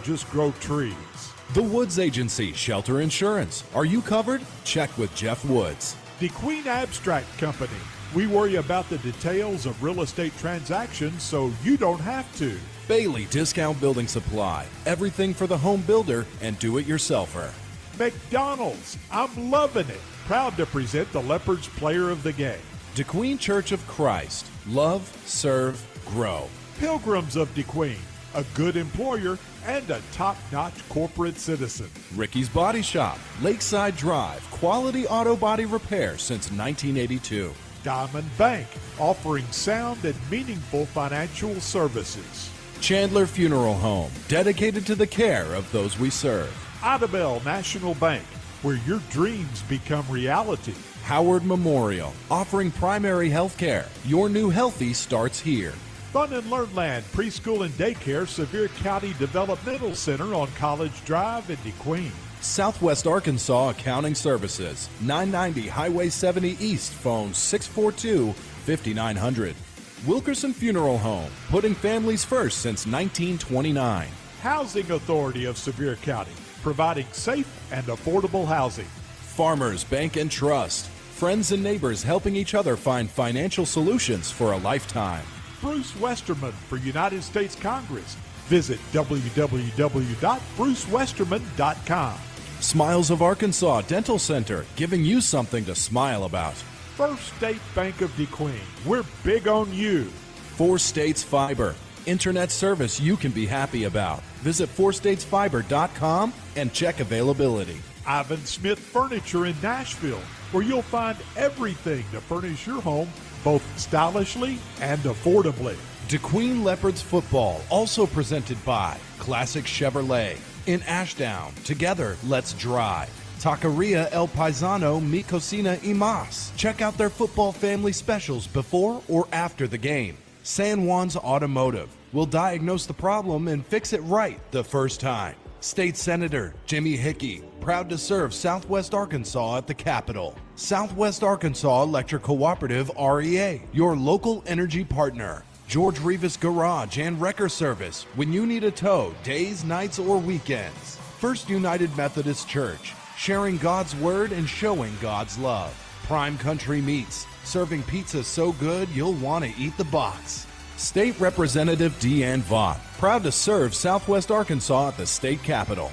just grow trees. The Woods Agency, Shelter Insurance. Are you covered? Check with Jeff Woods. DeQueen Abstract Company. We worry about the details of real estate transactions so you don't have to. Bailey Discount Building Supply. Everything for the home builder and do-it-yourselfer. McDonald's. I'm loving it. Proud to present the Leopards Player of the Game. DeQueen Church of Christ. Love, serve, grow. Pilgrims of DeQueen. A good employer and a top-notch corporate citizen. Ricky's Body Shop. Lakeside Drive. Quality auto body repair since 1982. Diamond Bank. Offering sound and meaningful financial services. Chandler Funeral Home. Dedicated to the care of those we serve. Idabel National Bank, where your dreams become reality. Howard Memorial, offering primary health care. Your new healthy starts here. Fun and Learn Land Preschool and Daycare Sevier County Developmental Center on College Drive in DeQueen. Southwest Arkansas Accounting Services, 990 Highway 70 East, phone 642-5900. Wilkerson Funeral Home, putting families first since 1929. Housing Authority of Sevier County, providing safe and affordable housing. Farmers Bank and Trust, friends and neighbors helping each other find financial solutions for a lifetime. Bruce Westerman for United States Congress. Visit www.brucewesterman.com. Smiles of Arkansas Dental Center, giving you something to smile about. First State Bank of DeQueen, we're big on you. 4 States Fiber, internet service you can be happy about. Visit 4statesfiber.com and check availability. Ivan Smith Furniture in Nashville, where you'll find everything to furnish your home both stylishly and affordably. DeQueen Leopards Football, also presented by Classic Chevrolet. In Ashdown, together, let's drive. Taqueria El Paisano Mi Cocina y Mas. Check out their football family specials before or after the game. San Juan's Automotive. We'll diagnose the problem and fix it right the first time. State Senator Jimmy Hickey, proud to serve Southwest Arkansas at the Capitol. Southwest Arkansas Electric Cooperative REA, your local energy partner. George Rivas Garage and Wrecker Service, when you need a tow, days, nights, or weekends. First United Methodist Church, sharing God's Word and showing God's love. Prime Country Meats, serving pizza so good you'll want to eat the box. State Representative Deanne Vaught, proud to serve Southwest Arkansas at the state capitol.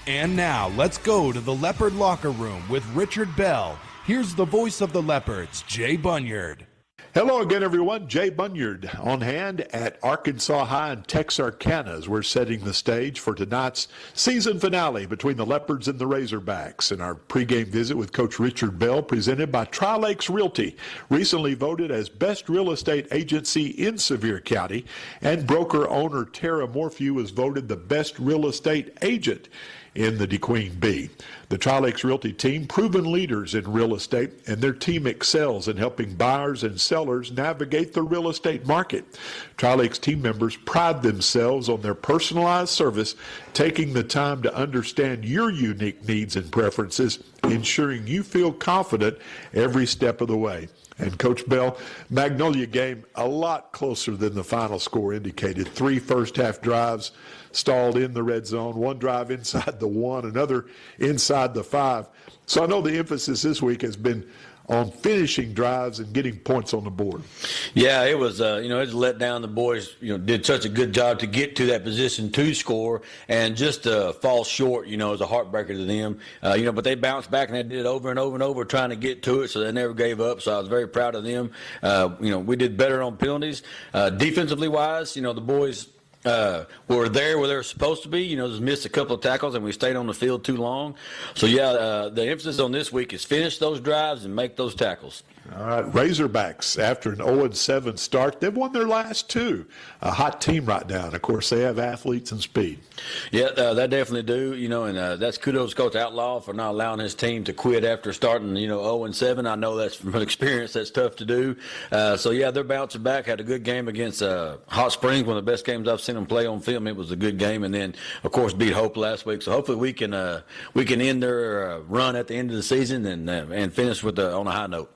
And now, let's go to the Leopard Locker Room with Richard Bell. Here's the voice of the Leopards, Jay Bunyard. Hello again, everyone. Jay Bunyard on hand at Arkansas High in Texarkana as we're setting the stage for tonight's season finale between the Leopards and the Razorbacks. In our pregame visit with Coach Richard Bell, presented by Tri-Lakes Realty, recently voted as best real estate agency in Sevier County, and broker owner Tara Morphew was voted the best real estate agent in the DeQueen B. The Tri-Lakes Realty team, proven leaders in real estate, and their team excels in helping buyers and sellers navigate the real estate market. Tri-Lakes team members pride themselves on their personalized service, taking the time to understand your unique needs and preferences, ensuring you feel confident every step of the way. And Coach Bell, Magnolia game a lot closer than the final score indicated. 3 first-half drives stalled in the red zone, 1 drive inside the 1, another inside the 5. So I know the emphasis this week has been on finishing drives and getting points on the board. Yeah, it was, it was a letdown. The boys, did such a good job to get to that position to score, and just fall short, is a heartbreaker to them. But they bounced back and they did it over and over and over trying to get to it, so they never gave up. So I was very proud of them. We did better on penalties. Defensively wise, the boys were there where they were supposed to be, just missed a couple of tackles and we stayed on the field too long. So, the emphasis on this week is finish those drives and make those tackles. All right, Razorbacks, after an 0-7 start, they've won their last 2. A hot team right now, and, of course, they have athletes and speed. Yeah, they definitely do, and that's kudos to Coach Outlaw for not allowing his team to quit after starting, 0-7. I know that's from experience, that's tough to do. They're bouncing back, had a good game against Hot Springs, one of the best games I've seen them play on film. It was a good game, and then, of course, beat Hope last week. So hopefully we can end their run at the end of the season and finish on a high note.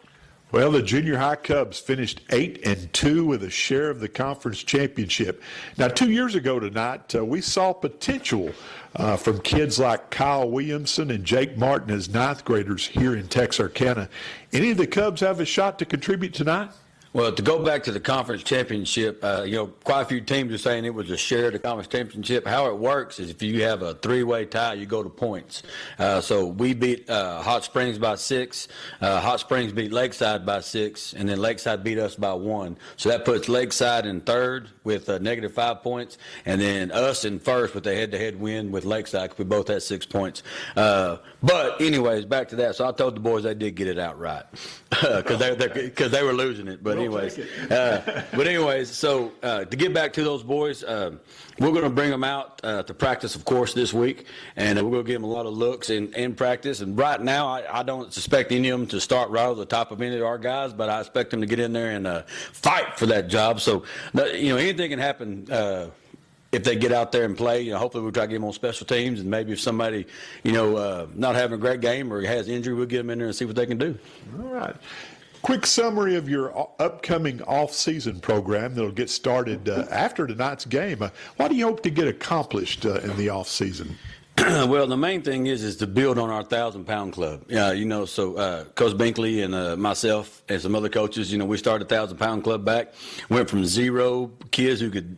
Well, the junior high Cubs finished 8-2 with a share of the conference championship. Now, 2 years ago tonight, we saw potential from kids like Kyle Williamson and Jake Martin as ninth graders here in Texarkana. Any of the Cubs have a shot to contribute tonight? Well, to go back to the conference championship, quite a few teams are saying it was a share of the conference championship. How it works is if you have a three-way tie, you go to points. So we beat Hot Springs by 6. Hot Springs beat Lakeside by 6, and then Lakeside beat us by 1. So that puts Lakeside in third with negative 5 points, and then us in first with a head-to-head win with Lakeside because we both had 6 points. But anyways, back to that. So I told the boys they did get it out right because they were losing it. But anyways, so to get back to those boys, we're going to bring them out to practice, of course, this week, and we're going to give them a lot of looks in practice. And right now, I don't suspect any of them to start right over the top of any of our guys, but I expect them to get in there and fight for that job. So, anything can happen. If they get out there and play, hopefully we'll try to get them on special teams, and maybe if somebody, not having a great game or has injury, we'll get them in there and see what they can do. All right. Quick summary of your upcoming off-season program that'll get started after tonight's game. What do you hope to get accomplished in the off-season? Well, the main thing is to build on our 1,000-pound club. So Coach Binkley and myself and some other coaches, we started 1,000-pound club back. Went from 0 kids who could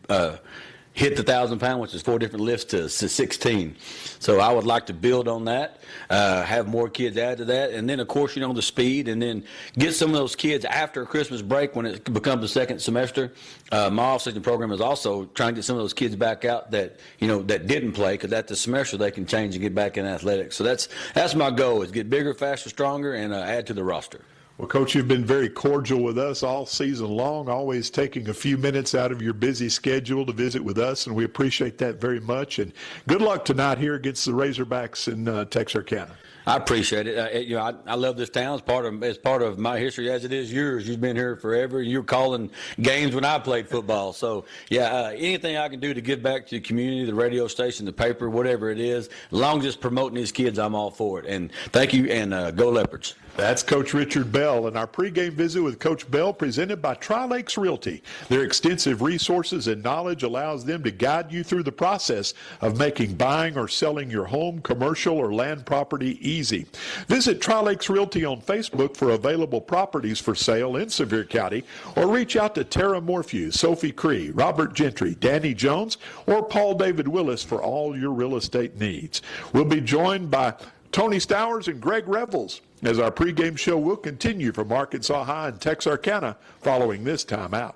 hit the 1,000-pound, which is 4 different lifts, to 16. So I would like to build on that, have more kids add to that, and then, of course, the speed, and then get some of those kids after Christmas break when it becomes the second semester. My off-season program is also trying to get some of those kids back out that, that didn't play, because at the semester they can change and get back in athletics. So that's my goal, is get bigger, faster, stronger, and add to the roster. Well, Coach, you've been very cordial with us all season long, always taking a few minutes out of your busy schedule to visit with us, and we appreciate that very much. And good luck tonight here against the Razorbacks in Texarkana. I appreciate it. I love this town. It's part of my history as it is yours. You've been here forever. You're calling games when I played football. So, anything I can do to give back to the community, the radio station, the paper, whatever it is, as long as it's promoting these kids, I'm all for it. And thank you, and go Leopards. That's Coach Richard Bell, and our pregame visit with Coach Bell presented by Tri-Lakes Realty. Their extensive resources and knowledge allows them to guide you through the process of making buying or selling your home, commercial, or land property easy. Visit Tri-Lakes Realty on Facebook for available properties for sale in Sevier County, or reach out to Tara Morphew, Sophie Cree, Robert Gentry, Danny Jones, or Paul David Willis for all your real estate needs. We'll be joined by Tony Stowers and Greg Revels as our pregame show will continue from Arkansas High and Texarkana following this timeout.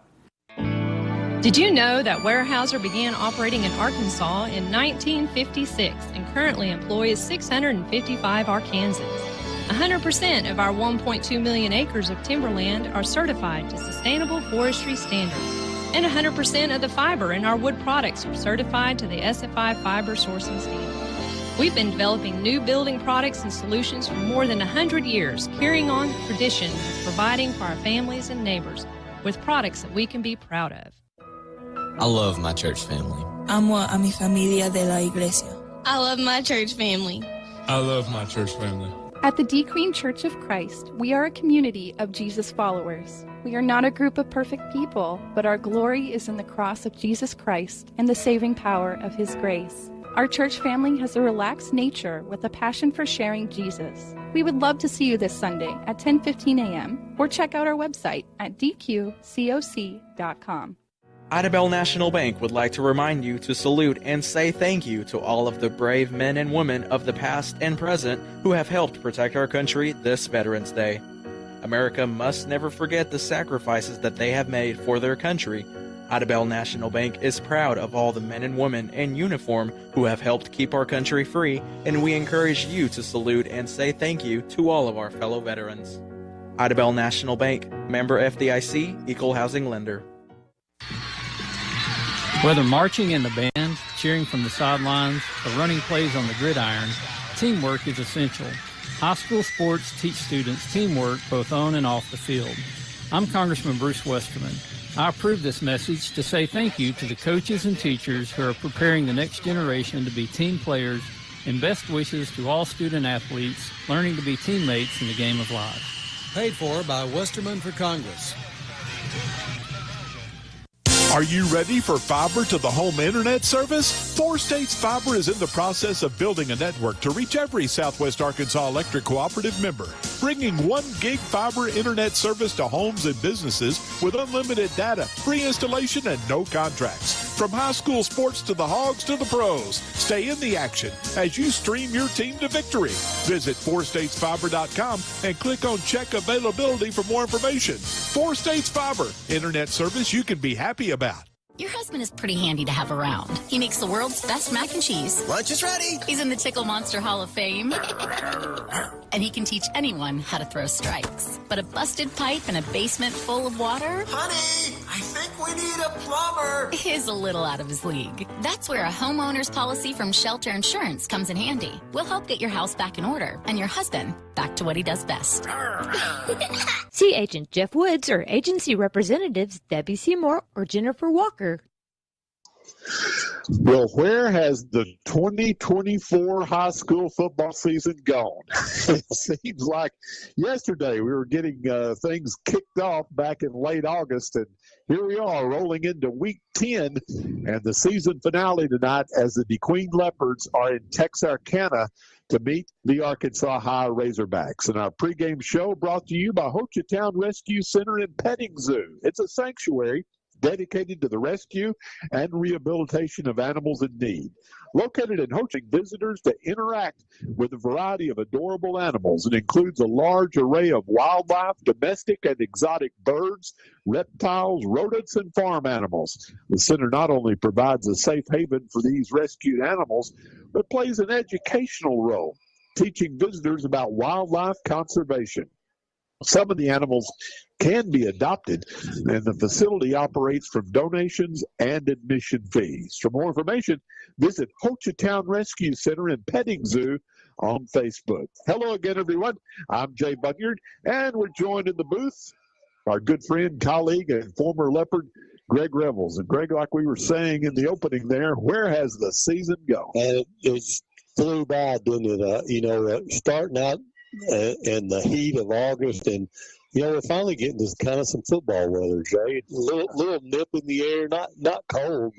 Did you know that Weyerhaeuser began operating in Arkansas in 1956 and currently employs 655 Arkansans? 100% of our 1.2 million acres of timberland are certified to sustainable forestry standards, and 100% of the fiber in our wood products are certified to the SFI fiber sourcing standard. We've been developing new building products and solutions for more than 100 years, carrying on the tradition of providing for our families and neighbors with products that we can be proud of. I love my church family. Amo a mi familia de la iglesia. I love my church family. I love my church family. At the D Queen Church of Christ, we are a community of Jesus followers. We are not a group of perfect people, but our glory is in the cross of Jesus Christ and the saving power of His grace. Our church family has a relaxed nature with a passion for sharing Jesus. We would love to see you this Sunday at 10:15 a.m. or check out our website at dqcoc.com. Idabel National Bank would like to remind you to salute and say thank you to all of the brave men and women of the past and present who have helped protect our country this Veterans Day. America must never forget the sacrifices that they have made for their country. Idabel National Bank is proud of all the men and women in uniform who have helped keep our country free, and we encourage you to salute and say thank you to all of our fellow veterans. Idabel National Bank, member FDIC, equal housing lender. Whether marching in the band, cheering from the sidelines, or running plays on the gridiron, teamwork is essential. High school sports teach students teamwork both on and off the field. I'm Congressman Bruce Westerman. I approve this message to say thank you to the coaches and teachers who are preparing the next generation to be team players, and best wishes to all student athletes learning to be teammates in the game of life. Paid for by Westerman for Congress. Are you ready for fiber to the home internet service? 4 States Fiber is in the process of building a network to reach every Southwest Arkansas Electric Cooperative member, bringing 1 gig fiber internet service to homes and businesses with unlimited data, free installation, and no contracts. From high school sports to the Hogs to the pros, stay in the action as you stream your team to victory. Visit 4statesfiber.com and click on Check Availability for more information. 4 States Fiber, internet service you can be happy about. Your husband is pretty handy to have around. He makes the world's best mac and cheese. Lunch is ready. He's in the Tickle Monster Hall of Fame. And he can teach anyone how to throw strikes. But a busted pipe in a basement full of water? Honey, I think we need a plumber. Is a little out of his league. That's where a homeowner's policy from Shelter Insurance comes in handy. We'll help get your house back in order and your husband back to what he does best. See Agent Jeff Woods or agency representatives Debbie Seymour or Jennifer Walker. Well, where has the 2024 high school football season gone? It seems like yesterday we were getting things kicked off back in late August, and here we are rolling into week 10 and the season finale tonight as the DeQueen Leopards are in Texarkana to meet the Arkansas High Razorbacks. And our pregame show brought to you by Hochatown Rescue Center and Petting Zoo. It's a sanctuary dedicated to the rescue and rehabilitation of animals in need. Located in Ho Chi Minh, visitors to interact with a variety of adorable animals. It includes a large array of wildlife, domestic and exotic birds, reptiles, rodents, and farm animals. The center not only provides a safe haven for these rescued animals, but plays an educational role, teaching visitors about wildlife conservation. Some of the animals can be adopted, and the facility operates from donations and admission fees. For more information, visit Hochatown Rescue Center and Petting Zoo on Facebook. Hello again, everyone. I'm Jay Bunyard, and we're joined in the booth our good friend, colleague, and former Leopard, Greg Revels. And Greg, like we were saying in the opening there, where has the season gone? And it flew by, didn't it? Starting out in the heat of August, and we're finally getting this kind of some football weather, Jay. Little nip in the air, not cold,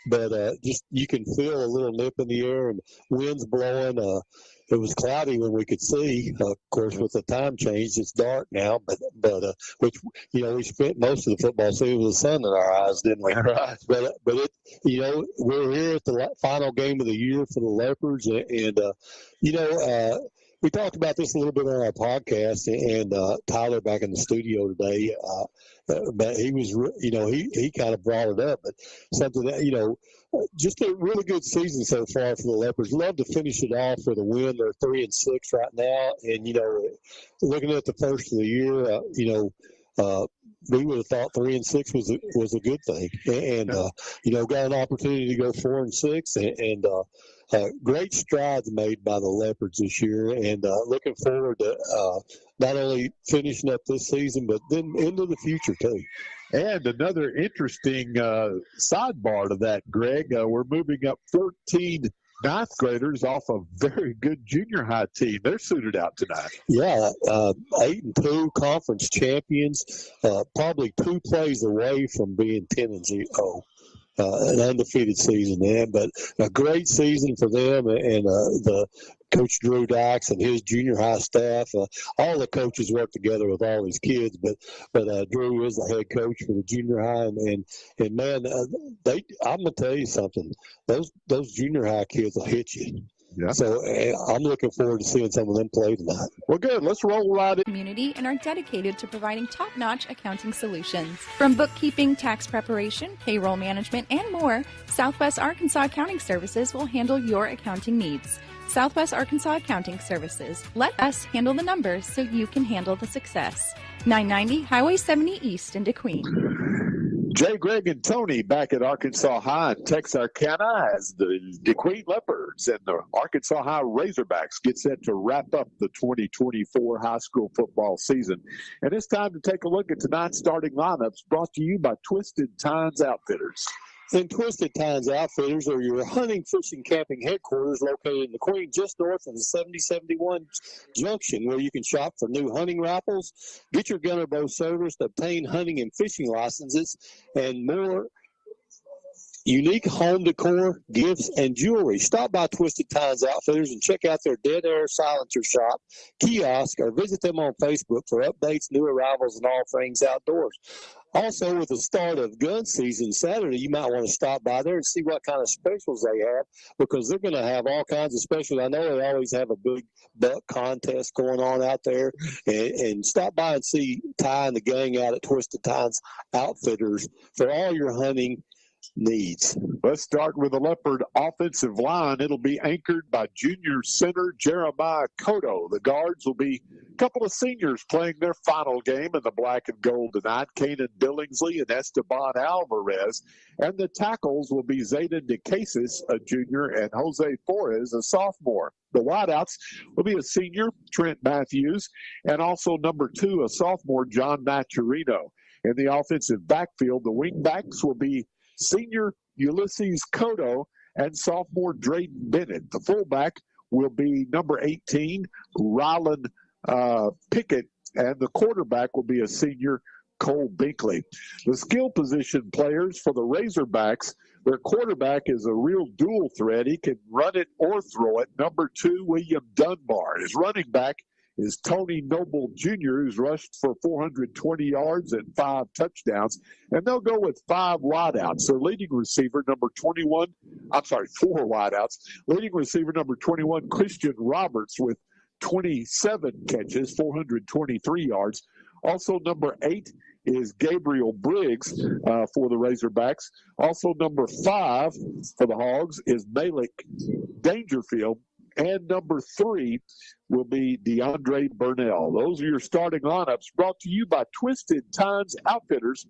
but just you can feel a little nip in the air, and winds blowing. It was cloudy when we could see. Of course, with the time change, it's dark now. But which we spent most of the football season with the sun in our eyes, didn't we? Right. But it, we're here at the final game of the year for the Leopards, and we talked about this a little bit on our podcast, and Tyler back in the studio today. But he was, he kind of brought it up, but something that, just a really good season so far for the Leopards. Love to finish it off with a win. They're 3-6 right now, and looking at the first of the year, we would have thought 3-6 was a good thing, and got an opportunity to go 4-6, and great strides made by the Leopards this year, and looking forward to not only finishing up this season, but then into the future too. And another interesting sidebar to that, Greg, we're moving up 14 ninth graders off a very good junior high team. They're suited out tonight. Yeah, 8-2 conference champions, probably 2 plays away from being 10-0. An undefeated season, man, but a great season for them, and the Coach Drew Dykes and his junior high staff. All the coaches work together with all these kids, but Drew is the head coach for the junior high, and man, I'm gonna tell you something. Those junior high kids will hit you. Yeah. So I'm looking forward to seeing some of them play tonight. Well, good. Let's roll right in. Community and are dedicated to providing top-notch accounting solutions. From bookkeeping, tax preparation, payroll management, and more, Southwest Arkansas Accounting Services will handle your accounting needs. Southwest Arkansas Accounting Services. Let us handle the numbers so you can handle the success. 990 Highway 70 East in DeQueen. Jay, Greg, and Tony back at Arkansas High in Texarkana as the DeQueen Leopards and the Arkansas High Razorbacks get set to wrap up the 2024 high school football season. And it's time to take a look at tonight's starting lineups brought to you by Twisted Tines Outfitters. And Twisted Tines Outfitters are your hunting, fishing, camping headquarters located in the Queen, just north of the 7071 junction, where you can shop for new hunting rifles, get your gunner bow serviced, obtain hunting and fishing licenses, and more unique home decor, gifts, and jewelry. Stop by Twisted Tines Outfitters and check out their Dead Air Silencer shop, kiosk, or visit them on Facebook for updates, new arrivals, and all things outdoors. Also, with the start of gun season Saturday, you might want to stop by there and see what kind of specials they have, because they're going to have all kinds of specials. I know they always have a big buck contest going on out there, and stop by and see Ty and the gang out at Twisted Tines Outfitters for all your hunting needs. Let's start with the Leopard offensive line. It'll be anchored by junior center Jeremiah Cotto. The guards will be a couple of seniors playing their final game in the black and gold tonight, Kanan Billingsley and Esteban Alvarez. And the tackles will be Zayden DeCasis, a junior, and Jose Flores, a sophomore. The wideouts will be a senior, Trent Matthews, and also number 2, a sophomore, John Maturino. In the offensive backfield, the wingbacks will be senior Ulysses Cotto and sophomore Drayden Bennett. The fullback will be number 18, Rylan Pickett, and the quarterback will be a senior, Cole Binkley. The skill position players for the Razorbacks, their quarterback is a real dual threat. He can run it or throw it. Number 2, William Dunbar. His running back is Tony Noble Jr., who's rushed for 420 yards and 5 touchdowns. And they'll go with 5 wideouts. Their leading receiver, number 4 wideouts. Leading receiver, number 21, Christian Roberts, with 27 catches, 423 yards. Also, number 8 is Gabriel Briggs for the Razorbacks. Also, number 5 for the Hogs is Malik Dangerfield. And number 3 will be DeAndre Burnell. Those are your starting lineups, brought to you by Twisted Tines Outfitters,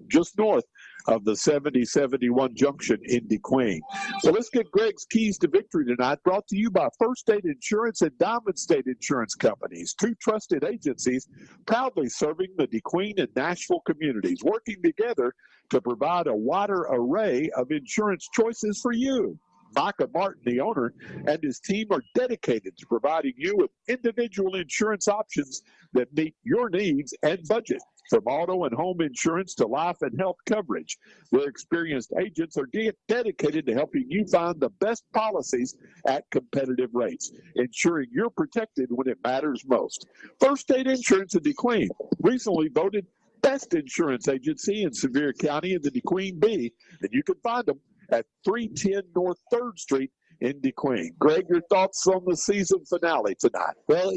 just north of the 7071 junction in DeQueen. So let's get Greg's keys to victory tonight, brought to you by First State Insurance and Diamond State Insurance Companies, 2 trusted agencies proudly serving the DeQueen and Nashville communities, working together to provide a wider array of insurance choices for you. Micah Martin, the owner, and his team are dedicated to providing you with individual insurance options that meet your needs and budget. From auto and home insurance to life and health coverage, their experienced agents are dedicated to helping you find the best policies at competitive rates, ensuring you're protected when it matters most. First State Insurance in DeQueen, recently voted best insurance agency in Sevier County in the DeQueen Bee, and you can find them at 310 North 3rd Street in DeQueen. Greg, your thoughts on the season finale tonight? Well,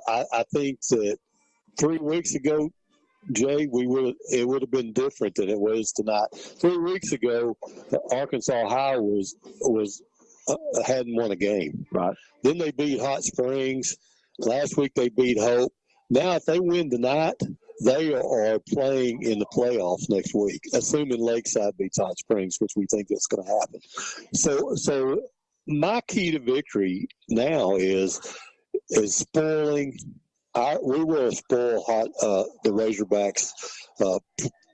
I think that 3 weeks ago, Jay, it would have been different than it was tonight. 3 weeks ago, Arkansas High hadn't won a game. Right. Then they beat Hot Springs. Last week they beat Hope. Now, if they win tonight, they are playing in the playoffs next week, assuming Lakeside beats Hot Springs, which we think that's going to happen. So my key to victory now is spoiling. We want to spoil the Razorbacks.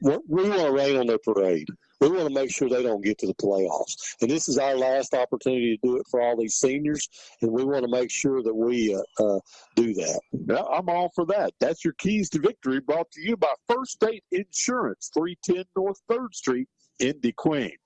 We want to rain on their parade. We want to make sure they don't get to the playoffs. And this is our last opportunity to do it for all these seniors, and we want to make sure that we do that. Yeah, I'm all for that. That's your keys to victory, brought to you by First State Insurance, 310 North 3rd Street in DeQueen.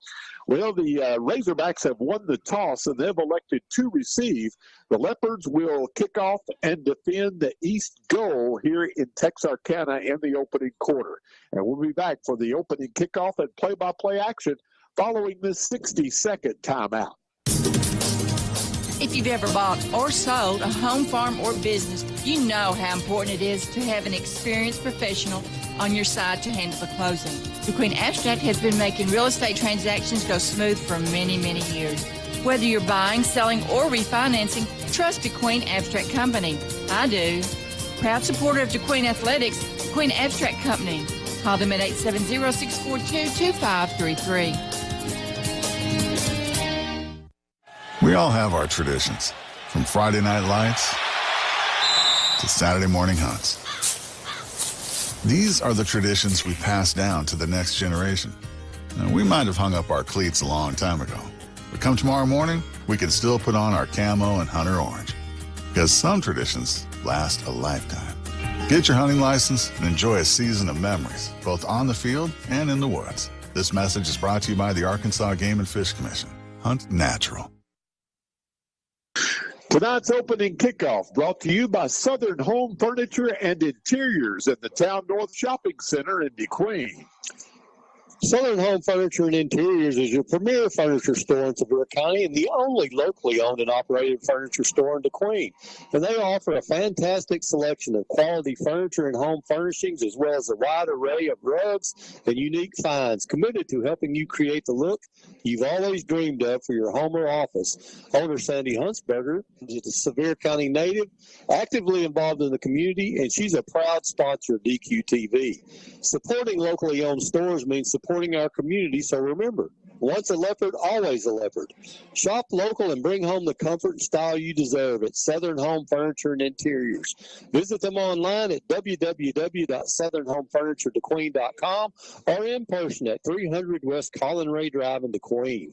Well, the Razorbacks have won the toss, and they've elected to receive. The Leopards will kick off and defend the east goal here in Texarkana in the opening quarter. And we'll be back for the opening kickoff and play-by-play action following this 60-second timeout. If you've ever bought or sold a home, farm, or business, you know how important it is to have an experienced professional on your side to handle the closing. DeQueen Abstract has been making real estate transactions go smooth for many, many years. Whether you're buying, selling, or refinancing, trust DeQueen Abstract Company. I do. Proud supporter of DeQueen Athletics, DeQueen Abstract Company. Call them at 870-642-2533. We all have our traditions, from Friday night lights to Saturday morning hunts. These are the traditions we pass down to the next generation. Now, we might have hung up our cleats a long time ago, but come tomorrow morning, we can still put on our camo and hunter orange. Because some traditions last a lifetime. Get your hunting license and enjoy a season of memories, both on the field and in the woods. This message is brought to you by the Arkansas Game and Fish Commission. Hunt natural. Tonight's opening kickoff brought to you by Southern Home Furniture and Interiors at the Town North Shopping Center in DeQueen. Southern Home Furniture and Interiors is your premier furniture store in Sevier County and the only locally owned and operated furniture store in DeQueen. And they offer a fantastic selection of quality furniture and home furnishings, as well as a wide array of rugs and unique finds, committed to helping you create the look you've always dreamed of for your home or office. Owner Sandy Huntsberger is a Sevier County native, actively involved in the community, and she's a proud sponsor of DQTV. Supporting locally owned stores means supporting our community, so remember, once a leopard, always a leopard. Shop local and bring home the comfort and style you deserve at Southern Home Furniture and Interiors. Visit them online at www.southernhomefurnituredequeen.com or in person at 300 West Colin Ray Drive in DeQueen.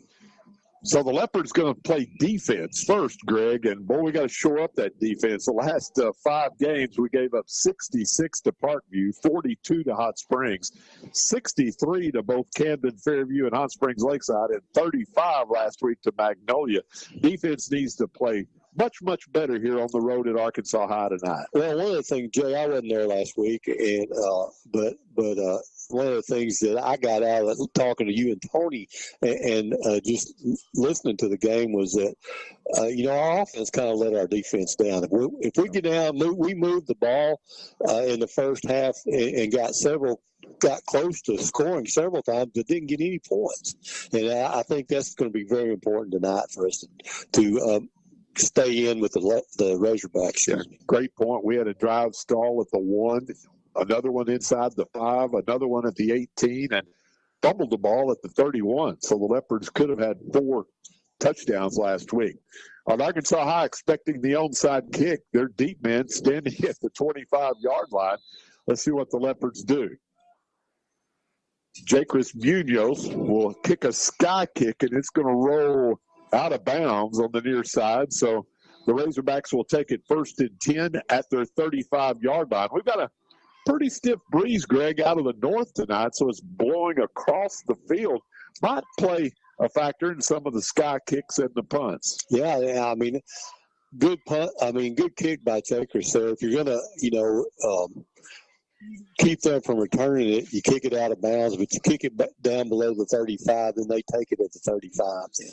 So the Leopards going to play defense first, Greg, and boy, we got to shore up that defense. The last 5 games, we gave up 66 to Parkview, 42 to Hot Springs, 63 to both Camden, Fairview, and Hot Springs Lakeside, and 35 last week to Magnolia. Defense needs to play much, much better here on the road at Arkansas High tonight. Well, one of the things, Jay, I wasn't there last week, and but one of the things that I got out of talking to you and Tony and just listening to the game was that, our offense kind of let our defense down. If we get down, we moved the ball in the first half and got close to scoring several times, but didn't get any points. And I think that's going to be very important tonight for us to stay in with the Razorbacks. Yeah, great point. We had a drive stall at the 1, another one inside the 5, another one at the 18, and fumbled the ball at the 31. So the Leopards could have had 4 touchdowns last week. On Arkansas High, expecting the onside kick, their deep men standing at the 25-yard line. Let's see what the Leopards do. Jacris Munoz will kick a sky kick, and it's going to roll out of bounds on the near side. So the Razorbacks will take it 1st and 10 at their 35-yard line. We've got a pretty stiff breeze, Greg, out of the north tonight, so it's blowing across the field. Might play a factor in some of the sky kicks and the punts. Yeah, I mean, good punt. I mean, good kick by Jacris. So if you're going to, keep them from returning it, you kick it out of bounds, but you kick it back down below the 35, then they take it at the 35. Then.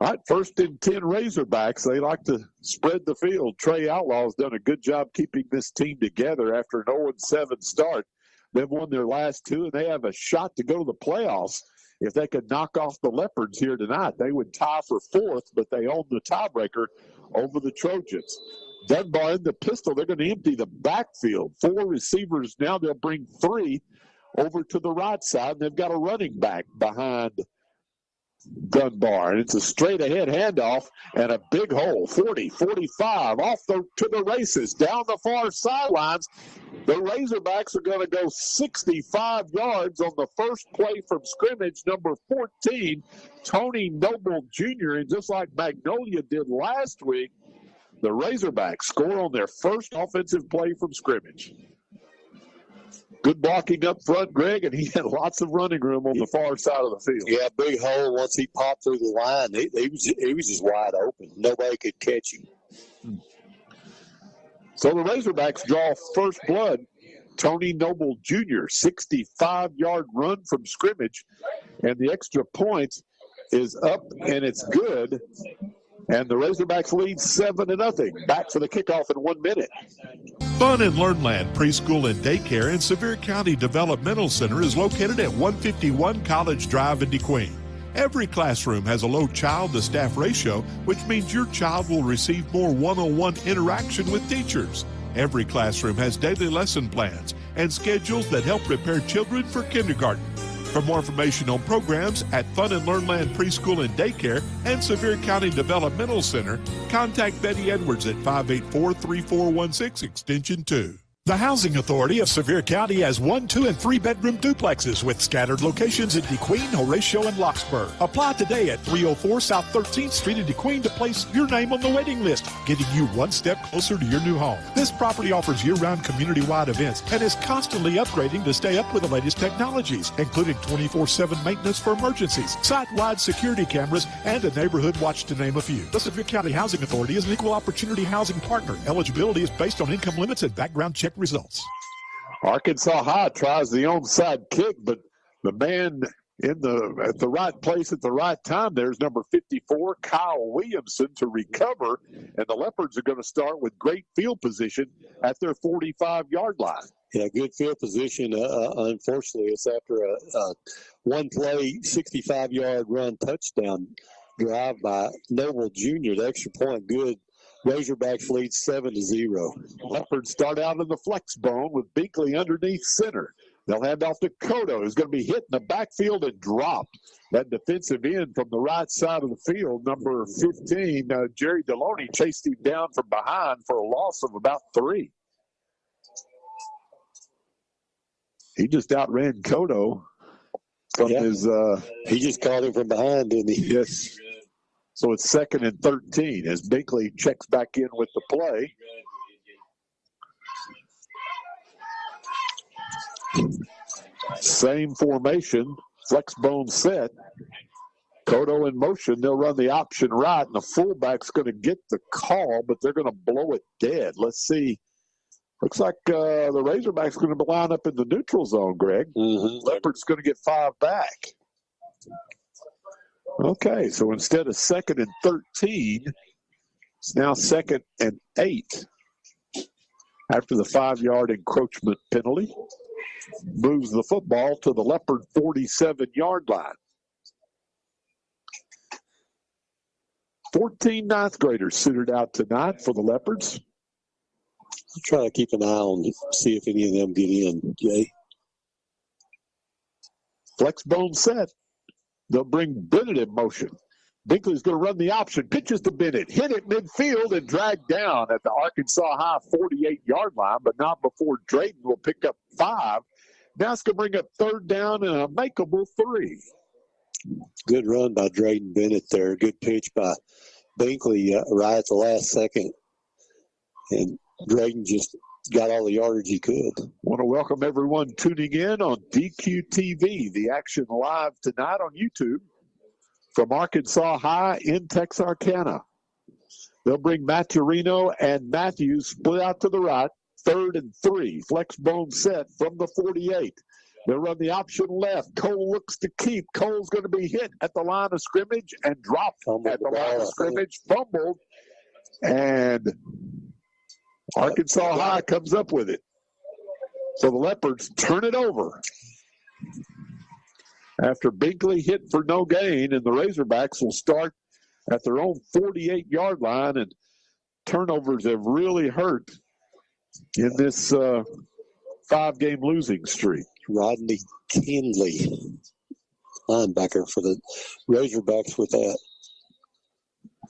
All right, 1st and 10 Razorbacks. They like to spread the field. Trey Outlaw's done a good job keeping this team together after an 0-7 start. They've won their last 2, and they have a shot to go to the playoffs. If they could knock off the Leopards here tonight, they would tie for 4th, but they own the tiebreaker over the Trojans. Dunbar in the pistol. They're going to empty the backfield. 4 receivers now. They'll bring 3 over to the right side, and they've got a running back behind Dunbar. And it's a straight-ahead handoff and a big hole. 40, 45, to the races. Down the far sidelines. The Razorbacks are going to go 65 yards on the first play from scrimmage, number 14, Tony Noble Jr. And just like Magnolia did last week, the Razorbacks score on their first offensive play from scrimmage. Good blocking up front, Greg, and he had lots of running room on the far side of the field. Yeah, big hole. Once he popped through the line, he was just wide open. Nobody could catch him. So the Razorbacks draw first blood. Tony Noble Jr., 65-yard run from scrimmage, and the extra point is up, and it's good. And the Razorbacks lead 7-0. Back for the kickoff in 1 minute. Fun and Learnland Preschool and Daycare and Sevier County Developmental Center is located at 151 College Drive in DeQueen. Every classroom has a low child-to-staff ratio, which means your child will receive more one-on-one interaction with teachers. Every classroom has daily lesson plans and schedules that help prepare children for kindergarten. For more information on programs at Fun and Learnland Preschool and Daycare and Sevier County Developmental Center, contact Betty Edwards at 584-3416 extension 2. The Housing Authority of Sevier County has 1, 2, and 3-bedroom duplexes with scattered locations in DeQueen, Horatio, and Locksburg. Apply today at 304 South 13th Street in DeQueen to place your name on the waiting list, getting you one step closer to your new home. This property offers year-round community-wide events and is constantly upgrading to stay up with the latest technologies, including 24/7 maintenance for emergencies, site-wide security cameras, and a neighborhood watch, to name a few. The Sevier County Housing Authority is an equal opportunity housing partner. Eligibility is based on income limits and background check results. Arkansas High tries the onside kick, but the man at the right place at the right time there is number 54, Kyle Williamson, to recover, and the Leopards are going to start with great field position at their 45-yard line. Yeah, good field position. Unfortunately, it's after a one-play, 65-yard run touchdown drive by Noble Jr. The extra point, good. Razorbacks lead 7-0. Leopards start out in the flex bone with Binkley underneath center. They'll hand off to Cotto, who's going to be hit in the backfield and dropped. That defensive end from the right side of the field, number 15, Jerry Deloney, chased him down from behind for a loss of about 3. He just outran Cotto from his. He just caught him from behind, didn't he? Yes. So it's 2nd and 13 as Binkley checks back in with the play. Same formation, flex bone set. Cotto in motion. They'll run the option right, and the fullback's going to get the call, but they're going to blow it dead. Let's see. Looks like the Razorbacks going to line up in the neutral zone, Greg. Mm-hmm. Leopards going to get 5 back. Okay, so instead of 2nd and 13, it's now 2nd and 8 after the 5-yard encroachment penalty. Moves the football to the Leopard 47-yard line. 14 ninth graders suited out tonight for the Leopards. I'll try to keep an eye on, see if any of them get in, Jay. Flex bone set. They'll bring Bennett in motion. Binkley's going to run the option. Pitches to Bennett. Hit it midfield and dragged down at the Arkansas High 48-yard line, but not before Drayton will pick up 5. Now it's going to bring up 3rd down and a makeable 3. Good run by Drayton Bennett there. Good pitch by Binkley right at the last second. And Drayton just got all the yardage he could. Want to welcome everyone tuning in on DQTV. The action live tonight on YouTube from Arkansas High in Texarkana. They'll bring Maturino and Matthews split out to the right. 3rd and 3. Flex bone set from the 48. They'll run the option left. Cole looks to keep. Cole's going to be hit at the line of scrimmage and dropped at the line of scrimmage. Fumbled. And Arkansas High comes up with it. So the Leopards turn it over. After Binkley hit for no gain, and the Razorbacks will start at their own 48-yard line, and turnovers have really hurt in this 5-game losing streak. Rodney Kindley, linebacker for the Razorbacks with that.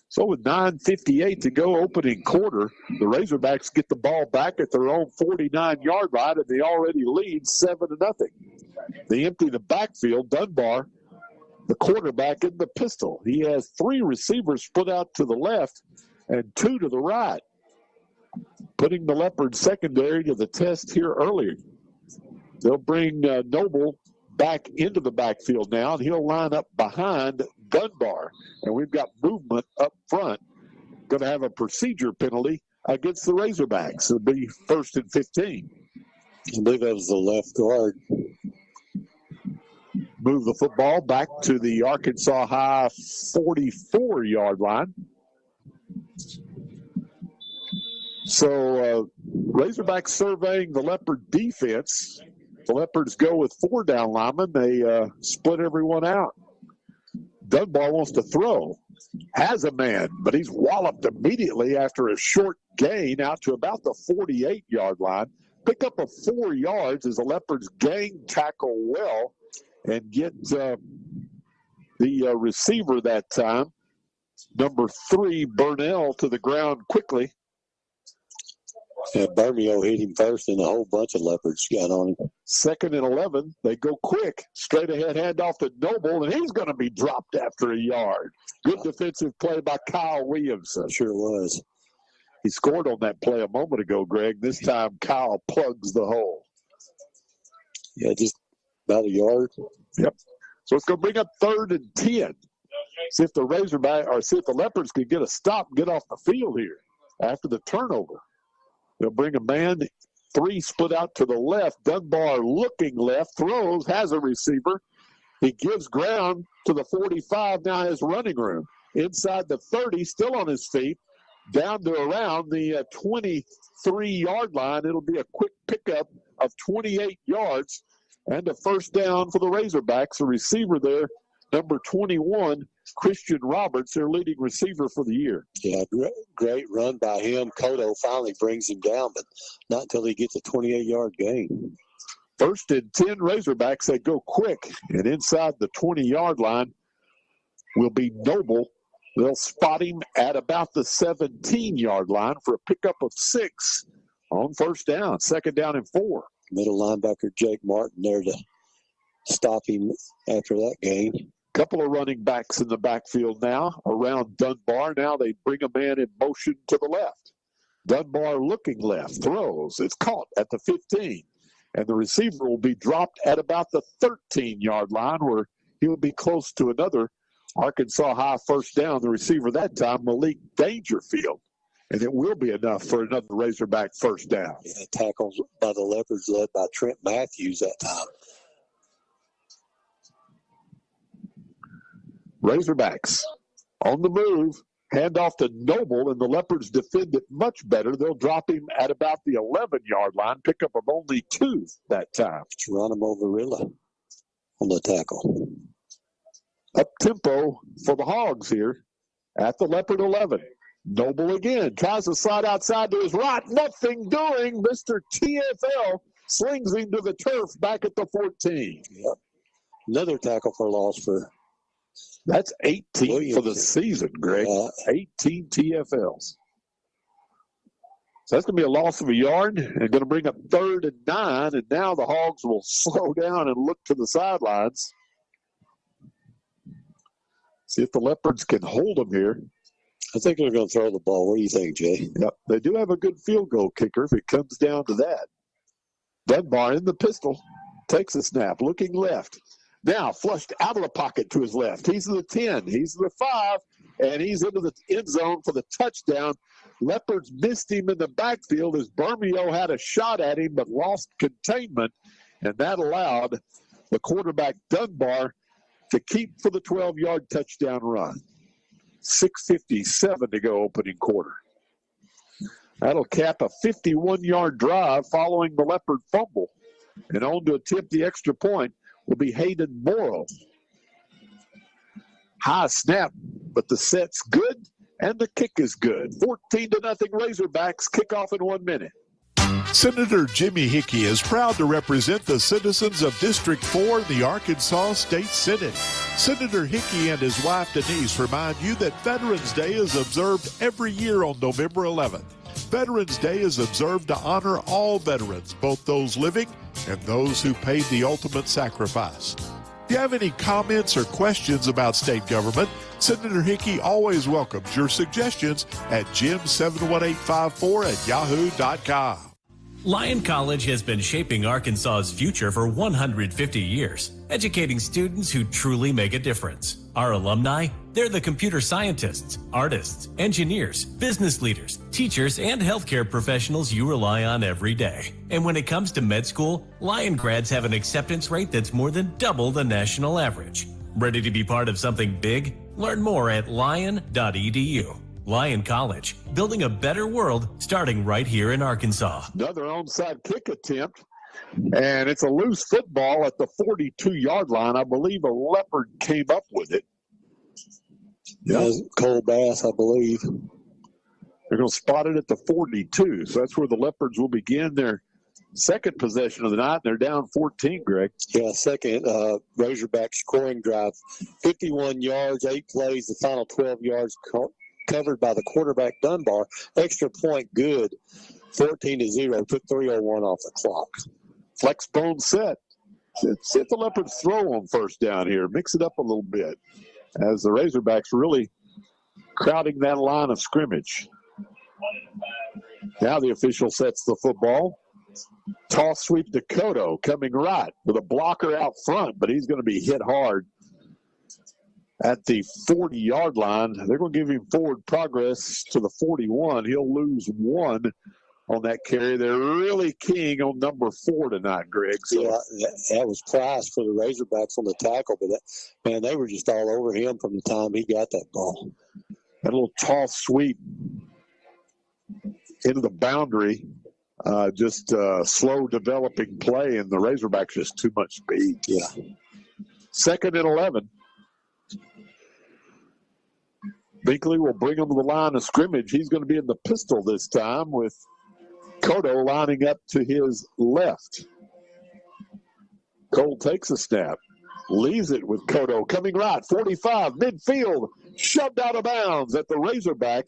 So with 9:58 to go opening quarter, the Razorbacks get the ball back at their own 49-yard line, and they already lead 7-0. They empty the backfield. Dunbar, the quarterback, in the pistol. He has 3 receivers split out to the left and 2 to the right, putting the Leopards secondary to the test here earlier. They'll bring Noble back into the backfield now, and he'll line up behind Dunbar. And we've got movement up front. Going to have a procedure penalty against the Razorbacks. It'll be 1st and 15. I believe that was the left guard. Move the football back to the Arkansas High 44-yard line. So Razorbacks surveying the Leopard defense. The Leopards go with 4 down linemen. They split everyone out. Dunbar wants to throw. Has a man, but he's walloped immediately after a short gain out to about the 48-yard line. Pick up a 4 yards as the Leopards gang tackle well and get the receiver that time, number 3, Burnell, to the ground quickly. And Bermeo hit him first, and a whole bunch of Leopards got on him. 2nd and 11. They go quick. Straight ahead handoff to Noble, and he's going to be dropped after a yard. Good defensive play by Kyle Williamson. Sure was. He scored on that play a moment ago, Greg. This time, Kyle plugs the hole. Yeah, just about a yard. Yep. So it's going to bring up 3rd and 10. See if the Leopards can get a stop and get off the field here after the turnover. They'll bring a man, 3 split out to the left. Dunbar looking left, throws, has a receiver. He gives ground to the 45, now has running room. Inside the 30, still on his feet, down to around the 23-yard line. It'll be a quick pickup of 28 yards and a first down for the Razorbacks. A receiver there, number 21, Christian Roberts, their leading receiver for the year. Yeah, great run by him. Cotto finally brings him down, but not until he gets a 28-yard gain. 1st and 10 Razorbacks. They go quick, and inside the 20-yard line will be Noble. They'll spot him at about the 17-yard line for a pickup of 6 on first down. 2nd down and 4. Middle linebacker Jake Martin there to stop him after that gain. Couple of running backs in the backfield now around Dunbar. Now they bring a man in motion to the left. Dunbar looking left, throws. It's caught at the 15. And the receiver will be dropped at about the 13-yard line where he will be close to another Arkansas High first down. The receiver that time, Malik Dangerfield. And it will be enough for another Razorback first down. Yeah, tackles by the Leopards led by Trent Matthews that time. Razorbacks on the move. Handoff to Noble, and the Leopards defend it much better. They'll drop him at about the 11-yard line, pickup of only 2 that time. Geronimo Varilla on the tackle. Up tempo for the Hogs here at the Leopard 11. Noble again tries to slide outside to his right. Nothing doing. Mr. TFL slings him to the turf back at the 14. Yep. Another tackle for loss for. That's 18 for the season, Greg. 18 TFLs. So that's going to be a loss of a yard and going to bring up 3rd and 9. And now the Hogs will slow down and look to the sidelines. See if the Leopards can hold them here. I think they're going to throw the ball. What do you think, Jay? Yep. They do have a good field goal kicker if it comes down to that. Dunbar in the pistol. Takes a snap. Looking left. Now flushed out of the pocket to his left. He's the 10. He's the 5. And he's into the end zone for the touchdown. Leopards missed him in the backfield as Bermeo had a shot at him but lost containment. And that allowed the quarterback Dunbar to keep for the 12-yard touchdown run. 6:57 to go opening quarter. That'll cap a 51-yard drive following the Leopard fumble. And on to attempt the extra point will be Hayden Morrow. High snap, but the set's good and the kick is good. 14-0 Razorbacks. Kickoff in 1 minute. Senator Jimmy Hickey is proud to represent the citizens of District 4 in the Arkansas State Senate. Senator Hickey and his wife Denise remind you that Veterans Day is observed every year on November 11th. Veterans Day is observed to honor all veterans, both those living and those who paid the ultimate sacrifice. If you have any comments or questions about state government, Senator Hickey always welcomes your suggestions at jim71854@yahoo.com. Lyon College has been shaping Arkansas's future for 150 years, educating students who truly make a difference. Our alumni, they're the computer scientists, artists, engineers, business leaders, teachers, and healthcare professionals you rely on every day. And when it comes to med school, Lyon grads have an acceptance rate that's more than double the national average. Ready to be part of something big? Learn more at lyon.edu. Lyon College, building a better world, starting right here in Arkansas. Another onside kick attempt, and it's a loose football at the 42-yard line. I believe a Leopard came up with it. Yeah, Cole Bass, I believe. They're going to spot it at the 42, so that's where the Leopards will begin their second possession of the night. They're down 14, Greg. Yeah, second Razorback scoring drive. 51 yards, 8 plays, the final 12 yards covered by the quarterback Dunbar. Extra point good 14-0. Took 3:01 off the clock. Flex bone set. See if the Leopards throw on first down here. Mix it up a little bit as the Razorbacks really crowding that line of scrimmage. Now the official sets the football. Toss sweep to Cotto coming right with a blocker out front, but he's going to be hit hard at the 40-yard line. They're going to give him forward progress to the 41. He'll lose 1 on that carry. They're really keying on number 4 tonight, Greg. So. Yeah, that was Price for the Razorbacks on the tackle, but they were just all over him from the time he got that ball. That little toss sweep into the boundary, just slow developing play, and the Razorbacks just too much speed. Yeah. 2nd and 11. Binkley will bring him to the line of scrimmage. He's going to be in the pistol this time with Cotto lining up to his left. Cole takes a snap, leaves it with Cotto coming right, 45, midfield, shoved out of bounds at the Razorback.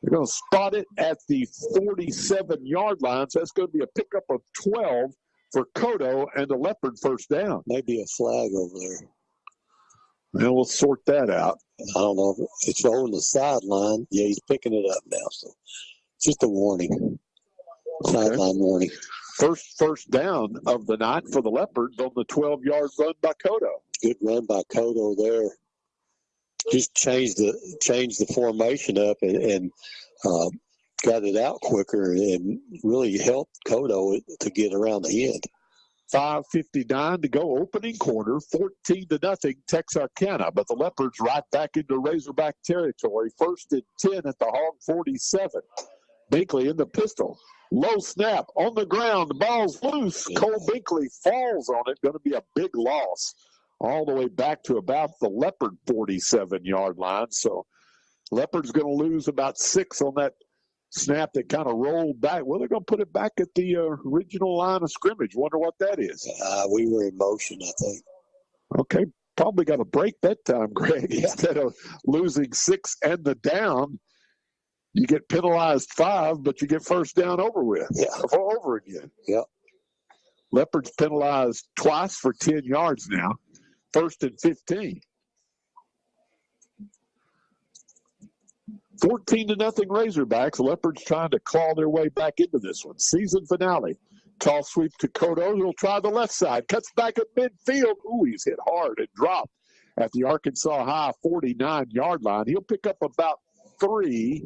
They're going to spot it at the 47-yard line, so that's going to be a pickup of 12 for Cotto and a Leopard first down. Maybe a flag over there. Well, we'll sort that out. I don't know. It's on the sideline. Yeah, he's picking it up now, so just a warning. Sideline warning. First down of the night for the Leopards on the 12-yard run by Cotto. Good run by Cotto there. Just changed the formation up and got it out quicker and really helped Cotto to get around the end. 5:59 to go, opening quarter, 14-0 Texarkana. But the Leopards right back into Razorback territory. 1st and 10 at the Hog 47. Binkley in the pistol. Low snap on the ground. The ball's loose. Yeah. Cole Binkley falls on it. Going to be a big loss all the way back to about the Leopard 47-yard line. So Leopard's going to lose about 6 on that snap that kind of rolled back. Well, they're going to put it back at the original line of scrimmage. Wonder what that is. We were in motion, I think. Okay, probably got a break that time, Greg. Instead of losing 6 and the down, you get penalized 5, but you get first down over with. Yeah. Over again. Yeah. Leopards penalized twice for 10 yards now. 1st and 15. 14-0 Razorbacks. Leopards trying to claw their way back into this one. Season finale. Toss sweep to Cotto. He'll try the left side. Cuts back at midfield. Ooh, he's hit hard and dropped at the Arkansas High 49-yard line. He'll pick up about 3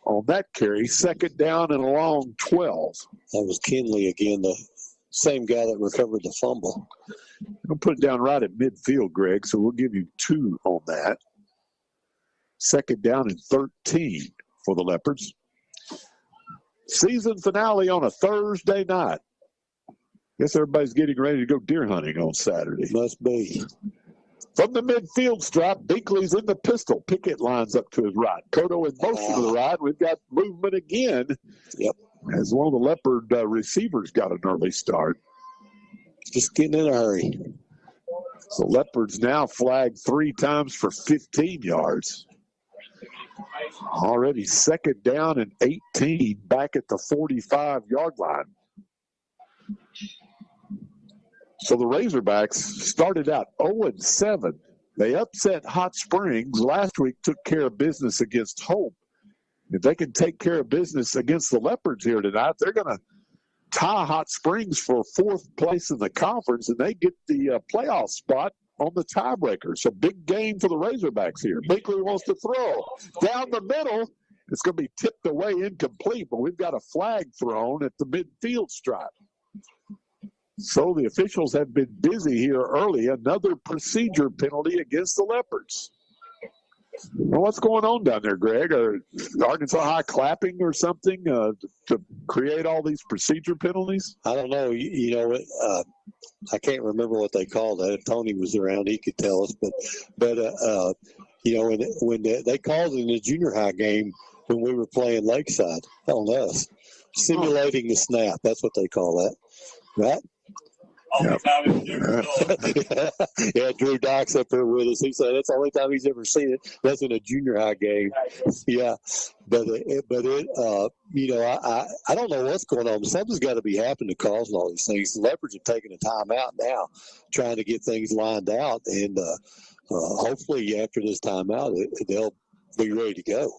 on that carry. 2nd down and a long 12. That was Kinley again, the same guy that recovered the fumble. I'll put it down right at midfield, Greg, so we'll give you 2 on that. 2nd down and 13 for the Leopards. Season finale on a Thursday night. Guess everybody's getting ready to go deer hunting on Saturday. Must be. From the midfield stripe, Binkley's in the pistol. Pickett lines up to his right. Cotto in motion to the right. We've got movement again. Yep. As one of the Leopard receivers got an early start. Just getting in a hurry. So Leopards now flagged 3 times for 15 yards. Already 2nd down and 18 back at the 45-yard line. So the Razorbacks started out 0-7. They upset Hot Springs. Last week took care of business against Hope. If they can take care of business against the Leopards here tonight, they're going to tie Hot Springs for 4th place in the conference, and they get the playoff spot on the tiebreaker. So big game for the Razorbacks here. Binkley wants to throw. Down the middle. It's going to be tipped away incomplete, but we've got a flag thrown at the midfield stripe. So the officials have been busy here early. Another procedure penalty against the Leopards. Well, what's going on down there, Greg? Arkansas High clapping or something to create all these procedure penalties? I don't know. I can't remember what they called it. If Tony was around, he could tell us. But when they called it in the junior high game when we were playing Lakeside on us, simulating the snap. That's what they call that, right? Yeah, Drew Dock's up there with us. He said that's the only time he's ever seen it. That's in a junior high game. Yeah, but I don't know what's going on. Something's got to be happening to cause all these things. The Leopards have taken a timeout now, trying to get things lined out, and hopefully after this timeout, they'll be ready to go.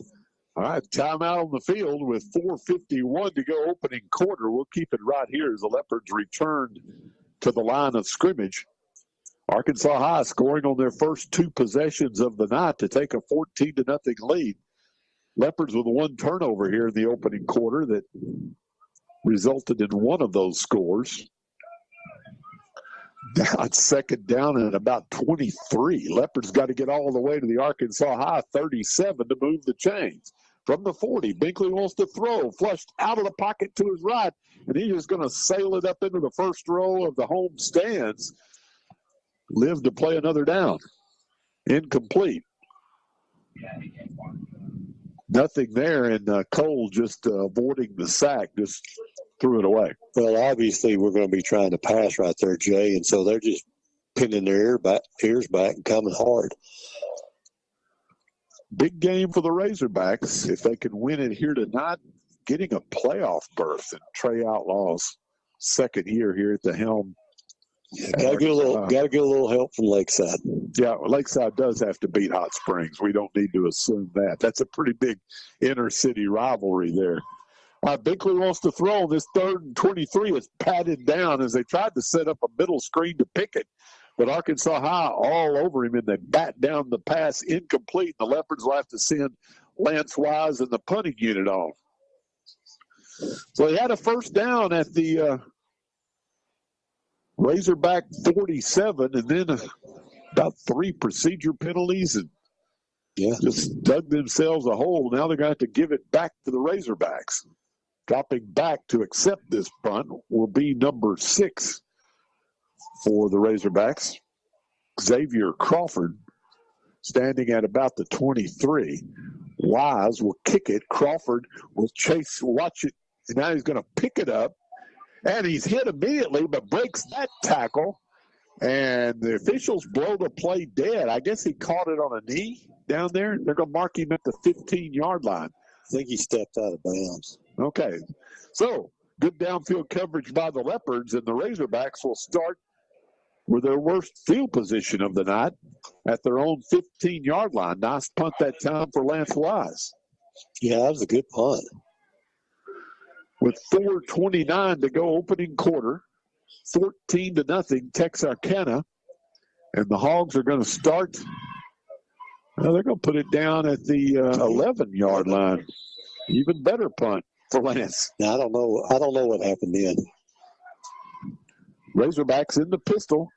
All right, timeout on the field with 4:51 to go, opening quarter. We'll keep it right here as the Leopards return to the line of scrimmage. Arkansas High scoring on their first two possessions of the night to take a 14-0 lead. Leopards with one turnover here in the opening quarter that resulted in one of those scores. Now it's second down and about 23. Leopards got to get all the way to the Arkansas High 37 to move the chains. From the 40, Binkley wants to throw, flushed out of the pocket to his right, and he's just going to sail it up into the first row of the home stands. Live to play another down. Incomplete. Nothing there, and Cole just avoiding the sack, just threw it away. Well, obviously we're going to be trying to pass right there, Jay, and so they're just pinning their ears back and coming hard. Big game for the Razorbacks. If they can win it here tonight, getting a playoff berth in Trey Outlaw's second year here at the helm. Yeah, got to get a little help from Lakeside. Yeah, Lakeside does have to beat Hot Springs. We don't need to assume that. That's a pretty big inner city rivalry there. Binkley wants to throw. This 3rd and 23 is patted down as they tried to set up a middle screen to Pickett. But Arkansas High all over him, and they bat down the pass incomplete. The Leopards will have to send Lance Wise and the punting unit on. So they had a first down at the Razorback 47, and then about 3 procedure penalties, and just dug themselves a hole. Now they're going to have to give it back to the Razorbacks. Dropping back to accept this punt will be number 6 for the Razorbacks. Xavier Crawford standing at about the 23. Wise will kick it. Crawford will watch it, and now he's going to pick it up. And he's hit immediately, but breaks that tackle. And the officials blow the play dead. I guess he caught it on a knee down there. They're going to mark him at the 15-yard line. I think he stepped out of bounds. Okay. So, good downfield coverage by the Leopards, and the Razorbacks will start with their worst field position of the night at their own 15-yard line. Nice punt that time for Lance Wise. Yeah, that was a good punt. With 4:29 to go, opening quarter, 14-0 Texarkana, and the Hogs are going to start. Well, they're going to put it down at the 11-yard line. Even better punt for Lance. Now, I don't know what happened then. Razorbacks in the pistol.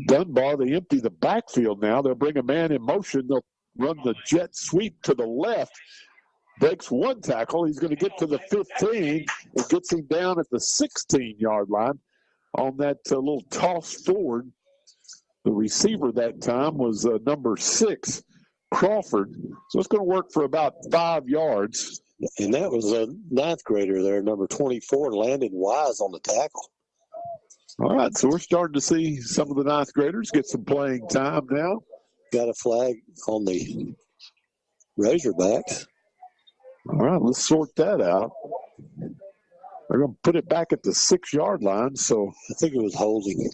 Dunbar, they empty the backfield now. They'll bring a man in motion. They'll run the jet sweep to the left. Breaks one tackle. He's going to get to the 15 and gets him down at the 16-yard line on that little toss forward. The receiver that time was number 6, Crawford. So it's going to work for about 5 yards. And that was a 9th grader there, number 24, Landon Wise on the tackle. All right, so we're starting to see some of the 9th graders get some playing time now. Got a flag on the Razorbacks. All right, let's sort that out. They're going to put it back at the 6-yard line, so I think it was holding.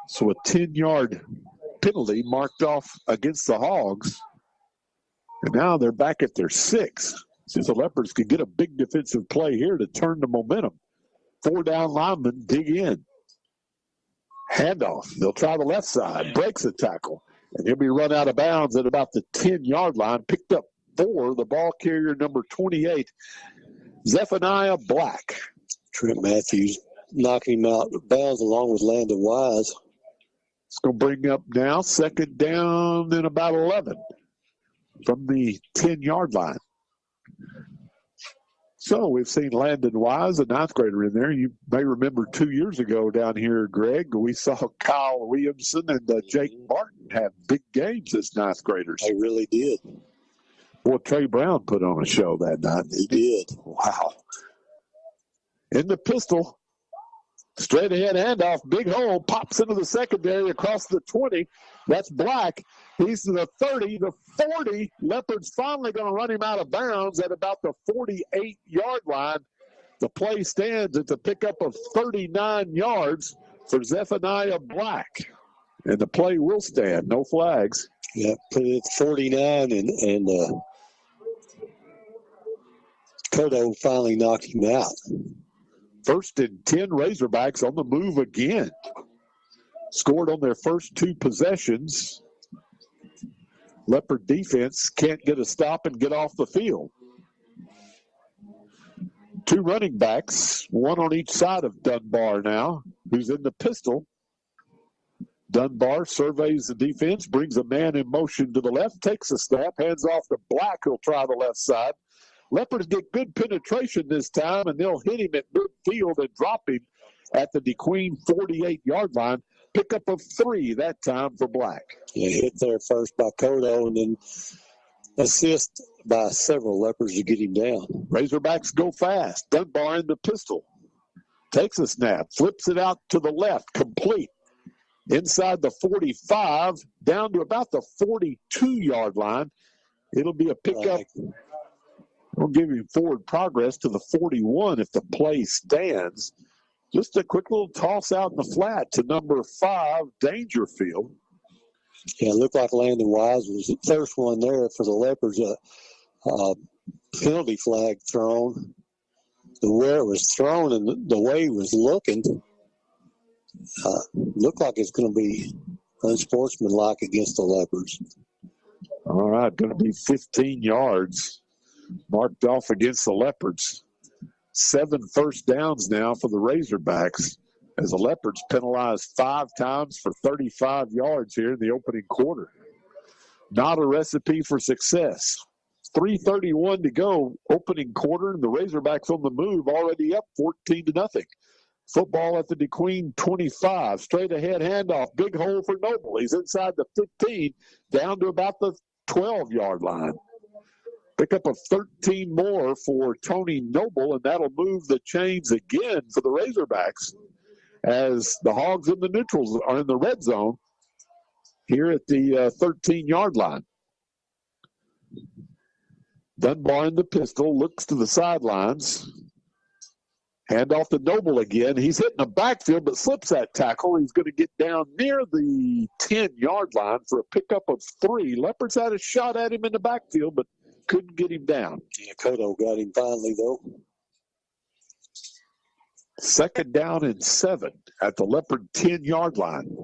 So a 10-yard penalty marked off against the Hogs. And now they're back at their 6. Since the Leopards could get a big defensive play here to turn the momentum. 4 down linemen dig in. Handoff. They'll try the left side. Breaks a tackle. And he'll be run out of bounds at about the 10-yard line. Picked up 4, the ball carrier number 28, Zephaniah Black. Trent Matthews knocking him out of bounds along with Landon Wise. It's going to bring up now 2nd down and about 11 from the 10-yard line. So we've seen Landon Wise, a 9th grader in there. You may remember 2 years ago down here, Greg, we saw Kyle Williamson and Jake Martin have big games as 9th graders. They really did. Boy, Trey Brown put on a show that night. He did. Wow. In the pistol, Straight ahead handoff, big hole, pops into the secondary across the 20. That's Black. He's to the 30, the 40. Leopard's finally going to run him out of bounds at about the 48-yard line. The play stands at the pickup of 39 yards for Zephaniah Black. And the play will stand, no flags. Yeah, put it at 49, and Kodo finally knocked him out. 1st and 10 Razorbacks on the move again. Scored on their first 2 possessions. Leopard defense can't get a stop and get off the field. 2 running backs, one on each side of Dunbar now, who's in the pistol. Dunbar surveys the defense, brings a man in motion to the left, takes a snap, hands off to Black, who'll try the left side. Leopards get good penetration this time, and they'll hit him at midfield and drop him at the DeQueen 48-yard line. Pickup of 3 that time for Black. Yeah, hit there first by Kodo, and then assist by several Leopards to get him down. Razorbacks go fast. Dunbar in the pistol. Takes a snap, flips it out to the left, complete. Inside the 45, down to about the 42-yard line. It'll be a pickup. We'll give him forward progress to the 41 if the play stands. Just a quick little toss out in the flat to number 5, Dangerfield. Yeah, it looked like Landon Wise was the first one there for the Leopards. Penalty flag thrown. Where it was thrown and the way he was looking, looked like it's going to be unsportsmanlike against the Leopards. All right, going to be 15 yards marked off against the Leopards. 7 first downs now for the Razorbacks as the Leopards penalized 5 times for 35 yards here in the opening quarter. Not a recipe for success. 3:31 to go, opening quarter, and the Razorbacks on the move, already up 14-0. Football at the DeQueen 25. Straight ahead handoff. Big hole for Noble. He's inside the 15, down to about the 12-yard line. Pick up of 13 more for Tony Noble, and that'll move the chains again for the Razorbacks as the Hogs and the Neutrals are in the red zone here at the 13-yard line. Dunbar in the pistol, looks to the sidelines. Hand off to Noble again. He's hitting the backfield, but slips that tackle. He's going to get down near the 10-yard line for a pickup of 3. Leopards had a shot at him in the backfield, but couldn't get him down. Yeah, Kodo got him finally, though. 2nd down and 7 at the Leopard 10-yard line.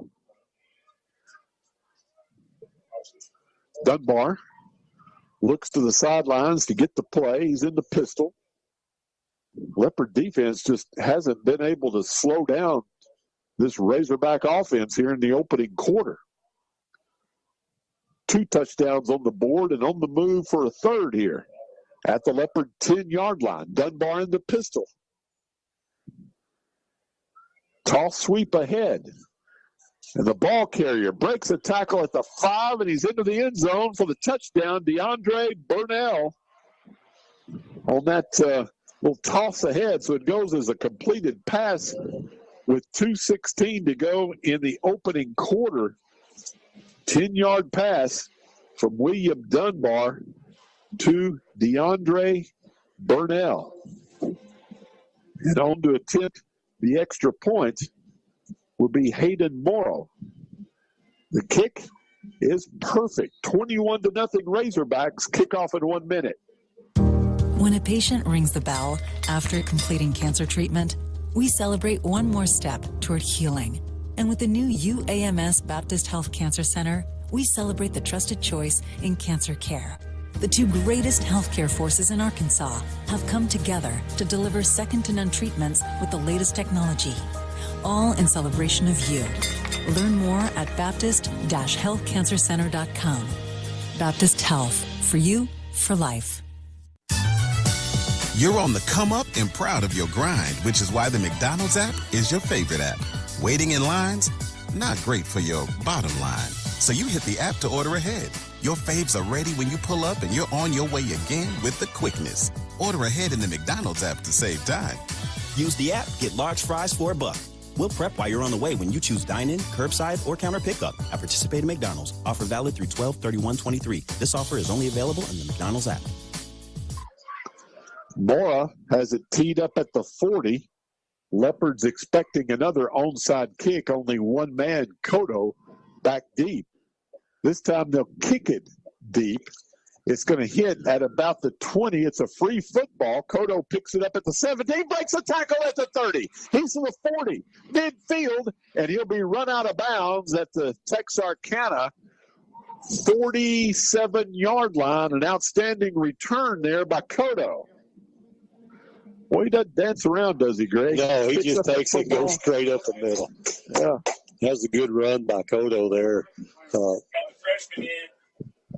Dunbar looks to the sidelines to get the play. He's in the pistol. Leopard defense just hasn't been able to slow down this Razorback offense here in the opening quarter. 2 touchdowns on the board and on the move for a 3rd here at the Leopard 10-yard line. Dunbar in the pistol. Toss sweep ahead. And the ball carrier breaks a tackle at the 5, and he's into the end zone for the touchdown. DeAndre Burnell on that little toss ahead. So it goes as a completed pass with 2:16 to go in the opening quarter. 10-yard pass from William Dunbar to DeAndre Burnell. And on to attempt the extra point will be Hayden Morrow. The kick is perfect. 21-0 Razorbacks. Kickoff in 1 minute. When a patient rings the bell after completing cancer treatment, we celebrate one more step toward healing. And with the new UAMS Baptist Health Cancer Center, we celebrate the trusted choice in cancer care. The 2 greatest healthcare forces in Arkansas have come together to deliver second-to-none treatments with the latest technology, all in celebration of you. Learn more at baptist-healthcancercenter.com. Baptist Health, for you, for life. You're on the come up and proud of your grind, which is why the McDonald's app is your favorite app. Waiting in lines? Not great for your bottom line. So you hit the app to order ahead. Your faves are ready when you pull up and you're on your way again with the quickness. Order ahead in the McDonald's app to save time. Use the app, get large fries for $1. We'll prep while you're on the way when you choose dine-in, curbside, or counter pickup at participating McDonald's. Offer valid through 12/31/23. This offer is only available in the McDonald's app. Mora has it teed up at the 40. Leopards expecting another onside kick. Only one man, Kodo, back deep. This time they'll kick it deep. It's going to hit at about the 20. It's a free football. Kodo picks it up at the 17, breaks a tackle at the 30. He's to the 40, midfield, and he'll be run out of bounds at the Texarkana 47-yard line. An outstanding return there by Kodo. Boy, he doesn't dance around, does he, Greg? No, he just takes it, goes straight up the middle. Yeah. That's a good run by Kodo there.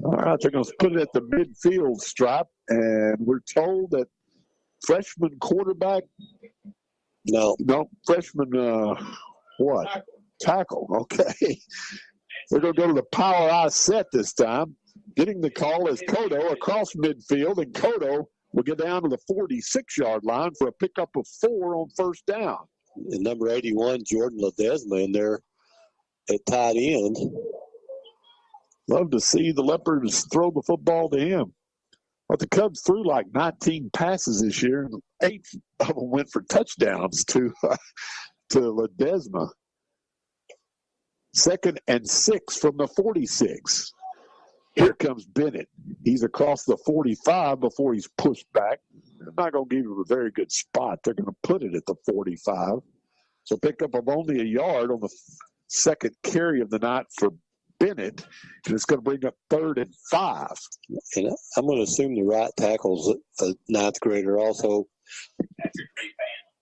All right, they're going to put it at the midfield stripe, and we're told that freshman quarterback. No, freshman. What? Tackle. Okay, they're going to go to the power I set this time. Getting the call is Kodo across midfield, and Kodo will get down to the 46-yard line for a pickup of 4 on first down. And number 81, Jordan Ledesma, in there at tight end. Love to see the Leopards throw the football to him. But the Cubs threw like 19 passes this year, and 8 of them went for touchdowns to Ledesma. 2nd and 6 from the 46. Here comes Bennett. He's across the 45 before he's pushed back. They're not going to give him a very good spot. They're going to put it at the 45. So pickup of only a yard on the second carry of the night for Bennett, and it's going to bring up 3rd and 5. And I'm going to assume the right tackle's a 9th grader also.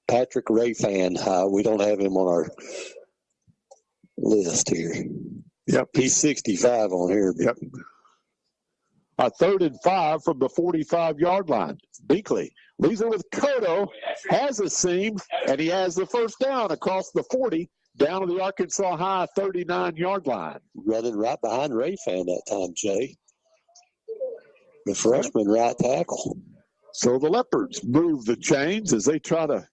Patrick Rayfan. We don't have him on our list here. Yep. He's 65 on here. Yep. A 3rd and 5 from the 45-yard line. Beakley leaves it with Kodo, has a seam, and he has the first down across the 40. Down to the Arkansas High 39-yard line. Running right behind Rayfan that time, Jay. The freshman right tackle. So the Leopards move the chains as they try to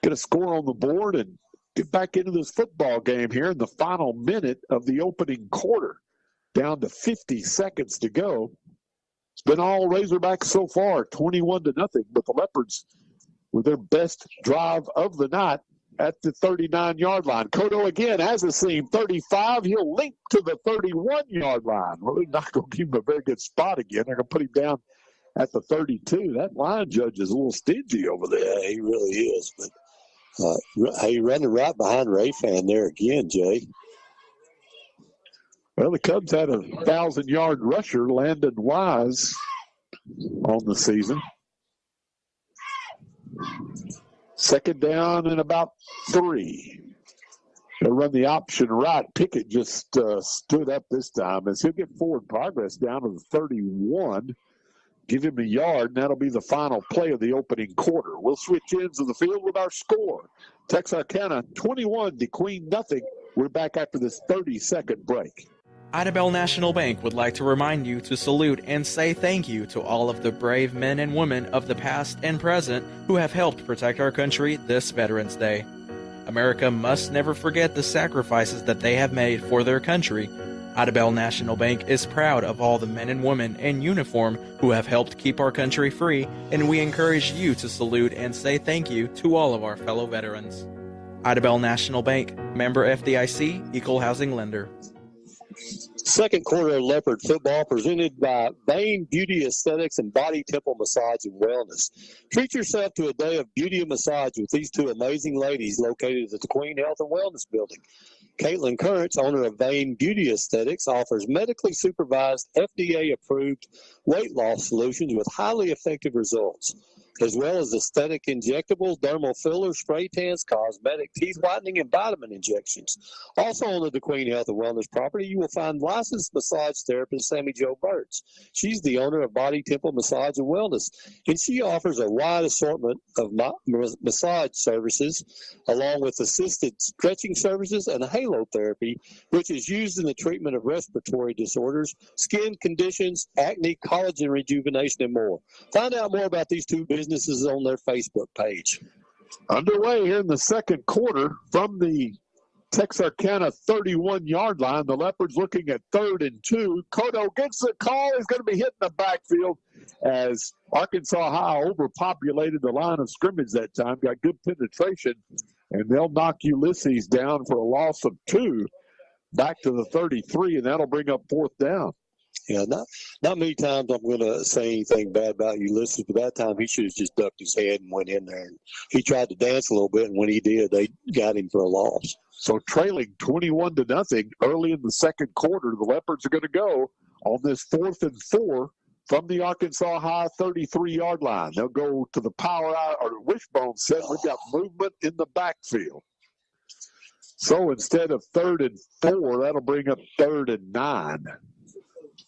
get a score on the board and get back into this football game here in the final minute of the opening quarter. Down to 50 seconds to go. It's been all Razorbacks so far, 21-0, but the Leopards with their best drive of the night at the 39-yard line. Kodo again has a seam, 35. He'll link to the 31-yard line. Well, they're not going to give him a very good spot again. They're going to put him down at the 32. That line judge is a little stingy over there. Yeah, he really is. But he running right behind Rayfan there again, Jay. Well, the Cubs had a 1,000-yard rusher, Landon Wise, on the season. 2nd down and about 3. They'll run the option right. Pickett just stood up this time as he'll get forward progress down to the 31. Give him a yard, and that'll be the final play of the opening quarter. We'll switch ends of the field with our score. Texarkana 21, DeQueen nothing. We're back after this 30-second break. Idabel National Bank would like to remind you to salute and say thank you to all of the brave men and women of the past and present who have helped protect our country this Veterans Day. America must never forget the sacrifices that they have made for their country. Idabel National Bank is proud of all the men and women in uniform who have helped keep our country free, and we encourage you to salute and say thank you to all of our fellow veterans. Idabel National Bank, member FDIC, equal housing lender. Second quarter of Leopard football presented by Bain Beauty Aesthetics and Body Temple Massage and Wellness. Treat yourself to a day of beauty and massage with these two amazing ladies located at the Queen Health and Wellness Building. Caitlin Currents, owner of Bain Beauty Aesthetics, offers medically supervised, FDA-approved weight loss solutions with highly effective results, as well as aesthetic injectables, dermal fillers, spray tans, cosmetic, teeth whitening, and vitamin injections. Also on the Queen Health and Wellness property, you will find licensed massage therapist Sammy Jo Burtz. She's the owner of Body Temple Massage and Wellness, and she offers a wide assortment of massage services, along with assisted stretching services and halo therapy, which is used in the treatment of respiratory disorders, skin conditions, acne, collagen rejuvenation, and more. Find out more about these two businesses on their Facebook page. Underway here in the second quarter from the Texarkana 31-yard line. The Leopards looking at 3rd and 2. Cotto gets the call. He's going to be hitting the backfield as Arkansas High overpopulated the line of scrimmage that time. Got good penetration, and they'll knock Ulysses down for a loss of 2 back to the 33, and that'll bring up 4th down. Yeah, not many times I'm going to say anything bad about Ulysses, but that time he should have just ducked his head and went in there. And he tried to dance a little bit, and when he did, they got him for a loss. So trailing 21-0 early in the second quarter, the Leopards are going to go on this 4th and 4 from the Arkansas High 33-yard line. They'll go to the power out or wishbone set. We've got movement in the backfield. So instead of 3rd and 4, that'll bring up 3rd and 9.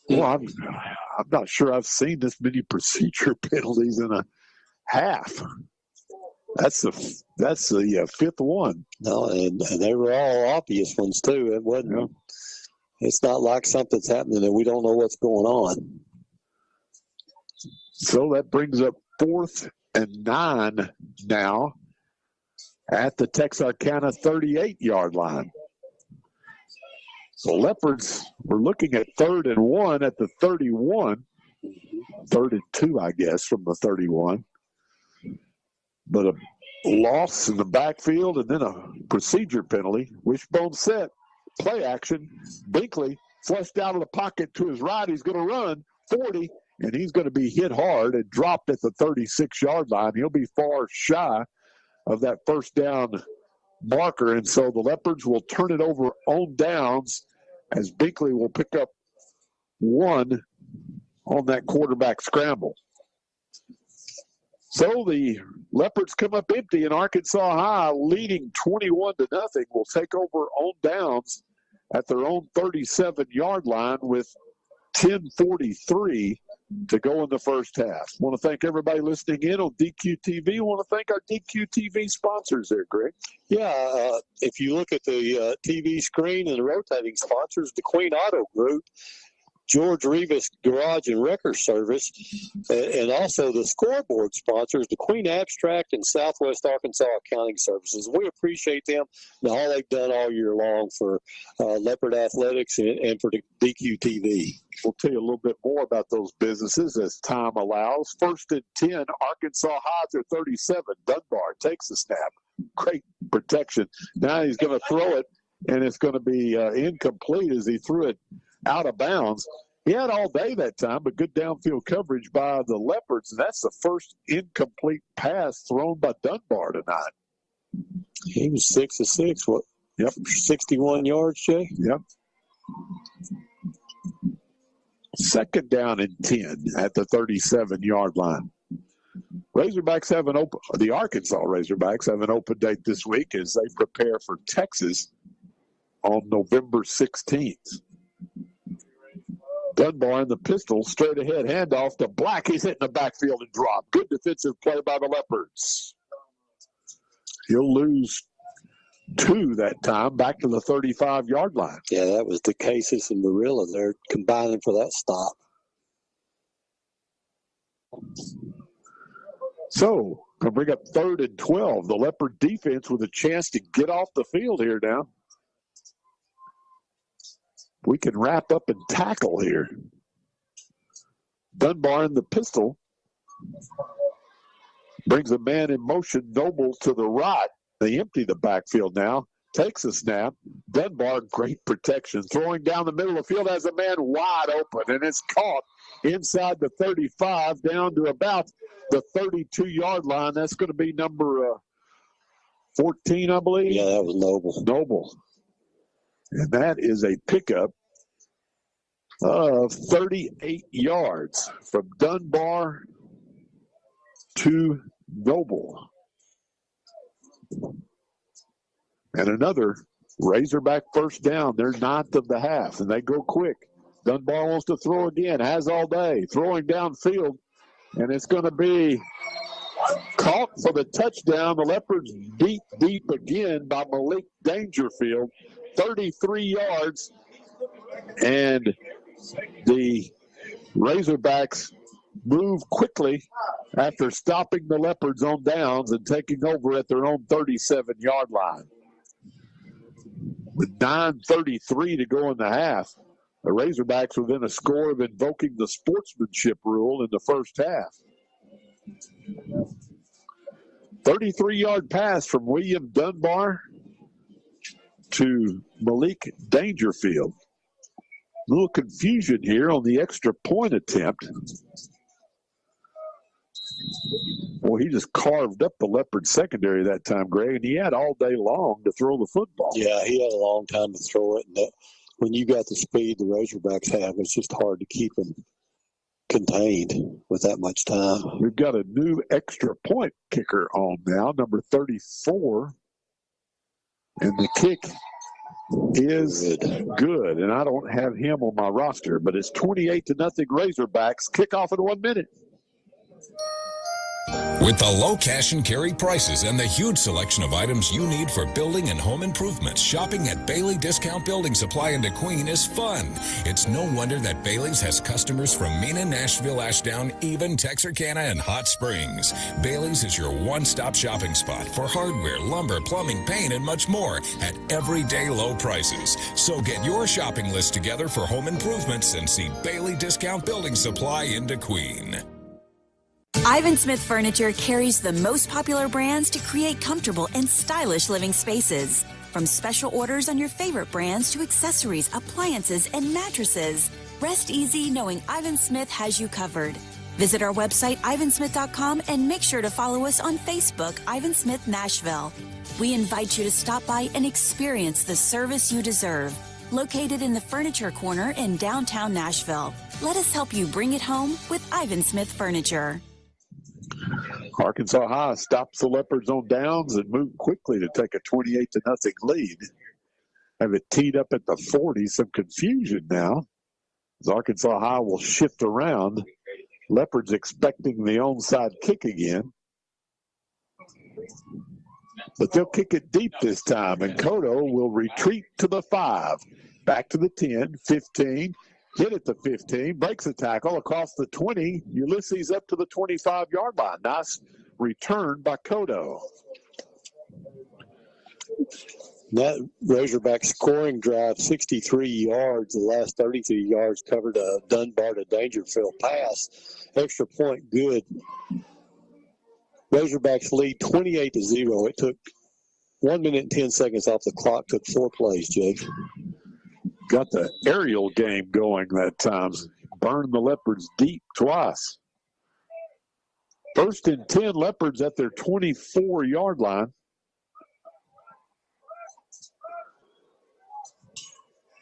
Well, I'm not sure I've seen this many procedure penalties in a half. That's the 5th one. No, and they were all obvious ones too. It wasn't. Yeah. It's not like something's happening and we don't know what's going on. So that brings up 4th and 9 now at the Texarkana 38-yard line. So Leopards were looking at 3rd and 1 at the 31. 3rd and 2, I guess, from the 31. But a loss in the backfield and then a procedure penalty. Wishbone set, play action. Binkley flushed out of the pocket to his right. He's going to run 40, and he's going to be hit hard and dropped at the 36-yard line. He'll be far shy of that first down marker, and so the Leopards will turn it over on downs as Binkley will pick up 1 on that quarterback scramble. So the Leopards come up empty, and Arkansas High, leading 21-0, will take over on downs at their own 37-yard line with 10:43 to go in the first half. I want to thank everybody listening in on DQ-TV. I want to thank our DQ-TV sponsors there, Greg. Yeah, if you look at the TV screen and the rotating sponsors, the Queen Auto Group, George Rivas Garage and Wrecker Service, and also the scoreboard sponsors, the Queen Abstract and Southwest Arkansas Accounting Services. We appreciate them and all they've done all year long for Leopard Athletics and for the DQ-TV. We'll tell you a little bit more about those businesses as time allows. 1st and 10, Arkansas High to 37. Dunbar takes the snap. Great protection. Now he's going to throw it, and it's going to be incomplete as he threw it out of bounds. He had all day that time, but good downfield coverage by the Leopards, and that's the first incomplete pass thrown by Dunbar tonight. He was 6 of 6. What? Yep. 61 yards, Jay? Yep. 2nd down and 10 at the 37-yard line. The Arkansas Razorbacks have an open date this week as they prepare for Texas on November 16th. Dunbar in the pistol, straight ahead, handoff to Black. He's hitting the backfield and drop. Good defensive play by the Leopards. He'll lose 2 that time, back to the 35-yard line. Yeah, that was DeCasis and Marilla. They're combining for that stop. So, going to bring up 3rd and 12. The Leopard defense with a chance to get off the field here now. We can wrap up and tackle here. Dunbar in the pistol. Brings a man in motion. Noble to the right. They empty the backfield now. Takes a snap. Dunbar, great protection. Throwing down the middle of the field has a man wide open, and it's caught inside the 35 down to about the 32-yard line. That's going to be number 14, I believe. Yeah, that was Noble. Noble. And that is a pickup of 38 yards from Dunbar to Noble. And another Razorback first down. They're 9th of the half, and they go quick. Dunbar wants to throw again, has all day. Throwing downfield, and it's going to be caught for the touchdown. The Leopards beat deep again by Malik Dangerfield. 33 yards, and the Razorbacks move quickly after stopping the Leopards on downs and taking over at their own 37-yard line. With 9:33 to go in the half, the Razorbacks within a score of invoking the sportsmanship rule in the first half. 33-yard pass from William Dunbar to Malik Dangerfield. A little confusion here on the extra point attempt. Well, he just carved up the Leopard secondary that time, Greg, and he had all day long to throw the football. Yeah, he had a long time to throw it. And when you got the speed the Razorbacks have, it's just hard to keep them contained with that much time. We've got a new extra point kicker on now, number 34. And the kick is good. And I don't have him on my roster, but it's 28-0 Razorbacks. Kickoff in 1 minute. With the low cash and carry prices and the huge selection of items you need for building and home improvements, shopping at Bailey Discount Building Supply in DeQueen is fun. It's no wonder that Bailey's has customers from Mena, Nashville, Ashdown, even Texarkana, and Hot Springs. Bailey's is your one-stop shopping spot for hardware, lumber, plumbing, paint, and much more at everyday low prices. So get your shopping list together for home improvements and see Bailey Discount Building Supply in DeQueen. Ivan Smith Furniture carries the most popular brands to create comfortable and stylish living spaces. From special orders on your favorite brands to accessories, appliances, and mattresses. Rest easy knowing Ivan Smith has you covered. Visit our website, ivansmith.com, and make sure to follow us on Facebook, Ivan Smith Nashville. We invite you to stop by and experience the service you deserve. Located in the Furniture Corner in downtown Nashville. Let us help you bring it home with Ivan Smith Furniture. Arkansas High stops the Leopards on downs and moved quickly to take a 28-0 lead. Have it teed up at the 40. Some confusion now as Arkansas High will shift around. Leopards expecting the onside kick again. But they'll kick it deep this time, and Cotto will retreat to the 5. Back to the 10, 15. Hit at the 15, breaks the tackle across the 20. Ulysses up to the 25-yard line. Nice return by Cotto. That Razorback scoring drive, 63 yards. The last 33 yards covered a Dunbar to Dangerfield pass. Extra point good. Razorbacks lead 28-0. It took 1 minute and 10 seconds off the clock. Took 4 plays, Jake. Got the aerial game going that time. Burned the Leopards deep twice. 1st and 10, Leopards at their 24-yard line.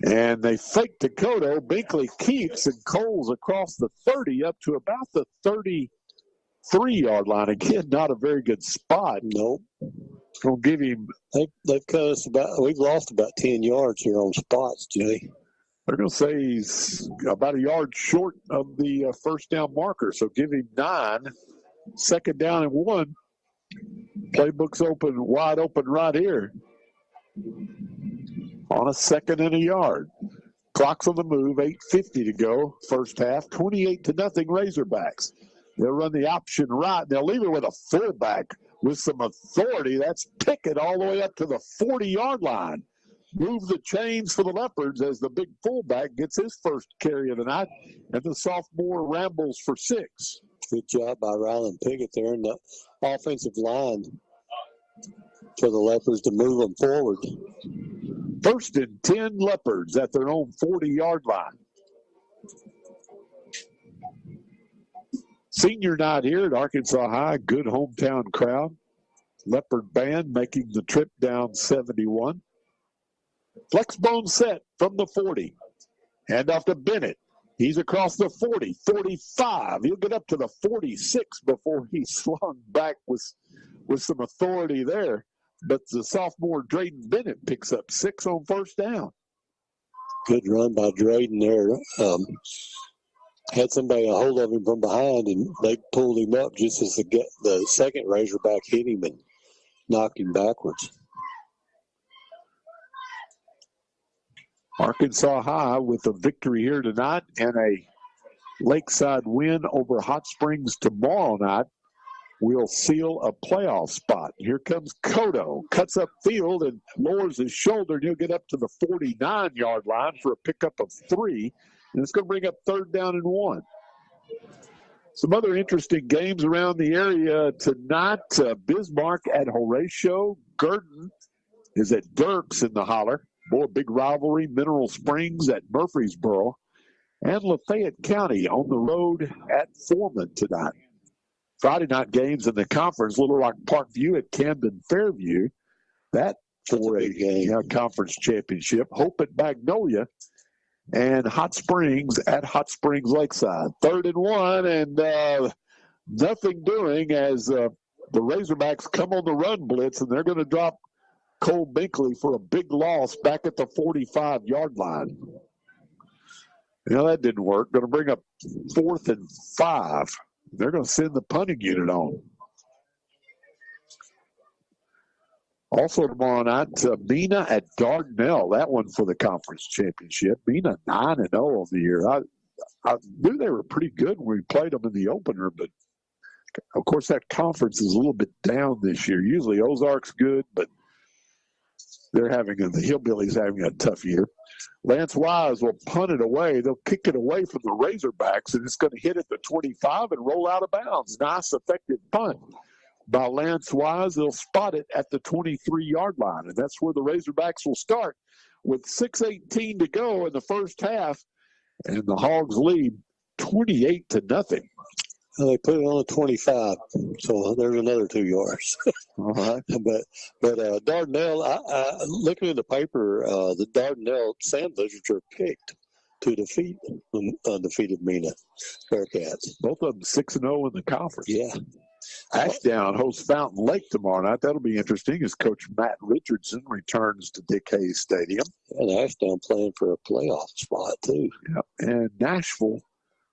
And they fake to Cotto. Binkley keeps and Coles across the 30 up to about the 33-yard line. Again, not a very good spot. Nope. Gonna give him. They've cut us we've lost about 10 yards here on spots, Jay. They're gonna say he's about a yard short of the first down marker. So give him 9. 2nd down and 1. Playbook's open, wide open right here. On a 2nd and a yard. Clock's on the move. 8:50 to go. First half. 28-0 Razorbacks. They'll run the option right. They'll leave it with a fullback with some authority. That's Pickett all the way up to the 40-yard line. Move the chains for the Leopards as the big fullback gets his first carry of the night, and the sophomore rambles for 6. Good job by Rylan Pickett there in the offensive line for the Leopards to move them forward. 1st and 10 Leopards at their own 40-yard line. Senior night here at Arkansas High. Good hometown crowd. Leopard band making the trip down 71. Flexbone set from the 40. Hand off to Bennett. He's across the 40, 45. He'll get up to the 46 before he's slung back with some authority there. But the sophomore Drayden Bennett picks up 6 on 1st down. Good run by Drayden there. Had somebody a hold of him from behind, and they pulled him up just as the second Razorback hit him and knocked him backwards. Arkansas High with a victory here tonight and a lakeside win over Hot Springs tomorrow night will seal a playoff spot. Here comes Cotto, cuts up field and lowers his shoulder, and he'll get up to the 49-yard line for a pickup of 3, and it's going to bring up 3rd down and 1. Some other interesting games around the area tonight. Bismarck at Horatio. Gurdon is at Dirks in the Holler. Boy, big rivalry. Mineral Springs at Murfreesboro. And Lafayette County on the road at Foreman tonight. Friday night games in the conference, Little Rock Parkview at Camden Fairview. That for a conference championship. Hope at Magnolia. And Hot Springs at Hot Springs Lakeside. 3rd and 1, and nothing doing as the Razorbacks come on the run blitz, and they're going to drop Cole Binkley for a big loss back at the 45-yard line. That didn't work. Going to bring up 4th and 5. They're going to send the punting unit on. Also tomorrow night, Mena at Dardanelle. That one for the conference championship. Mena 9-0 on the year. I knew they were pretty good when we played them in the opener, but of course that conference is a little bit down this year. Usually Ozark's good, but the Hillbillies having a tough year. Lance Wise will punt it away. They'll kick it away from the Razorbacks, and it's going to hit at the 25 and roll out of bounds. Nice, effective punt by Lance Wise. They'll spot it at the 23-yard line, and that's where the Razorbacks will start with 6:18 to go in the first half, and the Hogs lead 28-0. Well, they put it on the 25, so there's another 2 yards. All right. But Dardanelle, looking at the paper, the Dardanelle Sand Lizards are picked to defeat undefeated Mena Bearcats. Both of them 6-0 in the conference. Yeah. Ashdown hosts Fountain Lake tomorrow night. That'll be interesting as Coach Matt Richardson returns to Dick Hayes Stadium. And Ashdown playing for a playoff spot, too. Yep. And Nashville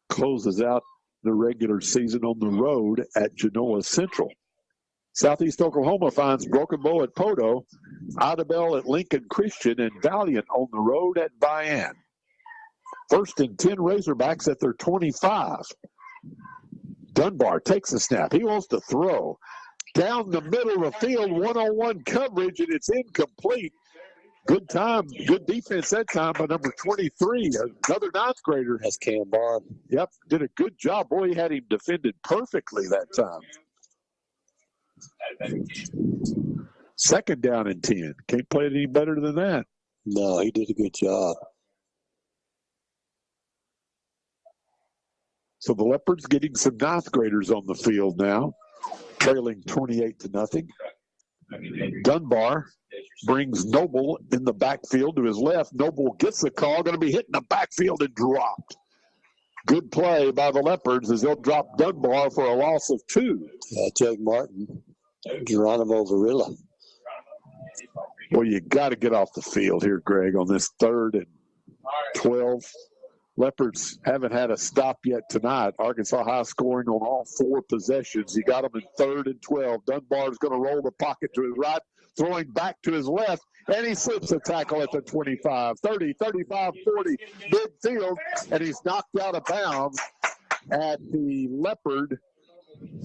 closes out the regular season on the road at Genoa Central. Southeast Oklahoma finds Broken Bow at Podo, Idabel at Lincoln Christian, and Valiant on the road at Vian. 1st and 10 Razorbacks at their 25. Dunbar takes the snap. He wants to throw. Down the middle of the field, one-on-one coverage, and it's incomplete. Good time, good defense that time by number 23, another 9th grader. That's Cam Bond. Yep, did a good job. Boy, he had him defended perfectly that time. 2nd down and 10. Can't play it any better than that. No, he did a good job. So the Leopards getting some 9th graders on the field now, trailing 28-0. Dunbar brings Noble in the backfield to his left. Noble gets the call, going to be hit in the backfield and dropped. Good play by the Leopards as they'll drop Dunbar for a loss of 2. Jake Martin, Geronimo Varilla. Well, you got to get off the field here, Greg, on this 3rd and 12. Leopards haven't had a stop yet tonight. Arkansas High scoring on all 4 possessions. He got them in 3rd and 12. Dunbar's going to roll the pocket to his right, throwing back to his left, and he slips a tackle at the 25, 30, 35, 40, midfield, and he's knocked out of bounds at the Leopard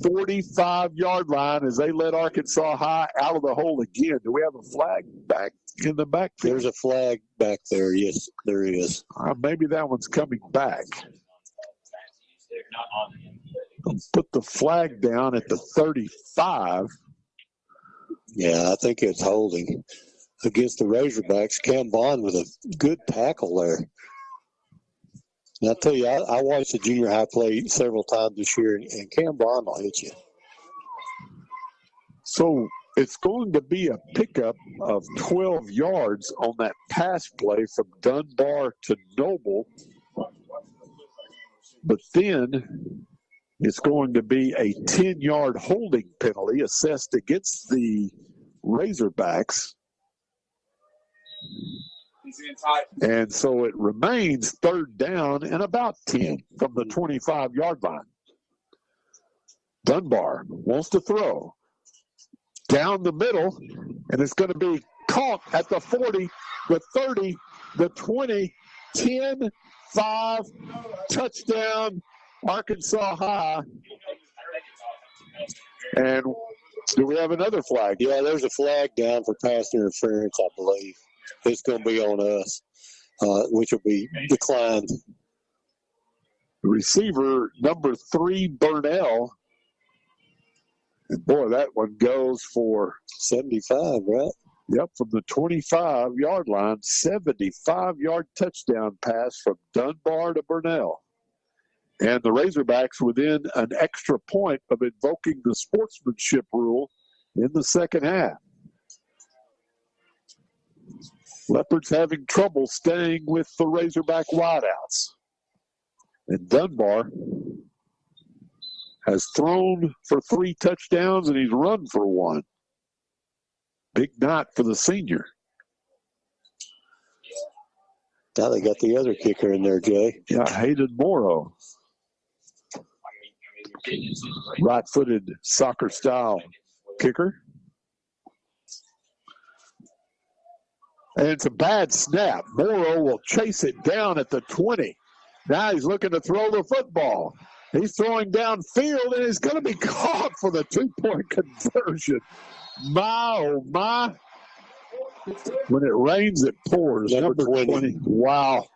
45-yard line as they let Arkansas High out of the hole again. Do we have a flag back in the backfield? There's a flag back there. Yes, there is. Maybe that one's coming back. Put the flag down at the 35. Yeah, I think it's holding against the Razorbacks. Cam Bond with a good tackle there. And I tell you, I watched the junior high play several times this year, and Cam Bond will hit you. So it's going to be a pickup of 12 yards on that pass play from Dunbar to Noble. But then it's going to be a 10-yard holding penalty assessed against the Razorbacks. And so it remains 3rd down and about 10 from the 25-yard line. Dunbar wants to throw down the middle, and it's going to be caught at the 40, the 30, the 20, 10, 5, touchdown, Arkansas High. And do we have another flag? Yeah, there's a flag down for pass interference, I believe. It's going to be on us, which will be declined. Receiver number 3, Burnell. And boy, that one goes for 75, right? Yep, from the 25-yard line, 75-yard touchdown pass from Dunbar to Burnell. And the Razorbacks within an extra point of invoking the sportsmanship rule in the second half. Leopards having trouble staying with the Razorback wideouts. And Dunbar has thrown for 3 touchdowns and he's run for 1. Big night for the senior. Now they got the other kicker in there, Jay. Yeah, Hayden Morrow. Right-footed soccer-style kicker. And it's a bad snap. Morrow will chase it down at the 20. Now he's looking to throw the football. He's throwing downfield, and it's going to be caught for the 2-point conversion. My, oh, my. When it rains, it pours. Number 20. Wow.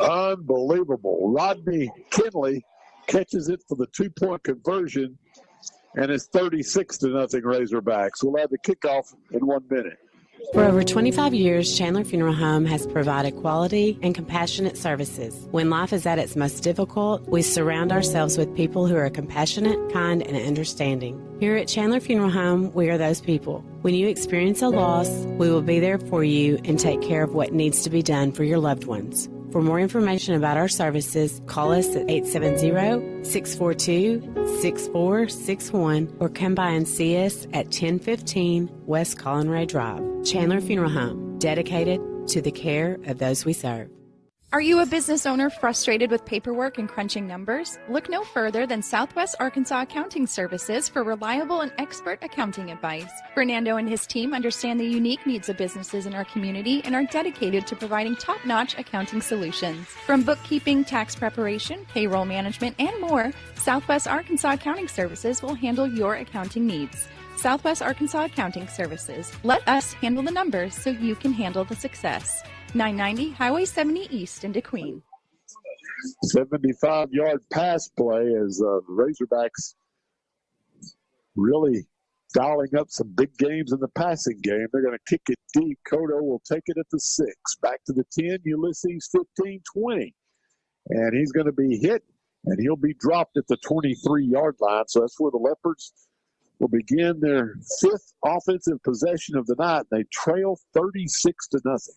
Unbelievable. Rodney Kinley catches it for the 2-point conversion, and it's 36-0 Razorbacks. We'll have the kickoff in 1 minute. For over 25 years, Chandler Funeral Home has provided quality and compassionate services. When life is at its most difficult, we surround ourselves with people who are compassionate, kind, and understanding. Here at Chandler Funeral Home, we are those people. When you experience a loss, we will be there for you and take care of what needs to be done for your loved ones. For more information about our services, call us at 870-642-6461 or come by and see us at 1015 West Collinray Drive. Chandler Funeral Home, dedicated to the care of those we serve. Are you a business owner frustrated with paperwork and crunching numbers? Look no further than Southwest Arkansas Accounting Services for reliable and expert accounting advice. Fernando and his team understand the unique needs of businesses in our community and are dedicated to providing top-notch accounting solutions. From bookkeeping, tax preparation, payroll management, and more, Southwest Arkansas Accounting Services will handle your accounting needs. Southwest Arkansas Accounting Services. Let us handle the numbers so you can handle the success. 990 Highway 70 East in DeQueen. 75-yard pass play as the Razorbacks really dialing up some big games in the passing game. They're going to kick it deep. Kodo will take it at the 6. Back to the 10. Ulysses 15, 20. And he's going to be hit, and he'll be dropped at the 23-yard line. So that's where the Leopards will begin their 5th offensive possession of the night. They trail 36-0.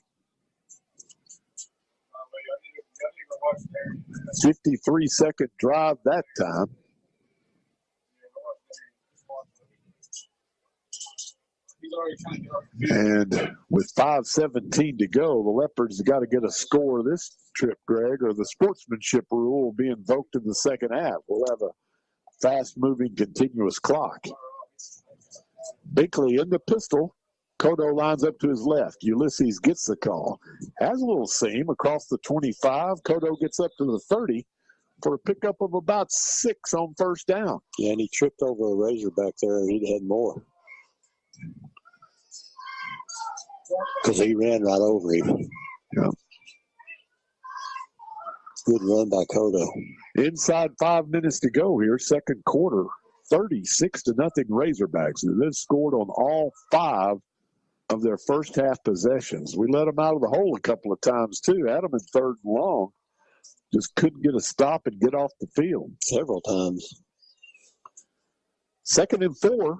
53-second drive that time. And with 5:17 to go, the Leopards have got to get a score this trip, Greg, or the sportsmanship rule will be invoked in the second half. We'll have a fast-moving, continuous clock. Binkley in the pistol. Kodo lines up to his left. Ulysses gets the call. Has a little seam across the 25. Kodo gets up to the 30 for a pickup of about 6 on first down. Yeah, and he tripped over a Razorback there. He'd had more. Because he ran right over him. Yeah. Good run by Kodo. Inside 5 minutes to go here, second quarter. 36-0 Razorbacks. They've scored on all 5 of their first half possessions. We let them out of the hole a couple of times, too. Had them in 3rd and long. Just couldn't get a stop and get off the field. Several times. 2nd and 4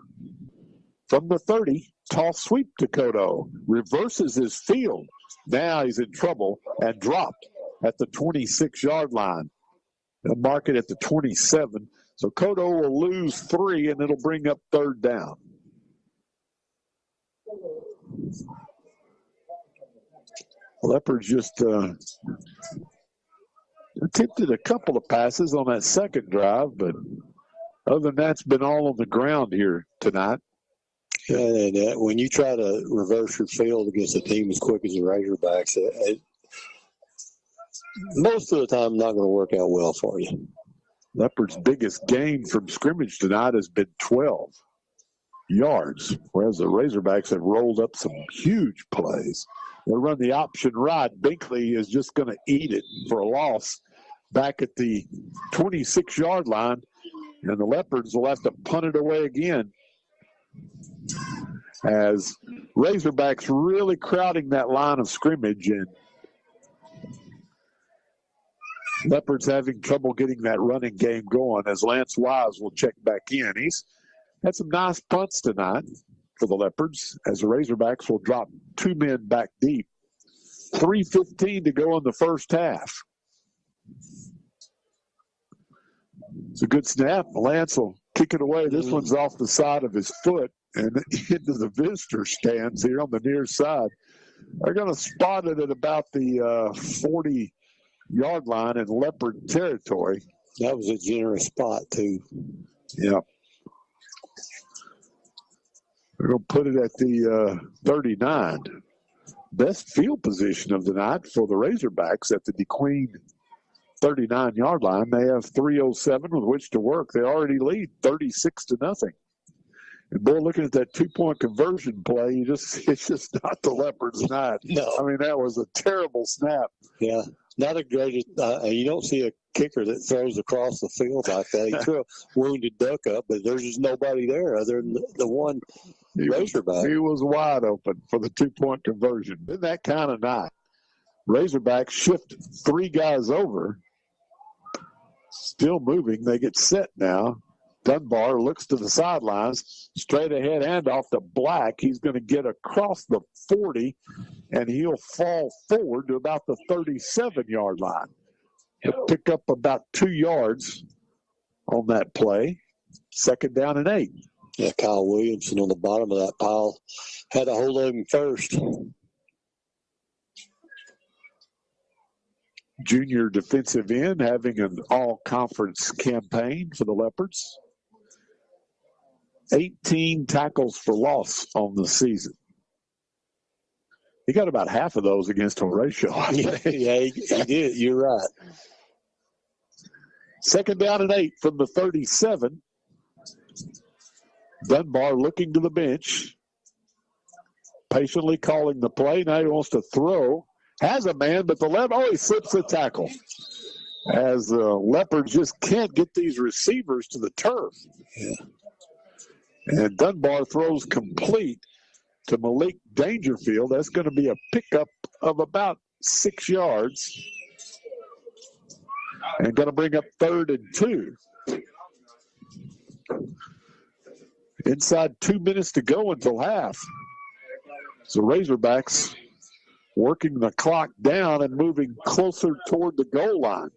from the 30. Toss sweep to Kodo. Reverses his field. Now he's in trouble and dropped at the 26-yard line. They'll mark it at the 27. So Kodo will lose 3, and it'll bring up 3rd down. Leopards just attempted a couple of passes on that second drive, but other than that, it's been all on the ground here tonight. Yeah, and when you try to reverse your field against a team as quick as the Razorbacks, most of the time not going to work out well for you. Leopards' biggest gain from scrimmage tonight has been 12 yards, whereas the Razorbacks have rolled up some huge plays. They'll run the option right. Binkley is just going to eat it for a loss back at the 26-yard line, and the Leopards will have to punt it away again as Razorbacks really crowding that line of scrimmage, and Leopards having trouble getting that running game going as Lance Wise will check back in. He's had some nice punts tonight for the Leopards as the Razorbacks will drop 2 men back deep. 3:15 to go in the first half. It's a good snap. Lance will kick it away. This one's off the side of his foot and into the visitor stands here on the near side. They're going to spot it at about the 40-yard line in Leopard territory. That was a generous spot, too. Yep. We're going to put it at the 39. Best field position of the night for the Razorbacks at the DeQueen 39-yard line. They have 3:07 with which to work. They already lead 36-0. And boy, looking at that 2-point conversion play, it's just not the Leopards' night. No. I mean, that was a terrible snap. Yeah, not a great. You don't see a kicker that throws across the field like that. He threw a wounded duck up, but there's just nobody there other than the one Razorback. He was wide open for the 2-point conversion. Isn't that kind of night? Razorbacks shift 3 guys over. Still moving. They get set now. Dunbar looks to the sidelines. Straight ahead handoff to Black. He's going to get across the 40, and he'll fall forward to about the 37-yard line. He'll pick up about 2 yards on that play. 2nd down and 8. Yeah, Kyle Williamson on the bottom of that pile had a hold of him first. Junior defensive end having an all-conference campaign for the Leopards. 18 tackles for loss on the season. He got about half of those against Horatio. Yeah, he did. You're right. 2nd down and 8 from the 37. Dunbar looking to the bench. Patiently calling the play. Now he wants to throw. Has a man, but the left, he slips the tackle. As the Leopards just can't get these receivers to the turf. Yeah. And Dunbar throws complete to Malik Dangerfield. That's going to be a pickup of about 6 yards. And going to bring up 3rd and 2. Inside 2 minutes to go until half. So Razorbacks working the clock down and moving closer toward the goal line.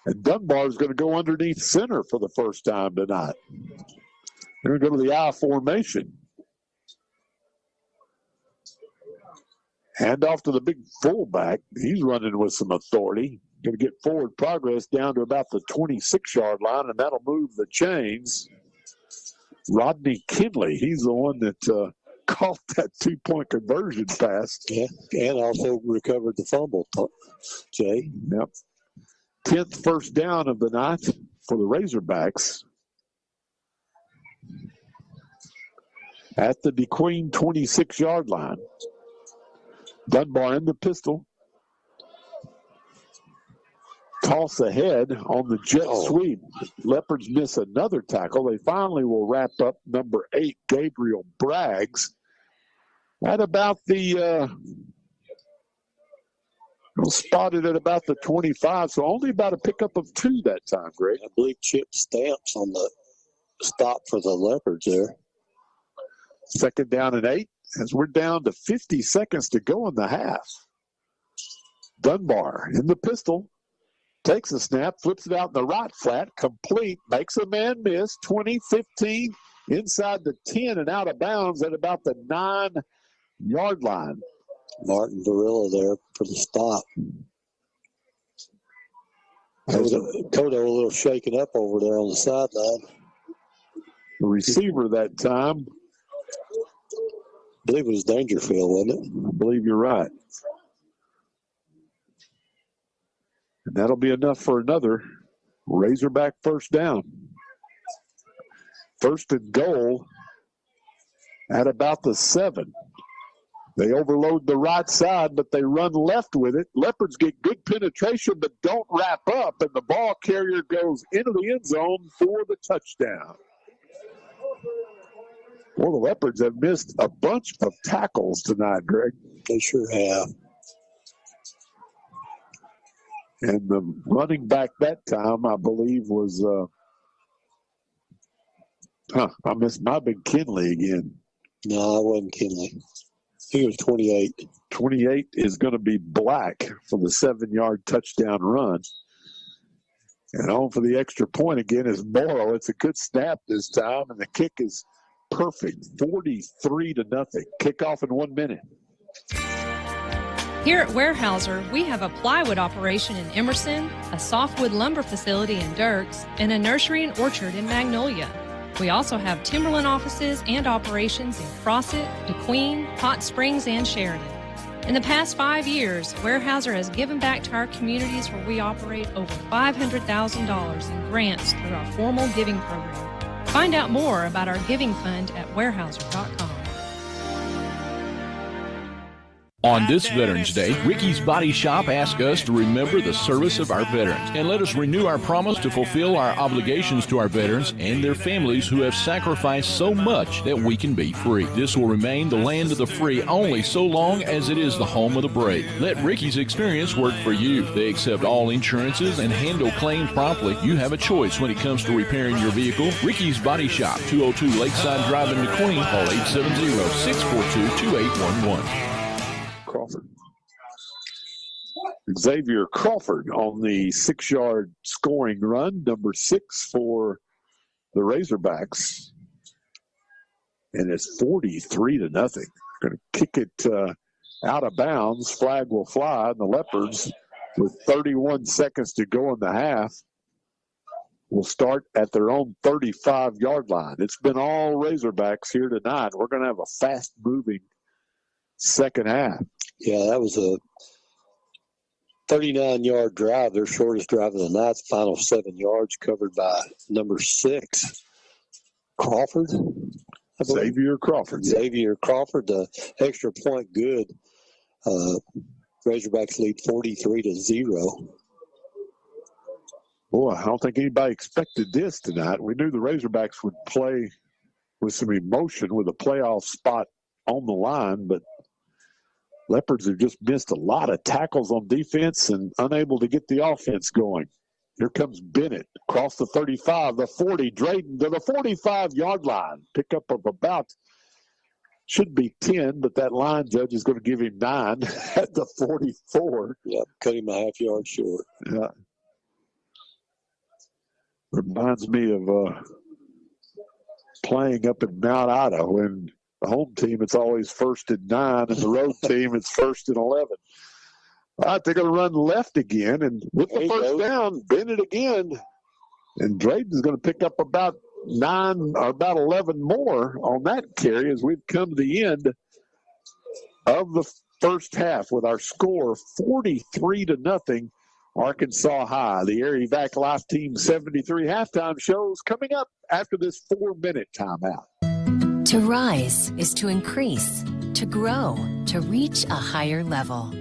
And Dunbar is going to go underneath center for the first time tonight. They're going to go to the I formation. Hand off to the big fullback. He's running with some authority. Going to get forward progress down to about the 26-yard line, and that'll move the chains. Rodney Kinley, he's the one that caught that 2-point conversion pass. Yeah, and also recovered the fumble, Jay. Yep. 10th first down of the night for the Razorbacks. At the DeQueen 26-yard line. Dunbar in the pistol. Toss ahead on the jet sweep. Leopards miss another tackle. They finally will wrap up number 8, Gabriel Braggs. At about the spotted at about the 25, so only about a pickup of 2 that time, Greg. I believe Chip Stamps on the stop for the Leopards there. 2nd down and 8 as we're down to 50 seconds to go in the half. Dunbar in the pistol. Takes a snap, flips it out in the right flat, complete, makes a man miss, 20-15, inside the 10 and out of bounds at about the 9-yard line. Martin Barilla there for the stop. Kodo a little shaken up over there on the sideline. The receiver that time, I believe it was Dangerfield, wasn't it? I believe you're right. And that'll be enough for another Razorback first down. First and goal at about the 7. They overload the right side, but they run left with it. Leopards get good penetration, but don't wrap up, and the ball carrier goes into the end zone for the touchdown. Well, the Leopards have missed a bunch of tackles tonight, Greg. They sure have. And the running back that time, I believe, was might have been Kinley again. No, it wasn't Kinley. I think it was 28. 28 is going to be Black for the 7-yard touchdown run. And on for the extra point again is Morrow. It's a good snap this time, and the kick is perfect. 43-0. Kickoff in 1 minute. Here at Weyerhaeuser, we have a plywood operation in Emerson, a softwood lumber facility in Dirks, and a nursery and orchard in Magnolia. We also have timberland offices and operations in Crossett, DeQueen, Hot Springs, and Sheridan. In the past 5 years, Weyerhaeuser has given back to our communities where we operate over $500,000 in grants through our formal giving program. Find out more about our giving fund at weyerhaeuser.com. On this Veterans Day, Ricky's Body Shop asks us to remember the service of our veterans and let us renew our promise to fulfill our obligations to our veterans and their families who have sacrificed so much that we can be free. This will remain the land of the free only so long as it is the home of the brave. Let Ricky's experience work for you. They accept all insurances and handle claims promptly. You have a choice when it comes to repairing your vehicle. Ricky's Body Shop, 202 Lakeside Drive in DeQueen. Call 870-642-2811. Crawford. Xavier Crawford on the 6-yard scoring run, number 6 for the Razorbacks. And it's 43-0. Going to kick it out of bounds. Flag will fly, and the Leopards, with 31 seconds to go in the half, will start at their own 35-yard line. It's been all Razorbacks here tonight. We're going to have a fast-moving second half. Yeah, that was a 39-yard drive, their shortest drive of the night. Final 7 yards covered by number 6, Crawford. Xavier Crawford. Xavier Crawford, the extra point good. Razorbacks lead 43-0. Boy, I don't think anybody expected this tonight. We knew the Razorbacks would play with some emotion with a playoff spot on the line, but Leopards have just missed a lot of tackles on defense and unable to get the offense going. Here comes Bennett across the 35, the 40, Drayden to the 45-yard line. Pickup of about, should be 10, but that line judge is going to give him 9 at the 44. Yeah, cut him a half yard short. Yeah. Reminds me of playing up in Mount Ida when the home team, it's always 1st and 9, and the road team, it's 1st and 11. All right, they're going to run left again, and with the first down, Bennett again. And Drayden's going to pick up about 9 or about 11 more on that carry as we've come to the end of the first half with our score 43-0, Arkansas High. The Air Evac Life Team 73 halftime shows coming up after this 4-minute timeout. To rise is to increase, to grow, to reach a higher level.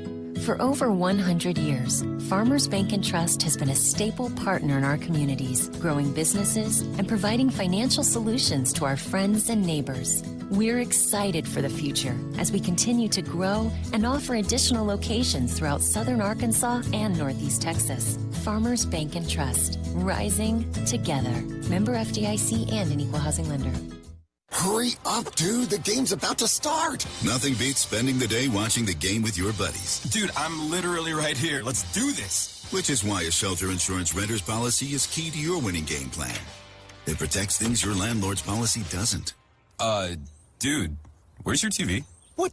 For over 100 years, Farmers Bank & Trust has been a staple partner in our communities, growing businesses and providing financial solutions to our friends and neighbors. We're excited for the future as we continue to grow and offer additional locations throughout southern Arkansas and northeast Texas. Farmers Bank & Trust, rising together. Member FDIC and an equal housing lender. Hurry up, dude. The game's about to start. Nothing beats spending the day watching the game with your buddies. Dude, I'm literally right here. Let's do this. Which is why a shelter insurance renter's policy is key to your winning game plan. It protects things your landlord's policy doesn't. Dude, where's your TV? What?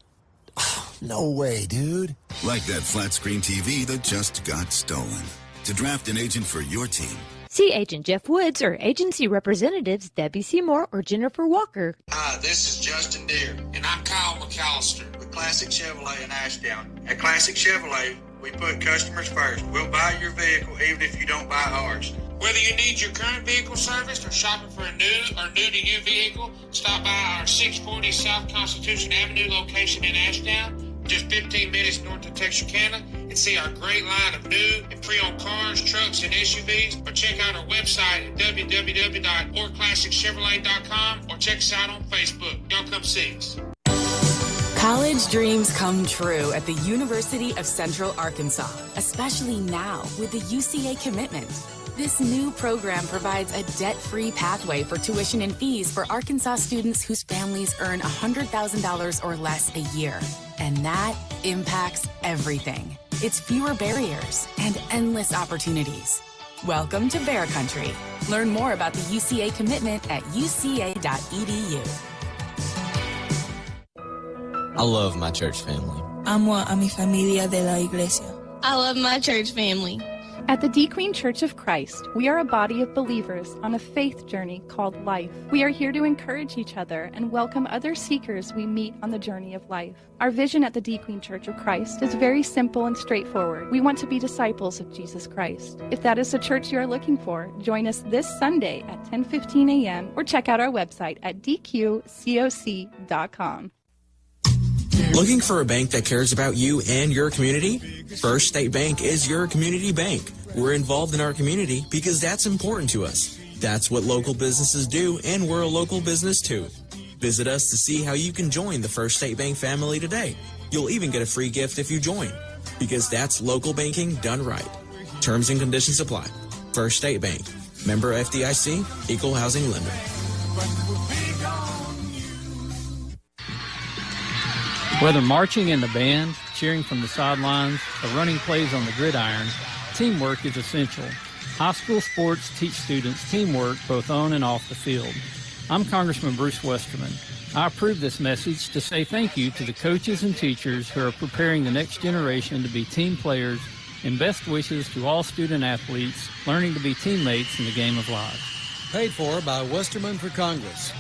No way, dude. Like that flat screen TV that just got stolen. To draft an agent for your team, See Agent Jeff Woods or agency representatives Debbie Seymour or Jennifer Walker. Hi, this is Justin Deere, and I'm Kyle McAllister with Classic Chevrolet in Ashdown. At Classic Chevrolet, we put customers first. We'll buy your vehicle even if you don't buy ours. Whether you need your current vehicle serviced or shopping for a new or new-to-you vehicle, stop by our 640 South Constitution Avenue location in Ashdown, just 15 minutes north of Texarkana, and see our great line of new and pre-owned cars, trucks, and SUVs, or check out our website at www.orclassicchevrolet.com or check us out on Facebook. Y'all come see us. College dreams come true at the University of Central Arkansas, especially now with the UCA commitment. This new program provides a debt-free pathway for tuition and fees for Arkansas students whose families earn $100,000 or less a year. And that impacts everything. It's fewer barriers and endless opportunities. Welcome to Bear Country. Learn more about the UCA commitment at uca.edu. I love my church family. Amo a mi familia de la iglesia. I love my church family. At the D Queen Church of Christ, we are a body of believers on a faith journey called life. We are here to encourage each other and welcome other seekers we meet on the journey of life. Our vision at the D Queen Church of Christ is very simple and straightforward. We want to be disciples of Jesus Christ. If that is the church you are looking for, join us this Sunday at 10:15 a.m. or check out our website at dqcoc.com. Looking for a bank that cares about you and your community? First State Bank is your community bank. We're involved in our community because that's important to us. That's what local businesses do, and we're a local business too. Visit us to see how you can join the First State Bank family today. You'll even get a free gift if you join, because that's local banking done right. Terms and conditions apply. First State Bank. Member FDIC, Equal Housing Lender. Whether marching in the band, cheering from the sidelines, or running plays on the gridiron, teamwork is essential. High school sports teach students teamwork both on and off the field. I'm Congressman Bruce Westerman. I approve this message to say thank you to the coaches and teachers who are preparing the next generation to be team players, and best wishes to all student athletes learning to be teammates in the game of life. Paid for by Westerman for Congress.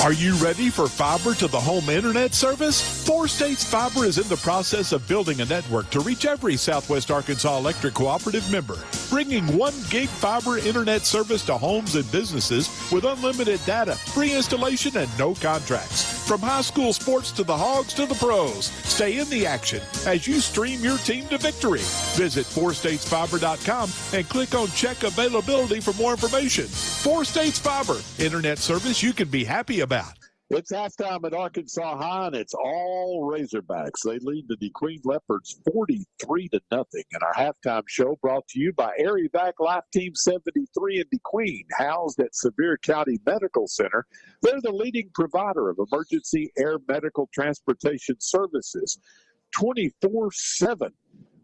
Are you ready for fiber to the home internet service? Four States Fiber is in the process of building a network to reach every Southwest Arkansas Electric Cooperative member, bringing 1 gig fiber internet service to homes and businesses with unlimited data, free installation, and no contracts. From high school sports to the Hogs to the pros, stay in the action as you stream your team to victory. Visit 4statesfiber.com and click on check availability for more information. 4 States Fiber, internet service you can be happy about. It's halftime at Arkansas High, and it's all Razorbacks. They lead the DeQueen Leopards 43-0. And our halftime show brought to you by Erie-Vac Life Team 73 in DeQueen, housed at Sevier County Medical Center. They're the leading provider of emergency air medical transportation services 24/7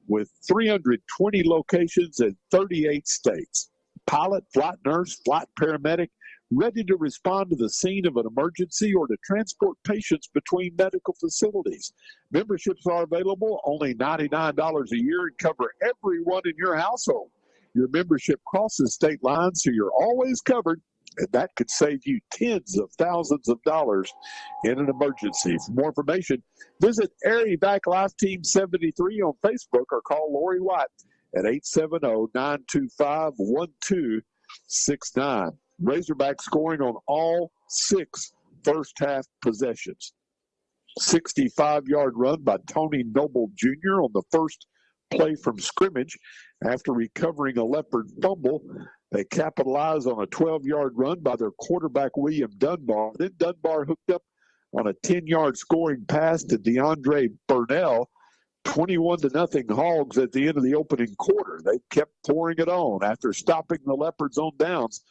with 320 locations in 38 states. Pilot, flight nurse, flight paramedic, ready to respond to the scene of an emergency or to transport patients between medical facilities. Memberships are available, only $99 a year, and cover everyone in your household. Your membership crosses state lines, so you're always covered, and that could save you tens of thousands of dollars in an emergency. For more information, visit Erie-Vac Life Team 73 on Facebook or call Lori White at 870-925-1269. Razorback scoring on all 6 first-half possessions. 65-yard run by Tony Noble Jr. on the first play from scrimmage. After recovering a Leopard fumble, they capitalized on a 12-yard run by their quarterback, William Dunbar. Then Dunbar hooked up on a 10-yard scoring pass to DeAndre Burnell. 21-0 Hogs at the end of the opening quarter. They kept pouring it on after stopping the Leopards on downs.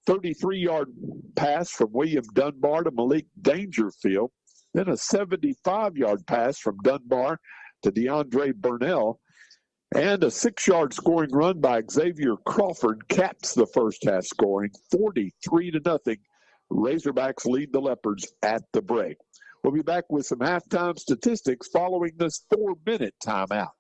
33-yard pass from William Dunbar to Malik Dangerfield. Then a 75-yard pass from Dunbar to DeAndre Burnell. And a 6-yard scoring run by Xavier Crawford caps the first half scoring 43-0. Razorbacks lead the Leopards at the break. We'll be back with some halftime statistics following this 4-minute timeout.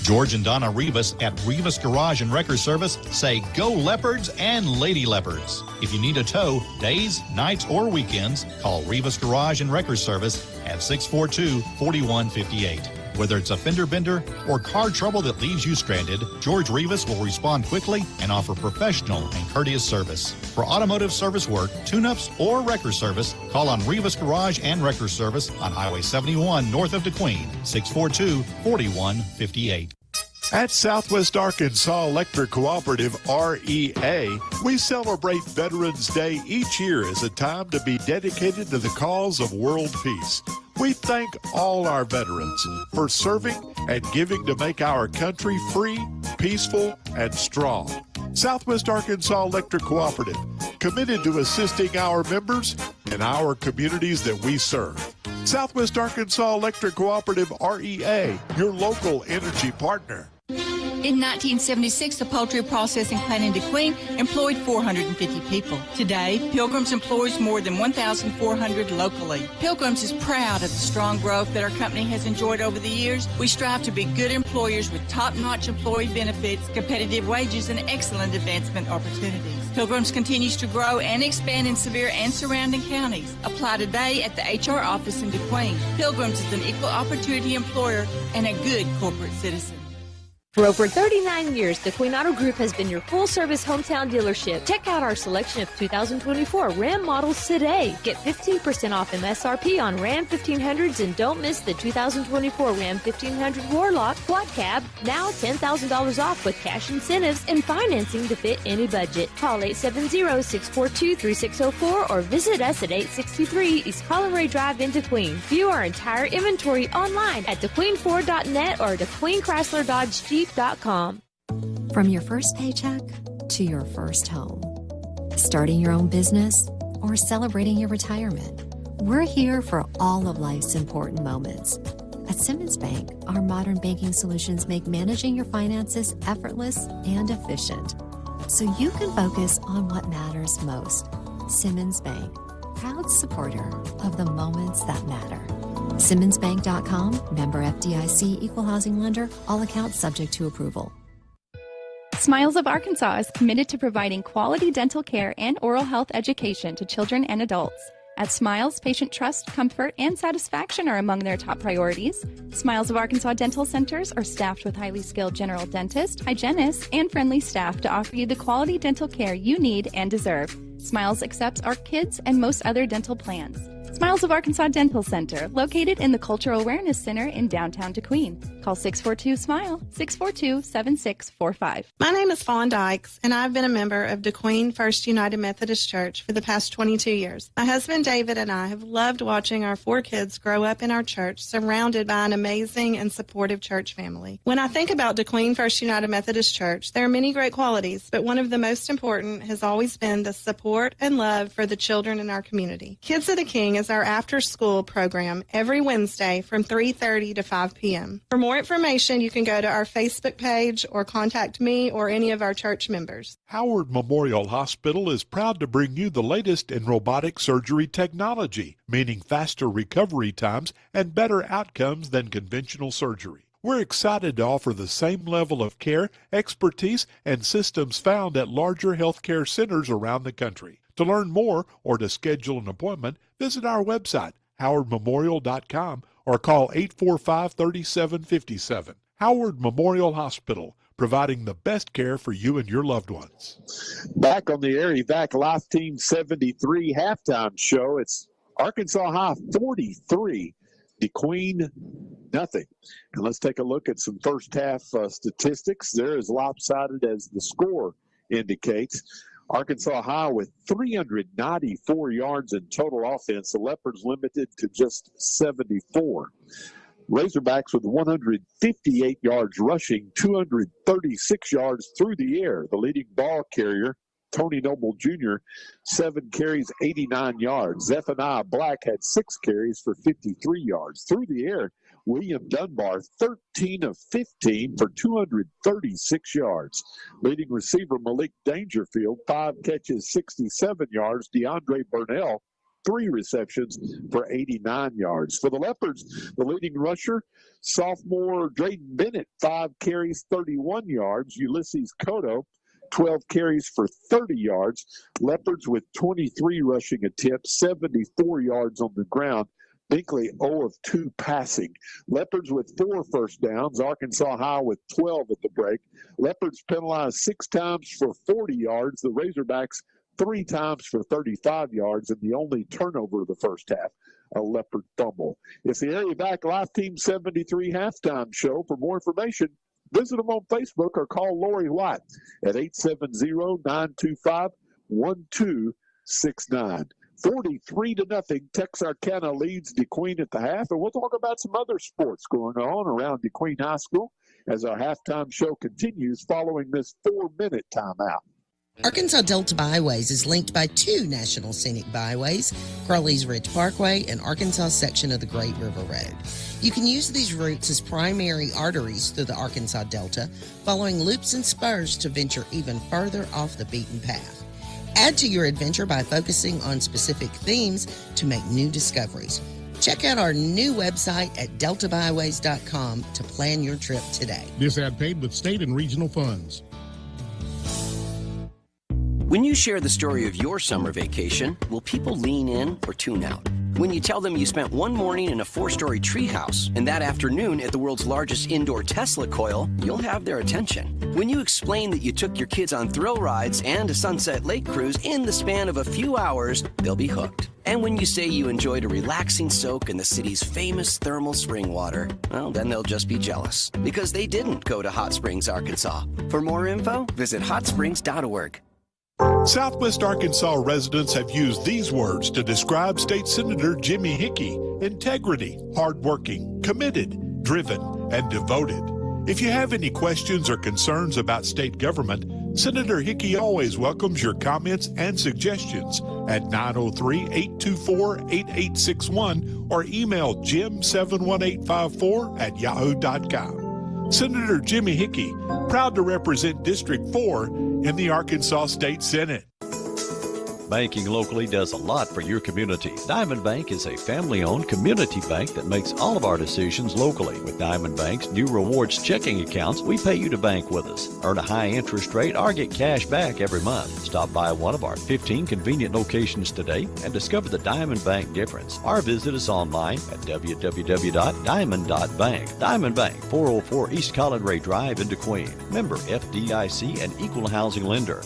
George and Donna Rivas at Rivas Garage and Wrecker Service say go Leopards and Lady Leopards. If you need a tow, days, nights, or weekends, call Rivas Garage and Wrecker Service at 642-4158. Whether it's a fender bender or car trouble that leaves you stranded, George Rivas will respond quickly and offer professional and courteous service. For automotive service work, tune-ups, or wrecker service, call on Rivas Garage and Wrecker Service on Highway 71 north of DeQueen, 642-4158. At Southwest Arkansas Electric Cooperative, REA, we celebrate Veterans Day each year as a time to be dedicated to the cause of world peace. We thank all our veterans for serving and giving to make our country free, peaceful, and strong. Southwest Arkansas Electric Cooperative, committed to assisting our members and our communities that we serve. Southwest Arkansas Electric Cooperative, REA, your local energy partner. In 1976, the poultry processing plant in DeQueen employed 450 people. Today, Pilgrim's employs more than 1,400 locally. Pilgrim's is proud of the strong growth that our company has enjoyed over the years. We strive to be good employers with top-notch employee benefits, competitive wages, and excellent advancement opportunities. Pilgrim's continues to grow and expand in Sevier and surrounding counties. Apply today at the HR office in DeQueen. Pilgrim's is an equal opportunity employer and a good corporate citizen. For over 39 years, the Queen Auto Group has been your full-service hometown dealership. Check out our selection of 2024 Ram models today. Get 15% off MSRP on Ram 1500s and don't miss the 2024 Ram 1500 Warlock Quad Cab. Now $10,000 off with cash incentives and financing to fit any budget. Call 870-642-3604 or visit us at 863 East Collinray Drive in DeQueen. View our entire inventory online at DeQueenFord.net or DeQueenChrysler.com. From your first paycheck to your first home, starting your own business or celebrating your retirement, we're here for all of life's important moments. At Simmons Bank, our modern banking solutions make managing your finances effortless and efficient, so you can focus on what matters most. Simmons Bank, proud supporter of the moments that matter. SimmonsBank.com, member FDIC, equal housing lender, all accounts subject to approval. Smiles of Arkansas is committed to providing quality dental care and oral health education to children and adults. At Smiles, patient trust, comfort, and satisfaction are among their top priorities. Smiles of Arkansas dental centers are staffed with highly skilled general dentists, hygienists, and friendly staff to offer you the quality dental care you need and deserve. Smiles accepts our kids and most other dental plans. Smiles of Arkansas Dental Center, located in the Cultural Awareness Center in downtown DeQueen. Call 642-SMILE, 642-7645. My name is Fawn Dykes, and I've been a member of DeQueen First United Methodist Church for the past 22 years. My husband David and I have loved watching our 4 kids grow up in our church, surrounded by an amazing and supportive church family. When I think about DeQueen First United Methodist Church, there are many great qualities, but one of the most important has always been the support and love for the children in our community. Kids of the King is our after-school program every Wednesday from 3:30 to 5 p.m. For more information, you can go to our Facebook page or contact me or any of our church members. Howard Memorial Hospital is proud to bring you the latest in robotic surgery technology, meaning faster recovery times and better outcomes than conventional surgery. We're excited to offer the same level of care, expertise, and systems found at larger healthcare centers around the country. To learn more or to schedule an appointment, visit our website, howardmemorial.com, or call 845-3757. Howard Memorial Hospital, providing the best care for you and your loved ones. Back on the Air Evac Life Team 73 halftime show, it's Arkansas High 43, DeQueen nothing. And let's take a look at some first half statistics. They're as lopsided as the score indicates. Arkansas High with 394 yards in total offense. The Leopards limited to just 74. Razorbacks with 158 yards rushing, 236 yards through the air. The leading ball carrier, Tony Noble Jr., 7 carries, 89 yards. Zephaniah Black had 6 carries for 53 yards. Through the air, William Dunbar, 13 of 15 for 236 yards. Leading receiver Malik Dangerfield, 5 catches, 67 yards. DeAndre Burnell, 3 receptions for 89 yards. For the Leopards, the leading rusher, sophomore Drayden Bennett, 5 carries, 31 yards. Ulysses Cotto, 12 carries for 30 yards. Leopards with 23 rushing attempts, 74 yards on the ground. Binkley 0 of 2 passing. Leopards with 4 first downs. Arkansas High with 12 at the break. Leopards penalized 6 times for 40 yards. The Razorbacks 3 times for 35 yards, and the only turnover of the first half, a Leopard fumble. It's the Area Back Live Team 73 halftime show. For more information, visit them on Facebook or call Lori White at 870-925-1269. 43-0, Texarkana leads DeQueen at the half. And we'll talk about some other sports going on around DeQueen High School as our halftime show continues following this 4-minute timeout. Arkansas Delta Byways is linked by 2 national scenic byways, Crowley's Ridge Parkway and Arkansas section of the Great River Road. You can use these routes as primary arteries through the Arkansas Delta, following loops and spurs to venture even further off the beaten path. Add to your adventure by focusing on specific themes to make new discoveries. Check out our new website at deltabyways.com to plan your trip today. This ad paid with state and regional funds. When you share the story of your summer vacation, will people lean in or tune out? When you tell them you spent one morning in a 4-story treehouse and that afternoon at the world's largest indoor Tesla coil, you'll have their attention. When you explain that you took your kids on thrill rides and a Sunset Lake cruise in the span of a few hours, they'll be hooked. And when you say you enjoyed a relaxing soak in the city's famous thermal spring water, well, then they'll just be jealous because they didn't go to Hot Springs, Arkansas. For more info, visit hotsprings.org. Southwest Arkansas residents have used these words to describe State Senator Jimmy Hickey: integrity, hardworking, committed, driven, and devoted. If you have any questions or concerns about state government, Senator Hickey always welcomes your comments and suggestions at 903-824-8861 or email jim71854@yahoo.com. Senator Jimmy Hickey, proud to represent District 4 in the Arkansas State Senate. Banking locally does a lot for your community. Diamond Bank is a family-owned community bank that makes all of our decisions locally. With Diamond Bank's new rewards checking accounts, we pay you to bank with us. Earn a high interest rate or get cash back every month. Stop by one of our 15 convenient locations today and discover the Diamond Bank difference. Or visit us online at www.diamond.bank. Diamond Bank, 404 East Collin Ray Drive in DeQueen. Member FDIC and equal housing lender.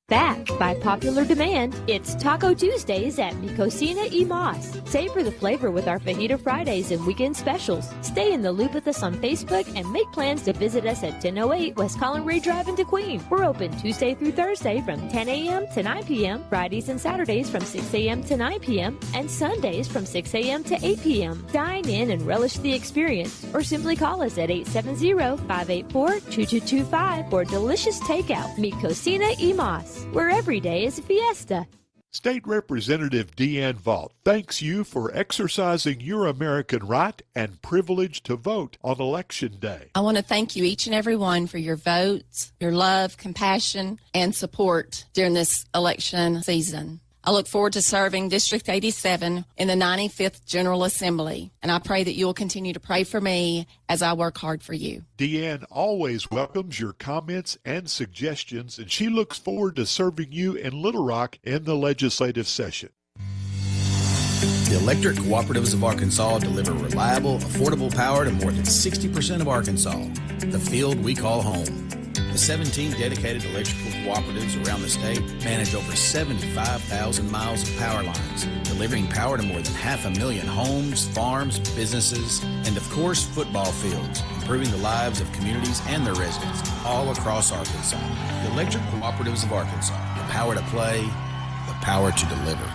Back by popular demand, it's Taco Tuesdays at Mi Cocina y Mas. Savor the flavor with our Fajita Fridays and weekend specials. Stay in the loop with us on Facebook and make plans to visit us at 1008 West Collin Ray Drive in DeQueen. We're open Tuesday through Thursday from 10 a.m. to 9 p.m., Fridays and Saturdays from 6 a.m. to 9 p.m., and Sundays from 6 a.m. to 8 p.m. Dine in and relish the experience, or simply call us at 870-584-2225 for delicious takeout. Mi Cocina y Mas, where every day is a fiesta. State Representative Deanne Vaught thanks you for exercising your American right and privilege to vote on Election Day. I want to thank you, each and every one, for your votes, your love, compassion, and support during this election season. I look forward to serving District 87 in the 95th General Assembly, and I pray that you will continue to pray for me as I work hard for you. Deanne always welcomes your comments and suggestions, and she looks forward to serving you in Little Rock in the legislative session. The Electric Cooperatives of Arkansas deliver reliable, affordable power to more than 60% of Arkansas, the field we call home. The 17 dedicated electrical cooperatives around the state manage over 75,000 miles of power lines, delivering power to more than 500,000 homes, farms, businesses, and of course, football fields, improving the lives of communities and their residents all across Arkansas. The Electric Cooperatives of Arkansas, the power to play, the power to deliver.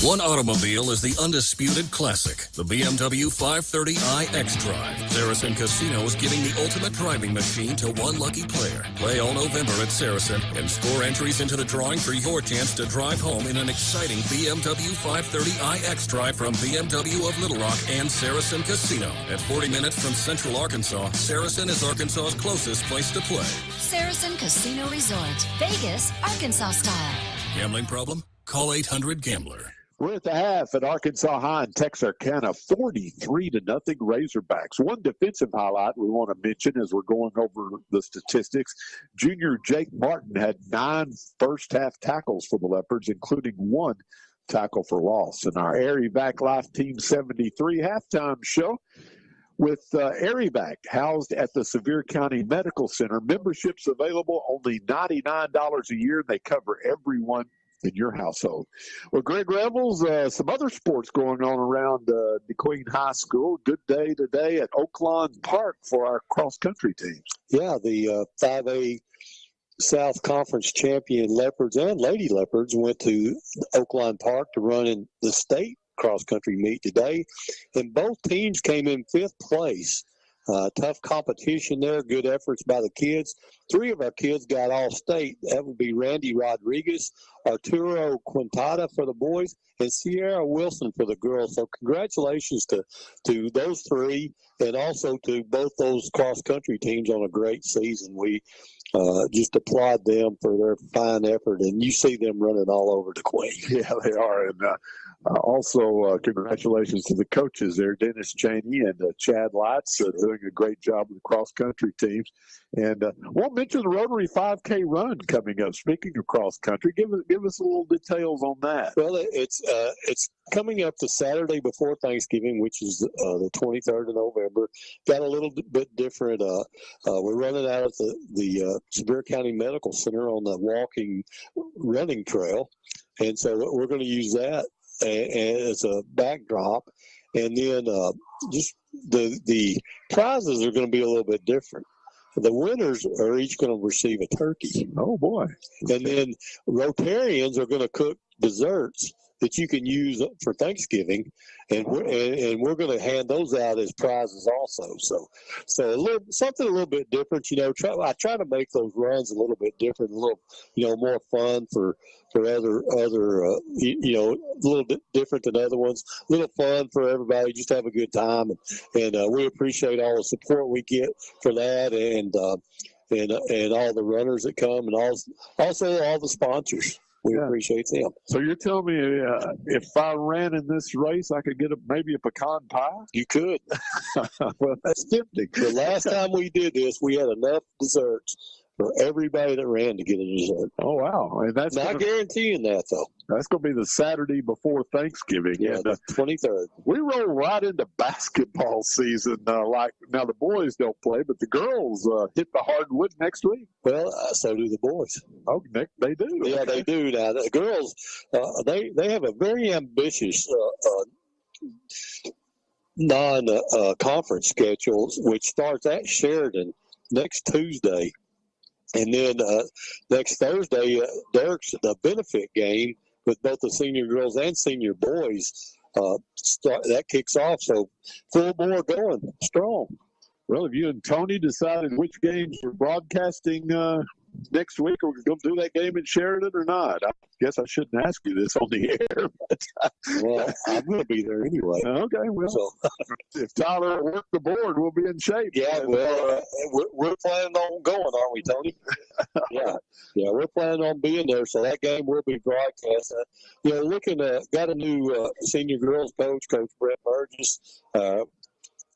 One automobile is the undisputed classic, the BMW 530i xDrive. Saracen Casino is giving the ultimate driving machine to one lucky player. Play all November at Saracen and score entries into the drawing for your chance to drive home in an exciting BMW 530i xDrive from BMW of Little Rock and Saracen Casino. At 40 minutes from Central Arkansas, Saracen is Arkansas's closest place to play. Saracen Casino Resort, Vegas, Arkansas style. Gambling problem? Call 800-GAMBLER. We're at the half at Arkansas High and Texarkana, 43-0 Razorbacks. One defensive highlight we want to mention as we're going over the statistics. Junior Jake Martin had 9 first-half tackles for the Leopards, including 1 tackle for loss. In our Erie-Vac Life Team 73 halftime show with Erie-Vac, housed at the Sevier County Medical Center. Memberships available, only $99 a year. They cover everyone in your household. Well, Greg Revels, some other sports going on around DeQueen High School. Good day today at Oaklawn Park for our cross-country teams. Yeah, the 5A South Conference champion Leopards and Lady Leopards went to Oaklawn Park to run in the state cross-country meet today, and both teams came in 5th place. Tough competition there, good efforts by the kids. 3 of our kids got all state. That would be Randy Rodriguez, Arturo Quintada for the boys, and Sierra Wilson for the girls. So congratulations to those 3, and also to both those cross-country teams on a great season. We just applaud them for their fine effort, and you see them running all over the Queen. Yeah, they are. And also, congratulations to the coaches there, Dennis Cheney and Chad Lights, doing a great job with the cross-country teams. And won't mention the Rotary 5K run coming up. Speaking of cross-country, give us a little details on that. Well, it's coming up the Saturday before Thanksgiving, which is the 23rd of November. Got a little bit different. We're running out of the Sevier County Medical Center on the walking running trail. And so we're going to use that as a backdrop. And then just the prizes are going to be a little bit different. The winners are each going to receive a turkey. Oh, boy. And then Rotarians are going to cook desserts that you can use for Thanksgiving, and we're going to hand those out as prizes also. So something a little bit different. I try to make those runs a little bit different, a little more fun for other a little bit different than other ones. A little fun for everybody, just have a good time, and we appreciate all the support we get for that, and all the runners that come, and also all the sponsors. We appreciate them. So you're telling me if I ran in this race, I could get maybe a pecan pie? You could. Well, that's tempting. The last time we did this, we had enough desserts for everybody that ran to get a dessert. Oh, wow. And that's not guaranteeing that, though. That's going to be the Saturday before Thanksgiving. Yeah, and, the 23rd. We roll right into basketball season. Now, the boys don't play, but the girls hit the hardwood next week. Well, so do the boys. Oh, they do. Yeah, they do. Now, the girls, they have a very ambitious non-conference schedule, which starts at Sheridan next Tuesday. And then next Thursday, Derek's the benefit game with both the senior girls and senior boys. That kicks off. So full bore going strong. Well, have you and Tony decided which games we're broadcasting next week? Are we going to do that game in Sheridan or not? I guess I shouldn't ask you this on the air. But well, I'm going to be there anyway. Okay, well, if Tyler worked the board, we'll be in shape. Yeah, well, we're planning on going, aren't we, Tony? Yeah, we're planning on being there, so that game will be broadcast. Got a new senior girls coach, Coach Brett Burgess,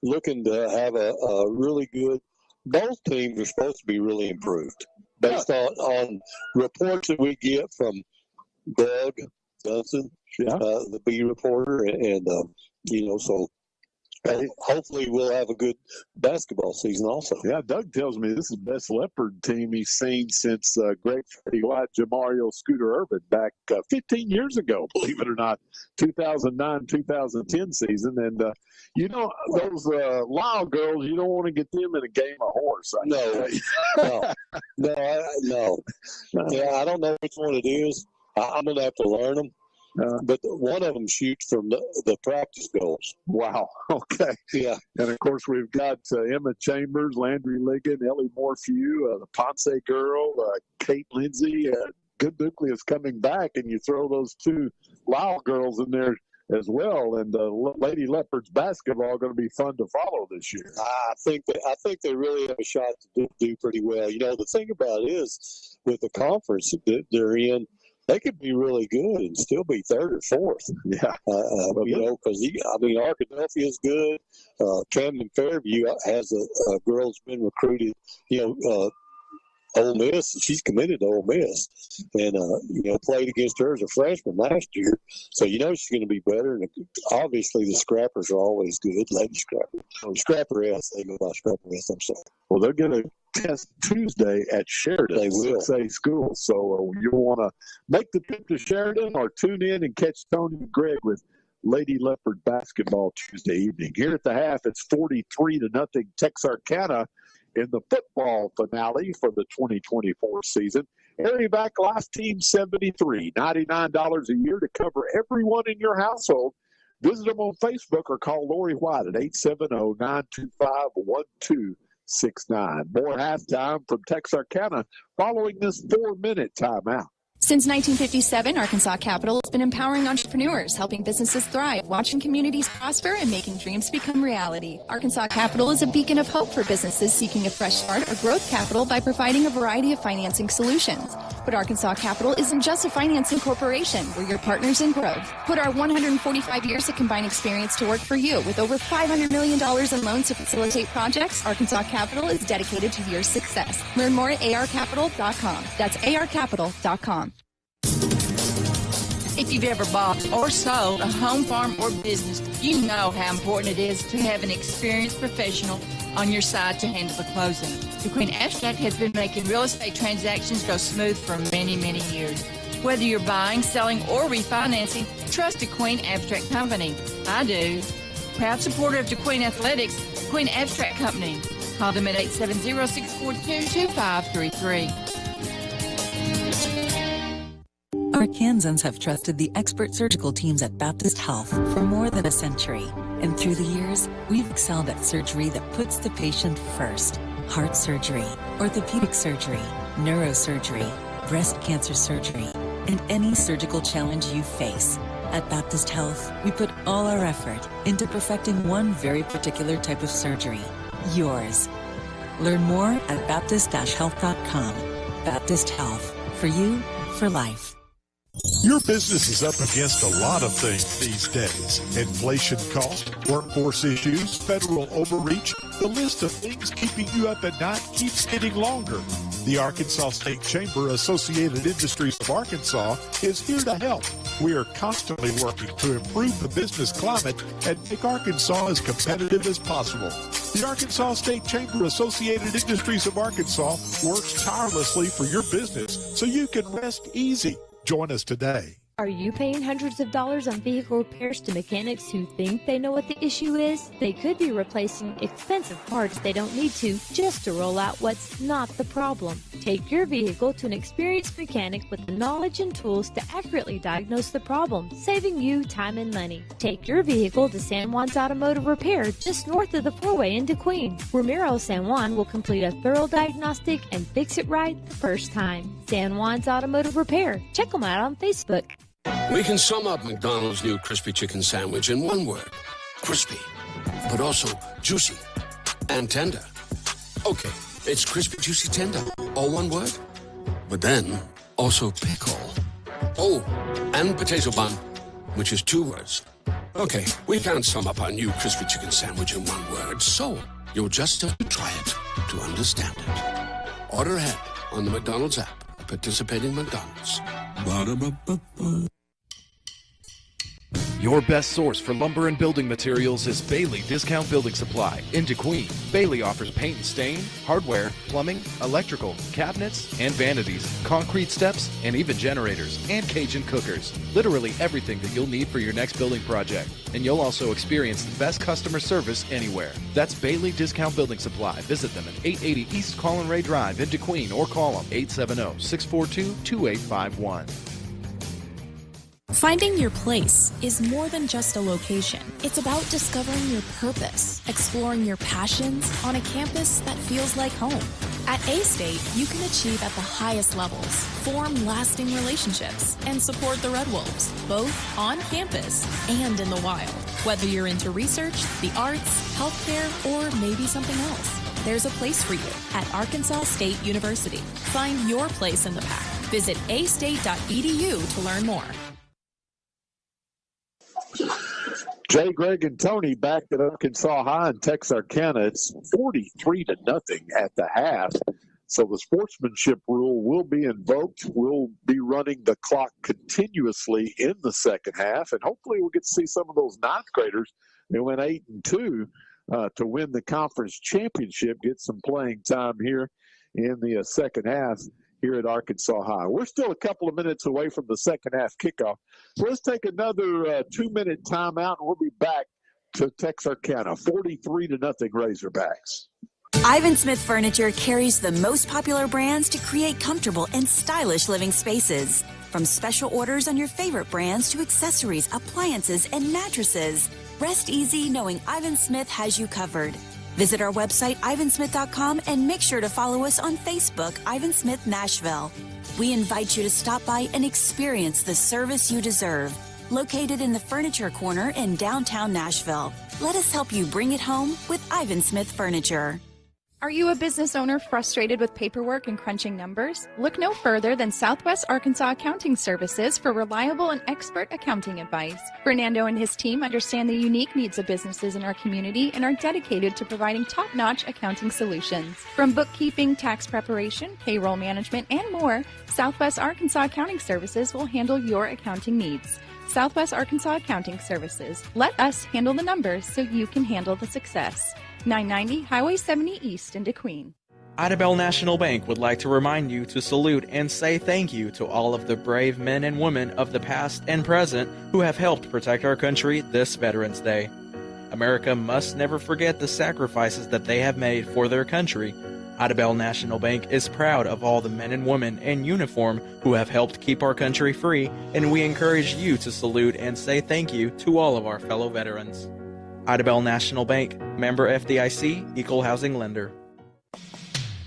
looking to have a really good. Both teams are supposed to be really improved based on reports that we get from Doug Johnson, the B reporter, and so hopefully we'll have a good basketball season also. Yeah, Doug tells me this is the best Leopard team he's seen since Greg Freddie White, Jamario Scooter Urban back 15 years ago, believe it or not, 2009-2010 season. And, those Lyle girls, you don't want to get them in a game of horse. No. Yeah, I don't know which one it is. I'm going to have to learn them. But one of them shoots from the practice goals. Wow. Okay. Yeah. And, of course, we've got Emma Chambers, Landry Ligon, Ellie Morphew, the Ponce girl, Kate Lindsay. Good nucleus coming back, and you throw those 2 Lyle girls in there as well. And Lady Leopards basketball going to be fun to follow this year. I think they really have a shot to do pretty well. The thing about it is with the conference that they're in, they could be really good and still be 3rd or 4th. Yeah. Because Arkadelphia is good. Camden Fairview has a girl that's been recruited, Ole Miss. She's committed to Ole Miss, and played against her as a freshman last year. So she's going to be better. And obviously, the scrappers are always good. Lady scrapper, scrapper S. They go by scrapper S. I'm sorry. Well, they're going to test Tuesday at Sheridan. They will. 6A school. So you'll want to make the trip to Sheridan or tune in and catch Tony and Greg with Lady Leopard basketball Tuesday evening. Here at the half, it's 43-0 Texarkana in the football finale for the 2024 season. Area Back Life Team 73, $99 a year to cover everyone in your household. Visit them on Facebook or call Lori White at 870-925-1269. More halftime from Texarkana following this 4-minute timeout. Since 1957, Arkansas Capital has been empowering entrepreneurs, helping businesses thrive, watching communities prosper, and making dreams become reality. Arkansas Capital is a beacon of hope for businesses seeking a fresh start or growth capital by providing a variety of financing solutions. But Arkansas Capital isn't just a financing corporation. We're your partners in growth. Put our 145 years of combined experience to work for you. With over $500 million in loans to facilitate projects, Arkansas Capital is dedicated to your success. Learn more at arcapital.com. That's arcapital.com. If you've ever bought or sold a home, farm, or business, you know how important it is to have an experienced professional on your side to handle the closing. DeQueen Abstract has been making real estate transactions go smooth for many, many years. Whether you're buying, selling, or refinancing, trust DeQueen Abstract Company. I do. Proud supporter of DeQueen Athletics, DeQueen Abstract Company. Call them at 870-642-2533. Arkansans have trusted the expert surgical teams at Baptist Health for more than a century. And through the years, we've excelled at surgery that puts the patient first. Heart surgery, orthopedic surgery, neurosurgery, breast cancer surgery, and any surgical challenge you face. At Baptist Health, we put all our effort into perfecting one very particular type of surgery, yours. Learn more at baptist-health.com. Baptist Health, for you, for life. Your business is up against a lot of things these days. Inflation cost, workforce issues, federal overreach. The list of things keeping you up at night keeps getting longer. The Arkansas State Chamber Associated Industries of Arkansas is here to help. We are constantly working to improve the business climate and make Arkansas as competitive as possible. The Arkansas State Chamber Associated Industries of Arkansas works tirelessly for your business so you can rest easy. Join us today. Are you paying hundreds of dollars on vehicle repairs to mechanics who think they know what the issue is? They could be replacing expensive parts they don't need to just to roll out what's not the problem. Take your vehicle to an experienced mechanic with the knowledge and tools to accurately diagnose the problem, saving you time and money. Take your vehicle to San Juan's Automotive Repair just north of the four-way in DeQueen. Ramiro San Juan will complete a thorough diagnostic and fix it right the first time. San Juan's Automotive Repair. Check them out on Facebook. We can sum up McDonald's new crispy chicken sandwich in one word. Crispy, but also juicy and tender. Okay, it's crispy, juicy, tender, all one word. But then, also pickle. Oh, and potato bun, which is two words. Okay, we can't sum up our new crispy chicken sandwich in one word, so you'll just have to try it to understand it. Order ahead on the McDonald's app. Participating McDonald's. Ba-da-ba-ba-ba. Your best source for lumber and building materials is Bailey Discount Building Supply in DeQueen. Bailey offers paint and stain, hardware, plumbing, electrical, cabinets, and vanities, concrete steps, and even generators, and Cajun cookers. Literally everything that you'll need for your next building project. And you'll also experience the best customer service anywhere. That's Bailey Discount Building Supply. Visit them at 880 East Collin Ray Drive in DeQueen or call them 870-642-2851. Finding your place is more than just a location. It's about discovering your purpose, exploring your passions on a campus that feels like home. At A-State, you can achieve at the highest levels, form lasting relationships, and support the Red Wolves, both on campus and in the wild. Whether you're into research, the arts, healthcare, or maybe something else, there's a place for you at Arkansas State University. Find your place in the pack. Visit astate.edu to learn more. Jay, Greg, and Tony back at Arkansas High in Texarkana. It's 43-0 at the half. So the sportsmanship rule will be invoked. We'll be running the clock continuously in the second half, and hopefully we'll get to see some of those ninth graders that went 8-2 to win the conference championship, get some playing time here in the second half here at Arkansas High. We're still a couple of minutes away from the second half kickoff. So let's take another 2-minute timeout, and we'll be back to Texarkana, 43-0 Razorbacks. Ivan Smith Furniture carries the most popular brands to create comfortable and stylish living spaces. From special orders on your favorite brands to accessories, appliances, and mattresses. Rest easy knowing Ivan Smith has you covered. Visit our website, ivansmith.com, and make sure to follow us on Facebook, Ivan Smith Nashville. We invite you to stop by and experience the service you deserve. Located in the Furniture Corner in downtown Nashville. Let us help you bring it home with Ivan Smith Furniture. Are you a business owner frustrated with paperwork and crunching numbers? Look no further than Southwest Arkansas Accounting Services for reliable and expert accounting advice. Fernando and his team understand the unique needs of businesses in our community and are dedicated to providing top-notch accounting solutions. From bookkeeping, tax preparation, payroll management, and more, Southwest Arkansas Accounting Services will handle your accounting needs. Southwest Arkansas Accounting Services. Let us handle the numbers so you can handle the success. 990 Highway 70 East in DeQueen. Idabel National Bank would like to remind you to salute and say thank you to all of the brave men and women of the past and present who have helped protect our country this Veterans Day. America must never forget the sacrifices that they have made for their country. Idabel National Bank is proud of all the men and women in uniform who have helped keep our country free, and we encourage you to salute and say thank you to all of our fellow veterans. Idabel National Bank, member FDIC, equal housing lender.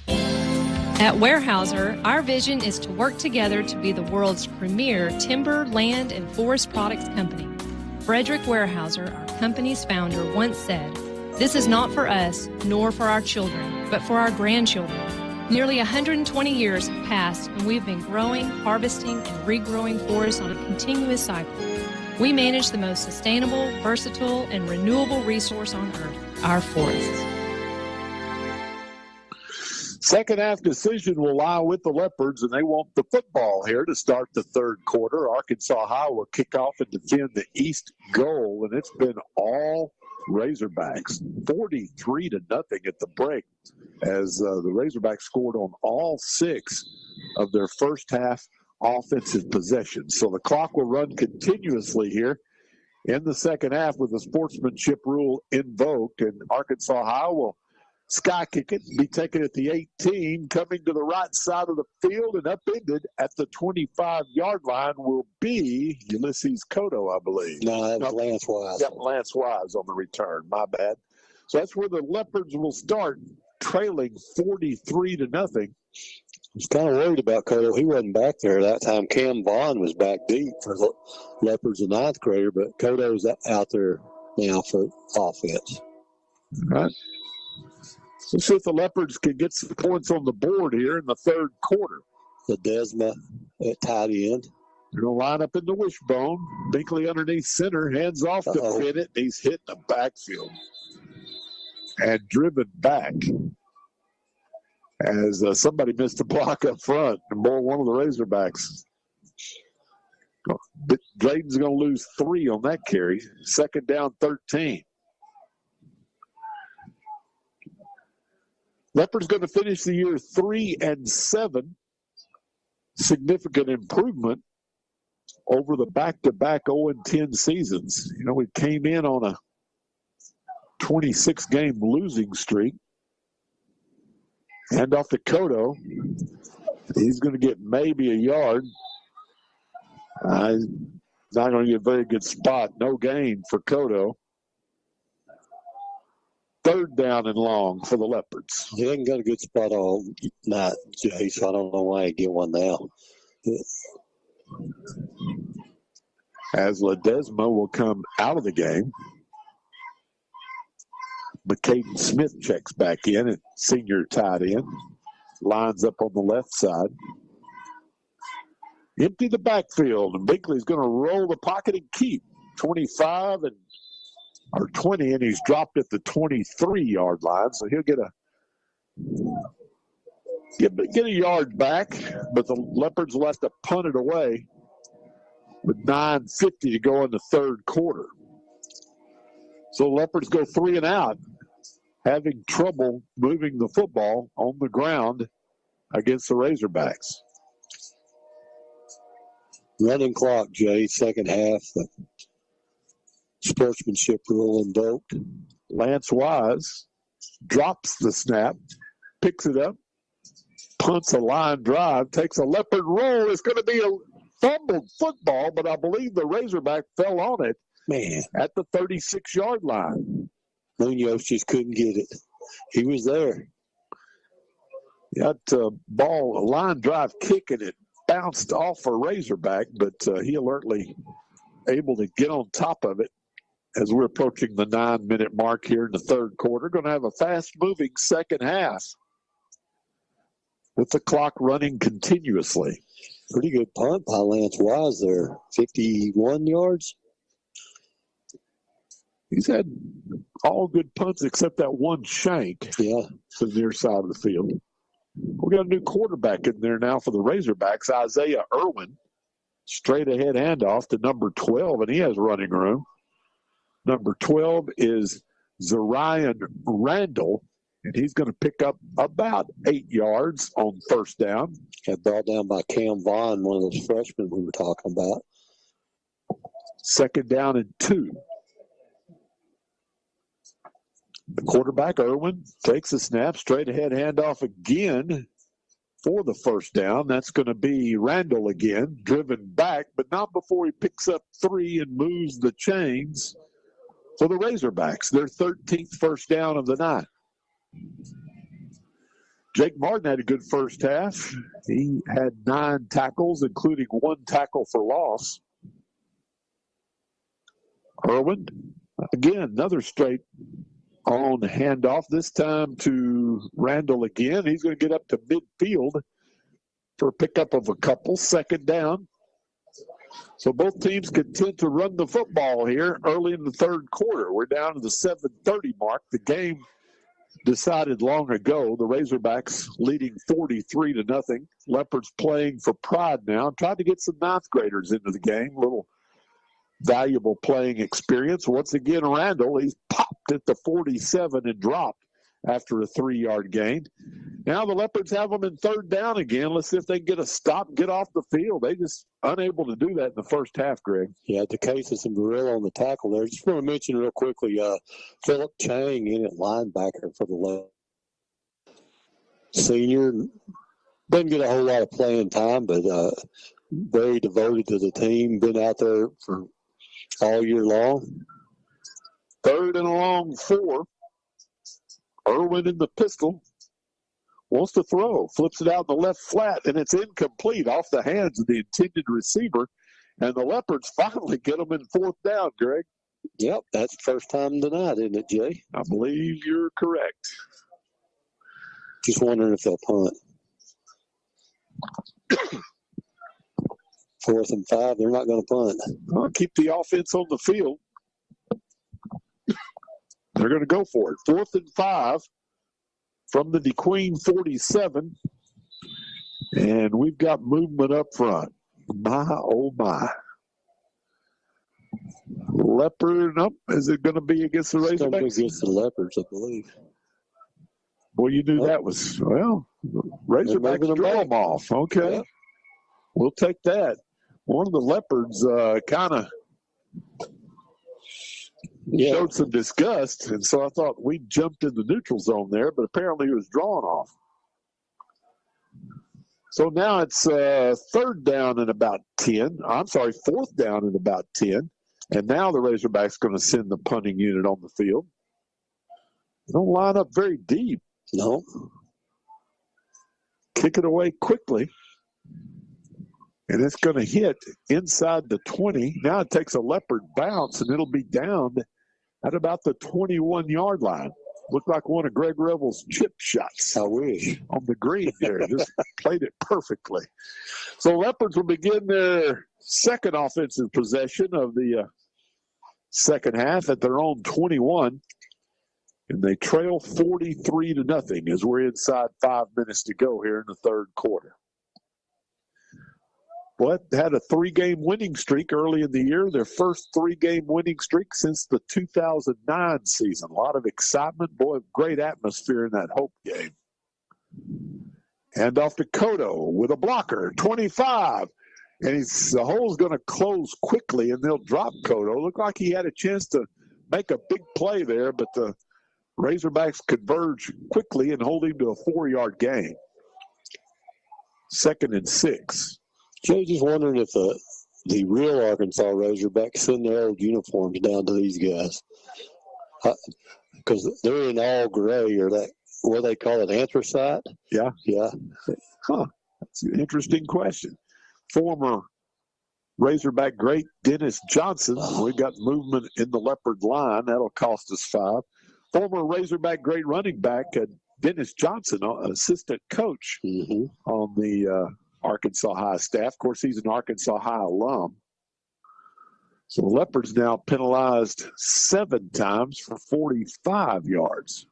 At Weyerhaeuser, our vision is to work together to be the world's premier timber, land, and forest products company. Frederick Weyerhaeuser, our company's founder, once said, "This is not for us, nor for our children, but for our grandchildren." Nearly 120 years have passed, and we've been growing, harvesting, and regrowing forests on a continuous cycle. We manage the most sustainable, versatile, and renewable resource on Earth, our forests. Second half decision will lie with the Leopards, and they want the football here to start the third quarter. Arkansas High will kick off and defend the east goal, and it's been all Razorbacks, 43-0 at the break, as the Razorbacks scored on all 6 of their first half offensive possessions. So the clock will run continuously here in the second half with the sportsmanship rule invoked, and Arkansas High will sky kick it, be taken at the 18, coming to the right side of the field and upended at the 25-yard line will be Ulysses Cotto, I believe. No, that was Lance Wise. Yep, Lance Wise on the return. My bad. So that's where the Leopards will start, trailing 43-0. I was kind of worried about Cotto. He wasn't back there that time. Cam Vaughn was back deep for the Leopards, the ninth grader, but Cotto's out there now for offense. All right. Let's see if the Leopards can get some points on the board here in the third quarter. Ledesma at tight end. They're going to line up in the wishbone. Binkley underneath center, hands off to Bennett. He's hit the backfield and driven back as somebody missed a block up front. And boy, one of the Razorbacks. Drayton's going to lose 3 on that carry. Second down, 13. Leopards going to finish the year 3-7. Significant improvement over the back-to-back 0-10 seasons. You know, we came in on a 26-game losing streak. Hand off to Cotto. He's going to get maybe a yard. He's not going to get a very good spot. No gain for Cotto. Third down and long for the Leopards. He hasn't got a good spot all night, Jay, so I don't know why he get one now. As Ledesma will come out of the game. McCaden Smith checks back in at senior tight end. Lines up on the left side. Empty the backfield, and Binkley's going to roll the pocket and keep 25 or 20, and he's dropped at the 23-yard line, so he'll get Get a yard back, but the Leopards will have to punt it away with 9:50 to go in the third quarter. So Leopards go 3 and out, having trouble moving the football on the ground against the Razorbacks. Running clock, Jay, second half. Sportsmanship rule invoked. Lance Wise drops the snap, picks it up, punts a line drive, takes a Leopard roll. It's going to be a fumbled football, but I believe the Razorback fell on it. Man. At the 36-yard line. Munoz just couldn't get it. He was there. Got a line drive kick, and it bounced off a Razorback, but he alertly able to get on top of it as we're approaching the 9-minute mark here in the third quarter. Going to have a fast-moving second half with the clock running continuously. Pretty good punt by Lance Wise there. 51 yards. He's had all good punts except that one shank to the near side of the field. We got a new quarterback in there now for the Razorbacks, Isaiah Irwin. Straight ahead handoff to number 12, and he has running room. Number 12 is Zarian Randall, and he's going to pick up about 8 yards on first down. Got brought down by Cam Vaughn, one of those freshmen we were talking about. Second down and 2. The quarterback, Irwin, takes a snap, straight ahead handoff again for the first down. That's going to be Randall again, driven back, but not before he picks up 3 and moves the chains for the Razorbacks, their 13th first down of the night. Jake Martin had a good first half. He had 9 tackles, including 1 tackle for loss. Irwin, again, another straight on handoff, this time to Randall again. He's going to get up to midfield for a pickup of a couple. Second down. So both teams content to run the football here early in the third quarter. We're down to the 7:30 mark. The game decided long ago. The Razorbacks leading 43-0. Leopards playing for pride now. Tried to get some ninth graders into the game. A little valuable playing experience. Once again, Randall, he's popped at the 47 and dropped after a 3-yard gain. Now the Leopards have them in third down again. Let's see if they can get a stop and get off the field. They just unable to do that in the first half, Greg. Yeah, DeCasis and Barilla on the tackle there. Just want to mention real quickly, Philip Chang in at linebacker for the Leopards. Senior, doesn't get a whole lot of playing time, but very devoted to the team. Been out there for all year long. Third and a long 4. Irwin in the pistol. Wants to throw. Flips it out in the left flat, and it's incomplete off the hands of the intended receiver. And the Leopards finally get them in fourth down, Greg. Yep, that's the first time tonight, isn't it, Jay? I believe you're correct. Just wondering if they'll punt. 4th and 5, they're not going to punt. Well, keep the offense on the field. They're going to go for it. 4th and 5 from the DeQueen 47. And we've got movement up front. My, oh, my. Leopard, nope. Is it going to be against the Razorbacks? It's against the Leopards, I believe. Well, you knew that was, well, Razorbacks draw them off. Okay. Yeah. We'll take that. One of the Leopards kind of showed some disgust, and so I thought we jumped in the neutral zone there, but apparently he was drawn off. So now it's third down and about 10. I'm sorry, 4th down and about 10. And now the Razorbacks going to send the punting unit on the field. They don't line up very deep. No. Kick it away quickly. And it's going to hit inside the 20. Now it takes a Leopard bounce, and it'll be down at about the 21-yard line. Looked like one of Greg Revel's chip shots. I wish. On the green there. Just played it perfectly. So Leopards will begin their second offensive possession of the second half at their own 21. And they trail 43-0 as we're inside 5 minutes to go here in the third quarter. Well, had a 3-game winning streak early in the year, their first 3-game winning streak since the 2009 season. A lot of excitement. Boy, great atmosphere in that Hope game. Hand off to Cotto with a blocker, 25. And the hole's going to close quickly, and they'll drop Cotto. Looked like he had a chance to make a big play there, but the Razorbacks converge quickly and hold him to a 4-yard gain. 2nd and 6. Joe, just wondering if the real Arkansas Razorbacks send their old uniforms down to these guys. Because they're in all gray, or that, what they call it, anthracite? Yeah. Yeah. Huh. That's an interesting question. Former Razorback great Dennis Johnson. We got movement in the Leopard line. That'll cost us 5. Former Razorback great running back Dennis Johnson, assistant coach on the Arkansas High staff. Of course, he's an Arkansas High alum. So the Leopards now penalized 7 times for 45 yards.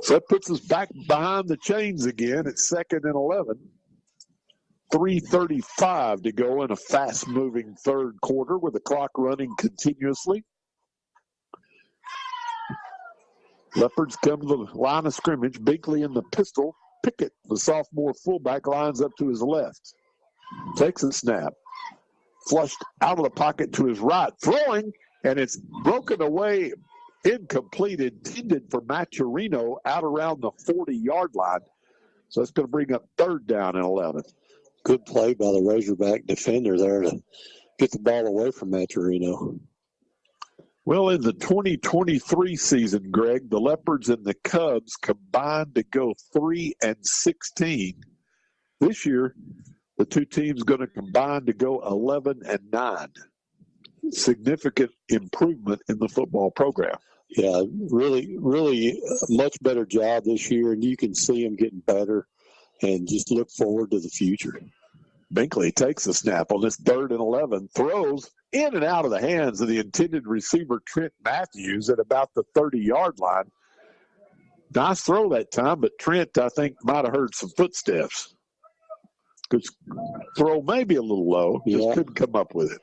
So that puts us back behind the chains again at 2nd and 11. 3:35 to go in a fast-moving third quarter with the clock running continuously. Leopards come to the line of scrimmage. Binkley in the pistol. Pickett, the sophomore fullback, lines up to his left. Takes a snap. Flushed out of the pocket to his right. Throwing, and it's broken away. Incomplete, intended for Maturino out around the 40-yard line. So that's going to bring up 3rd down and 11. Good play by the Razorback defender there to get the ball away from Maturino. Well, in the 2023 season, Greg, the Leopards and the Cubs combined to go 3-16. This year, the two teams going to combine to go 11-9. Significant improvement in the football program. Yeah, really, really much better job this year, and you can see them getting better and just look forward to the future. Binkley takes a snap on this 3rd and 11, throws in and out of the hands of the intended receiver, Trent Matthews, at about the 30-yard line. Nice throw that time, but Trent, I think, might have heard some footsteps. Good throw, maybe a little low, just couldn't come up with it.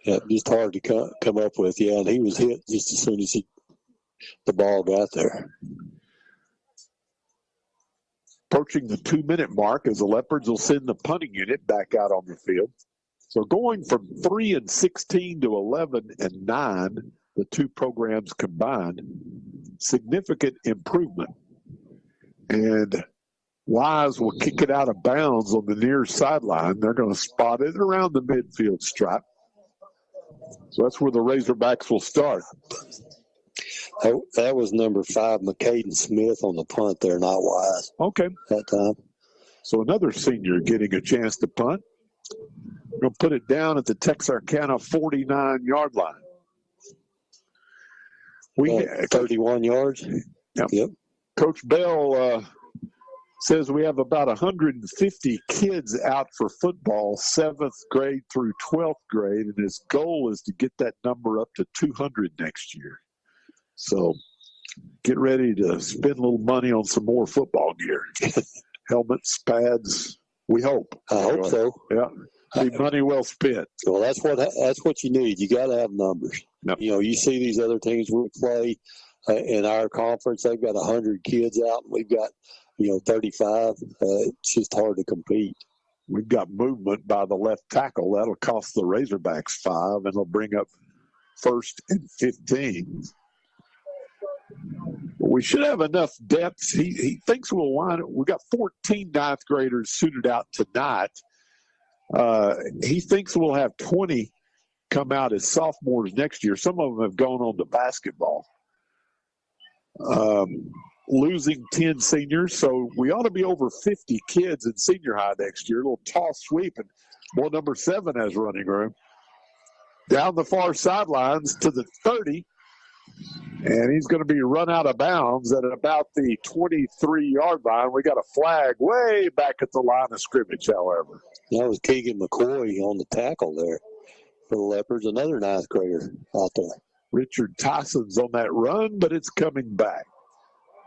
Yeah, just hard to come up with, yeah, and he was hit just as soon as the ball got there. Approaching the 2-minute mark as the Leopards will send the punting unit back out on the field. So going from 3-16 to 11-9, the two programs combined, significant improvement. And Wise will kick it out of bounds on the near sideline. They're going to spot it around the midfield stripe. So that's where the Razorbacks will start. That was number 5, McCaden Smith, on the punt there, not Wise. Okay. That time. So another senior getting a chance to punt. We're going to put it down at the Texarkana 49-yard line. 31 yards? Yep. Coach Bell says we have about 150 kids out for football, 7th grade through 12th grade, and his goal is to get that number up to 200 next year. So get ready to spend a little money on some more football gear. Helmets, pads, we hope. I hope so. Yeah. Be money well spent. Well, that's what you need. You got to have numbers. Yep. You know, you see these other teams we play in our conference, they've got 100 kids out, and we've got, 35. It's just hard to compete. We've got movement by the left tackle. That'll cost the Razorbacks 5, and it'll bring up 1st and 15. We should have enough depth. He thinks we'll wind up. We've got 14 ninth graders suited out tonight. He thinks we'll have 20 come out as sophomores next year. Some of them have gone on to basketball. Losing 10 seniors, so we ought to be over 50 kids in senior high next year. A little toss sweep, and well, number 7 has running room. Down the far sidelines to the 30, and he's going to be run out of bounds at about the 23-yard line. We got a flag way back at the line of scrimmage, however. That was Keegan McCoy on the tackle there for the Leopards, another ninth grader out there. Richard Tyson's on that run, but it's coming back.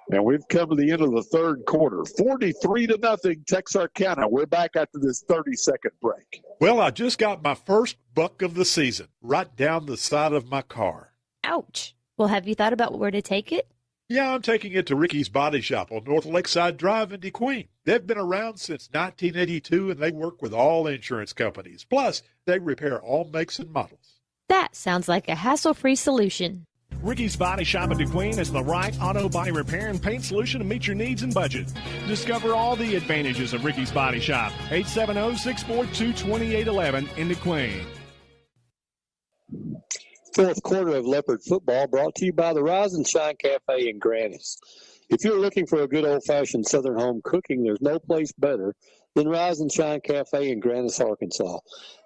And we've come to the end of the third quarter. 43-0, Texarkana. We're back after this 30-second break. Well, I just got my first buck of the season right down the side of my car. Ouch. Well, have you thought about where to take it? Yeah, I'm taking it to Ricky's Body Shop on North Lakeside Drive in DeQueen. They've been around since 1982, and they work with all insurance companies. Plus, they repair all makes and models. That sounds like a hassle-free solution. Ricky's Body Shop in DeQueen is the right auto body repair and paint solution to meet your needs and budget. Discover all the advantages of Ricky's Body Shop. 870-642-2811 in DeQueen. Fourth quarter of Leopard football brought to you by the Rise and Shine Cafe in Grannis. If you're looking for a good old-fashioned Southern home cooking, there's no place better than Rise and Shine Cafe in Grannis, Arkansas.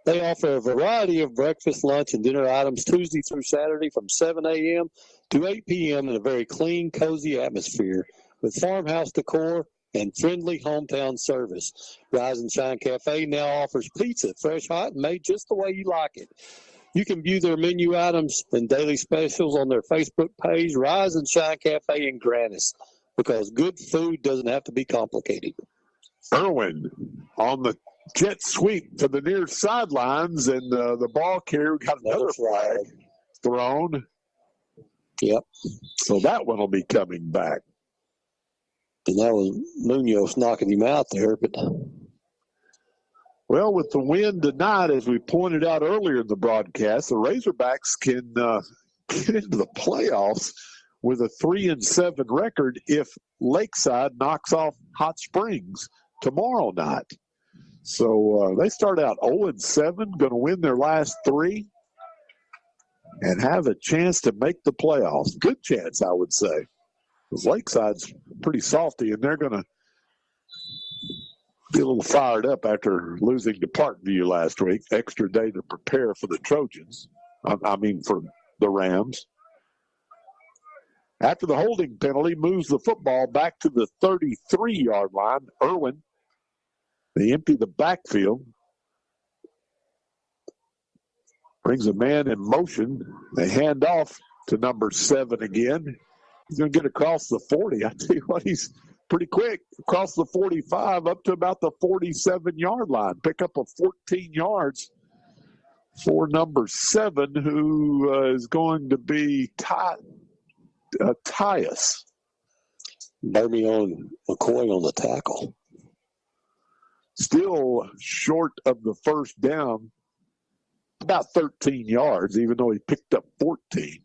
They offer a variety of breakfast, lunch, and dinner items Tuesday through Saturday from 7 a.m. to 8 p.m. in a very clean, cozy atmosphere with farmhouse decor and friendly hometown service. Rise and Shine Cafe now offers pizza, fresh, hot, and made just the way you like it. You can view their menu items and daily specials on their Facebook page, Rise and Shine Cafe in Grannis, because good food doesn't have to be complicated. Irwin on the jet sweep to the near sidelines, and the ball carrier got another flag thrown. Yep. So that one will be coming back. And that was Munoz knocking him out there, but... Well, with the win tonight, as we pointed out earlier in the broadcast, the Razorbacks can get into the playoffs with a 3-7 record if Lakeside knocks off Hot Springs tomorrow night. So they start out 0-7, going to win their last three and have a chance to make the playoffs. Good chance, I would say, because Lakeside's pretty salty, and they're going to be a little fired up after losing to Parkview last week. Extra day to prepare for the Trojans. For the Rams. After the holding penalty, moves the football back to the 33-yard line. Irwin, they empty the backfield. Brings a man in motion. They hand off to number 7 again. He's going to get across the 40. I tell you what, he's pretty quick. Across the 45 up to about the 47-yard line. Pick up a 14 yards for number 7, who is going to be Tyus. Bermion McCoy on the tackle. Still short of the first down, about 13 yards, even though he picked up 14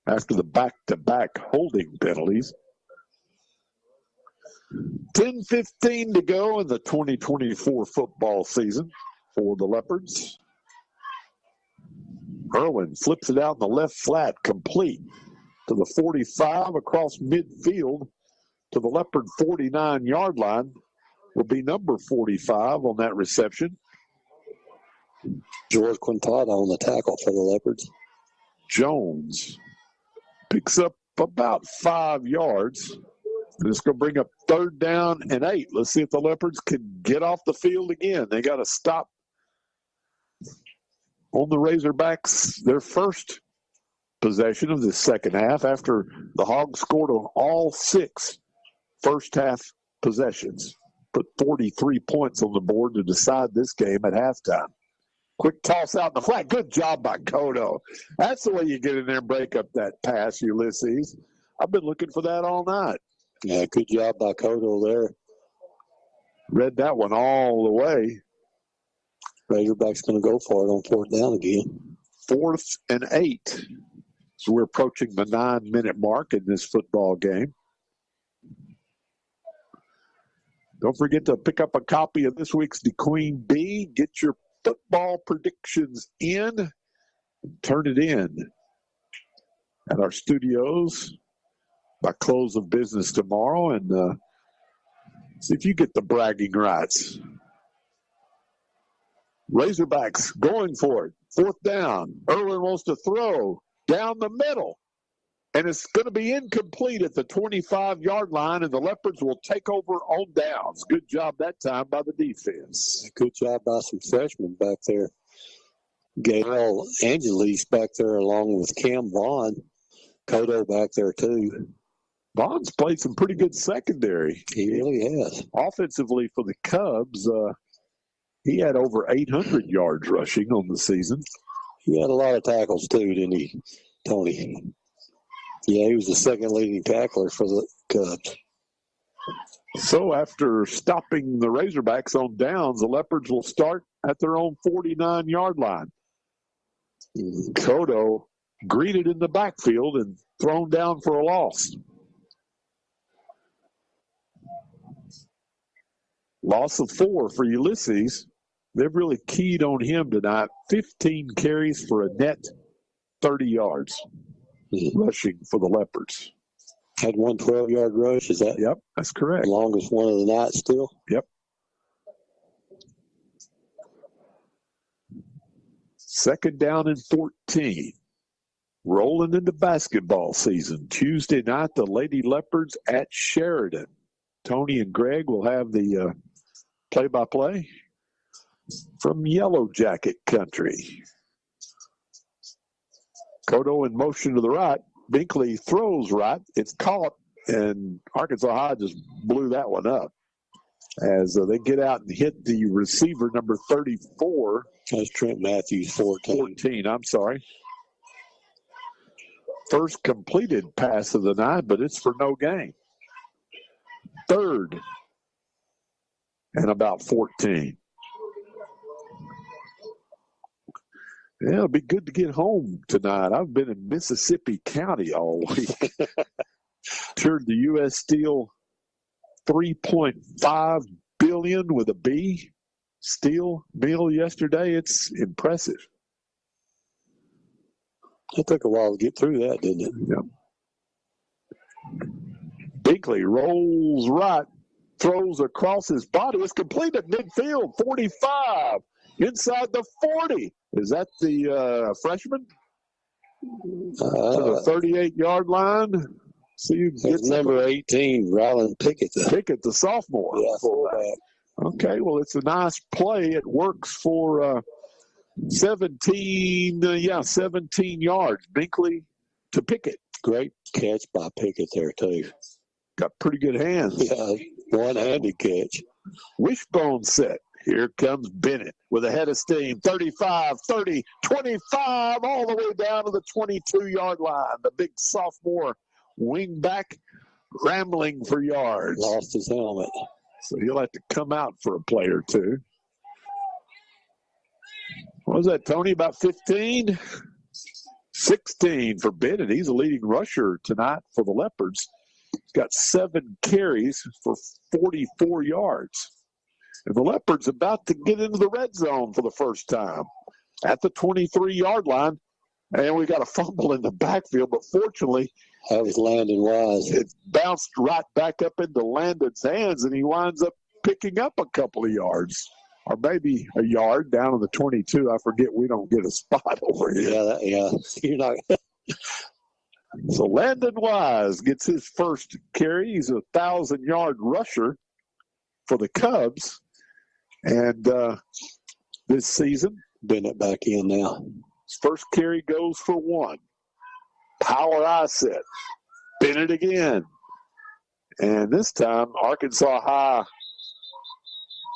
after the back-to-back holding penalties. 10:15 to go in the 2024 football season for the Leopards. Irwin flips it out in the left flat, complete to the 45 across midfield to the Leopard 49-yard line. Will be number 45 on that reception. George Quintada on the tackle for the Leopards. Jones picks up about 5 yards. And it's going to bring up 3rd down and 8. Let's see if the Leopards can get off the field again. They got to stop on the Razorbacks their first possession of the second half after the Hogs scored on all 6 first-half possessions. Put 43 points on the board to decide this game at halftime. Quick toss out in the flat. Good job by Cotto. That's the way you get in there and break up that pass, Ulysses. I've been looking for that all night. Yeah, good job by Cotto there. Read that one all the way. Razorback's going to go for it on 4th down again. 4th and 8. So we're approaching the 9-minute mark in this football game. Don't forget to pick up a copy of this week's DeQueen B. Get your football predictions in. Turn it in at our studios by close of business tomorrow, and see if you get the bragging rights. Razorbacks going for it. 4th down. Irwin wants to throw down the middle. And it's going to be incomplete at the 25-yard line, and the Leopards will take over on downs. Good job that time by the defense. Good job by some freshmen back there. Gail Angeles back there along with Cam Vaughn. Kodo back there too. Vaughn's played some pretty good secondary. He really has. Offensively for the Cubs, he had over 800 yards rushing on the season. He had a lot of tackles too, didn't he, Tony? Yeah, he was the second leading tackler for the Cubs. So after stopping the Razorbacks on downs, the Leopards will start at their own 49-yard line. Kodo greeted in the backfield and thrown down for a loss. Loss of 4 for Ulysses. They've really keyed on him tonight. 15 carries for a net 30 yards rushing for the Leopards. Had one 12-yard rush. Is that? Yep, that's correct. The longest one of the night still? Yep. Second down and 14. Rolling into basketball season. Tuesday night, the Lady Leopards at Sheridan. Tony and Greg will have the play-by-play from Yellow Jacket country. Kodo in motion to the right. Binkley throws right. It's caught, and Arkansas High just blew that one up as they get out and hit the receiver, number 34. That's Trent Matthews, 14. I'm sorry. First completed pass of the night, but it's for no gain. Third and about 14. Yeah, it'll be good to get home tonight. I've been in Mississippi County all week. Toured the U.S. Steel $3.5 billion with a B steel mill yesterday. It's impressive. It took a while to get through that, didn't it? Yeah. Binkley rolls right, throws across his body. It's completed midfield, 45, inside the 40. Is that the freshman? To the 38-yard line. See, it's number 18, Ryland Pickett. Pickett, the sophomore. Yeah, fullback. Okay, well, it's a nice play. It works for 17 yards. Binkley to Pickett. Great catch by Pickett there, too. Got pretty good hands. Yeah, one-handed catch. Wishbone set. Here comes Bennett with a head of steam. 35, 30, 25, all the way down to the 22-yard line. The big sophomore wingback rambling for yards. Lost his helmet. So he'll have to come out for a play or two. What was that, Tony? About 15? 16 for Bennett. He's a leading rusher tonight for the Leopards. He's got 7 carries for 44 yards. And the Leopards about to get into the red zone for the first time at the 23-yard line. And we got a fumble in the backfield, but fortunately, that was Landon Wise. It bounced right back up into Landon's hands, and he winds up picking up a couple of yards, or maybe a yard down to the 22. I forget. We don't get a spot over here. Yeah. You're not. So Landon Wise gets his first carry. He's a 1,000-yard rusher for the Cubs. And this season, Bennett back in now. His first carry goes for 1. Power eye set. Bennett again. And this time, Arkansas High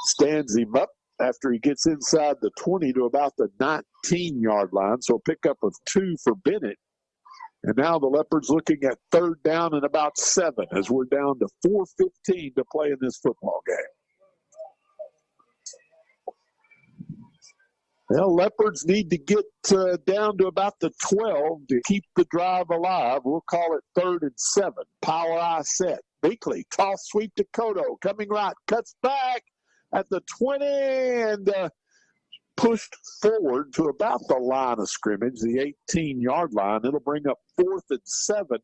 stands him up after he gets inside the 20 to about the 19-yard line. So a pickup of 2 for Bennett. And now the Leopards looking at 3rd down and about 7 as we're down to 4:15 to play in this football game. Well, Leopards need to get down to about the 12 to keep the drive alive. We'll call it 3rd and 7. Power eye set. Binkley, toss sweep to Kodo. Coming right, cuts back at the 20 and pushed forward to about the line of scrimmage, the 18-yard line. It'll bring up 4th and 7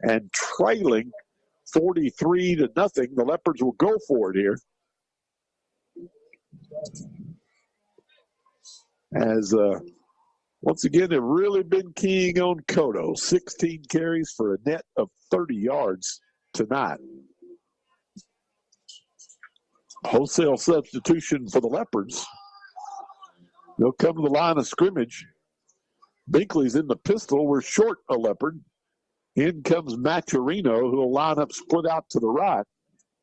and trailing 43-0. The Leopards will go for it here. As, once again, they've really been keying on Kodo. 16 carries for a net of 30 yards tonight. Wholesale substitution for the Leopards. They'll come to the line of scrimmage. Binkley's in the pistol. We're short a leopard. In comes Maturino, who will line up split out to the right.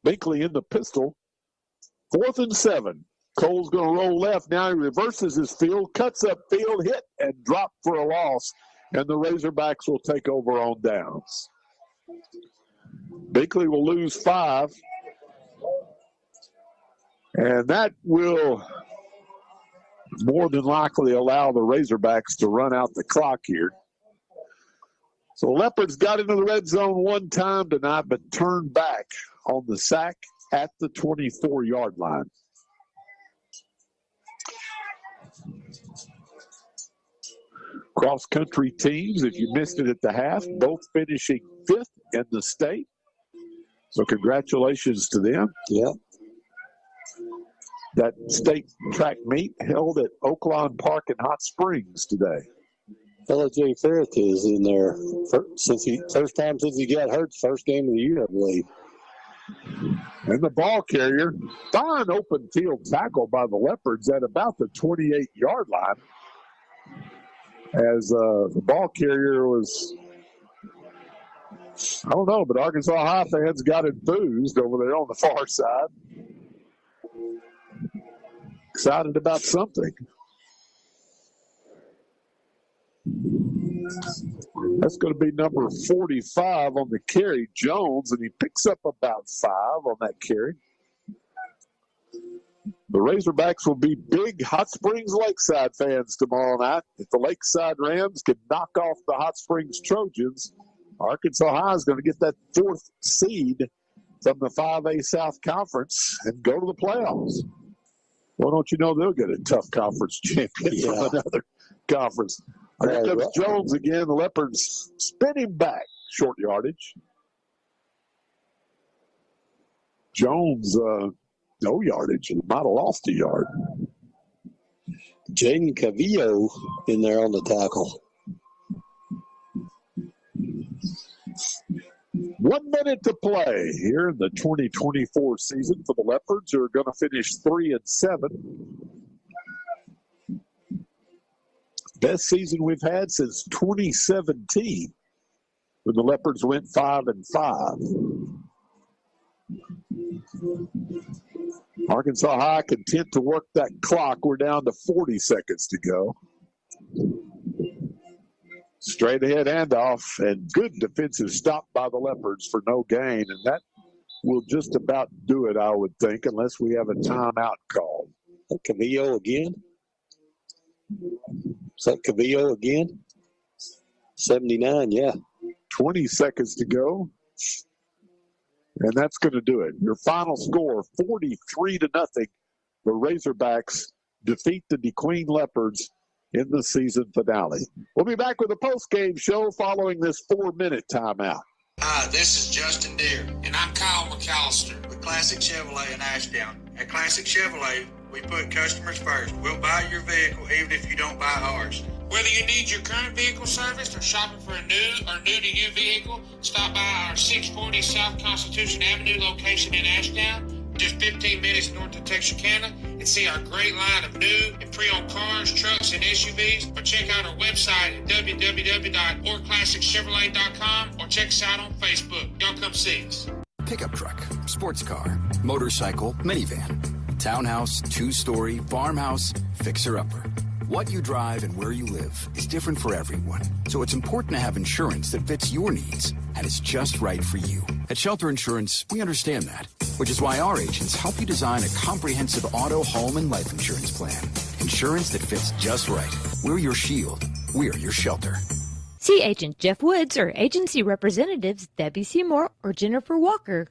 Binkley in the pistol. 4th and 7. Cole's going to roll left. Now he reverses his field, cuts up field, hit, and drop for a loss. And the Razorbacks will take over on downs. Binkley will lose 5. And that will more than likely allow the Razorbacks to run out the clock here. So Leopards got into the red zone one time tonight, but turned back on the sack at the 24-yard line. Cross-country teams, if you missed it at the half, both finishing 5th in the state. So congratulations to them. Yeah. That state track meet held at Oaklawn Park in Hot Springs today. L.J. Ferret is in there first time since he got hurt, first game of the year, I believe. And the ball carrier, fine open field tackle by the Leopards at about the 28-yard line. As the ball carrier was, I don't know, but Arkansas High fans got enthused over there on the far side. Excited about something. That's going to be number 45 on the carry, Jones, and he picks up about 5 on that carry. The Razorbacks will be big Hot Springs Lakeside fans tomorrow night. If the Lakeside Rams can knock off the Hot Springs Trojans, Arkansas High is going to get that 4th seed from the 5A South Conference and go to the playoffs. Well, don't you know they'll get a tough conference champion from another conference. Here comes Jones again. The Leopards spin him back. Short yardage. Jones, no yardage. He might have lost a yard. Jaden Cavillo in there on the tackle. 1 minute to play here in the 2024 season for the Leopards, who are going to finish 3-7. Best season we've had since 2017, when the Leopards went 5-5. Arkansas High content to work that clock. We're down to 40 seconds to go. Straight ahead handoff, and good defensive stop by the Leopards for no gain, and that will just about do it, I would think, unless we have a timeout call. Cavillo again? Is that Cavillo again? 79, yeah. 20 seconds to go. And that's going to do it. Your final score, 43-0. The Razorbacks defeat the DeQueen Leopards in the season finale. We'll be back with a post-game show following this 4-minute timeout. Hi, this is Justin Deere, and I'm Kyle McAllister with Classic Chevrolet in Ashdown. At Classic Chevrolet, we put customers first. We'll buy your vehicle even if you don't buy ours. Whether you need your current vehicle serviced or shopping for a new or new-to-you vehicle, stop by our 640 South Constitution Avenue location in Ashdown, just 15 minutes north of Texarkana, and see our great line of new and pre-owned cars, trucks, and SUVs, or check out our website at www.orclassicchevrolet.com or check us out on Facebook. Y'all come see us. Pickup truck, sports car, motorcycle, minivan, townhouse, 2-story, farmhouse, fixer-upper. What you drive and where you live is different for everyone, so it's important to have insurance that fits your needs and is just right for you. At Shelter Insurance, we understand that, which is why our agents help you design a comprehensive auto, home, and life insurance plan. Insurance that fits just right. We're your shield. We're your shelter. See Agent Jeff Woods or agency representatives Debbie Seymour or Jennifer Walker.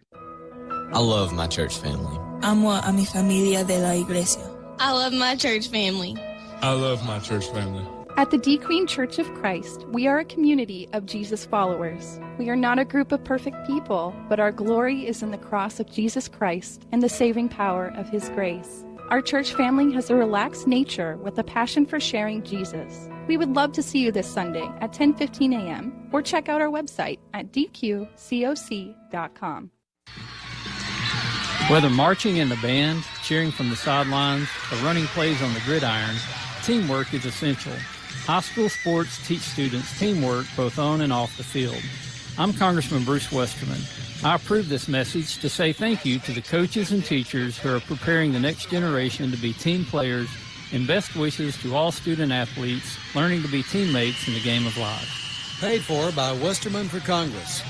I love my church family. Amo a mi familia de la iglesia. I love my church family. I love my church family. At the DeQueen Church of Christ, we are a community of Jesus followers. We are not a group of perfect people, but our glory is in the cross of Jesus Christ and the saving power of His grace. Our church family has a relaxed nature with a passion for sharing Jesus. We would love to see you this Sunday at 10:15 a.m. or check out our website at dqcoc.com. Whether marching in the band, cheering from the sidelines, or running plays on the gridiron, teamwork is essential. High school sports teach students teamwork both on and off the field. I'm Congressman Bruce Westerman. I approve this message to say thank you to the coaches and teachers who are preparing the next generation to be team players, and best wishes to all student athletes learning to be teammates in the game of life. Paid for by Westerman for Congress.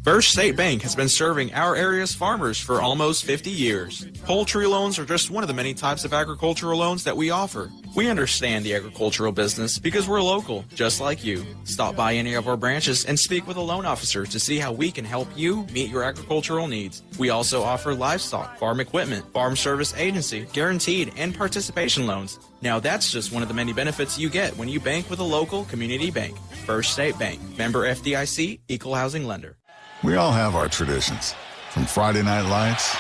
First State Bank has been serving our area's farmers for almost 50 years. Poultry loans are just one of the many types of agricultural loans that we offer. We understand the agricultural business because we're local, just like you. Stop by any of our branches and speak with a loan officer to see how we can help you meet your agricultural needs. We also offer livestock, farm equipment, farm service agency, guaranteed, and participation loans. Now that's just one of the many benefits you get when you bank with a local community bank. First State Bank, member FDIC, equal housing lender. We all have our traditions, from Friday night lights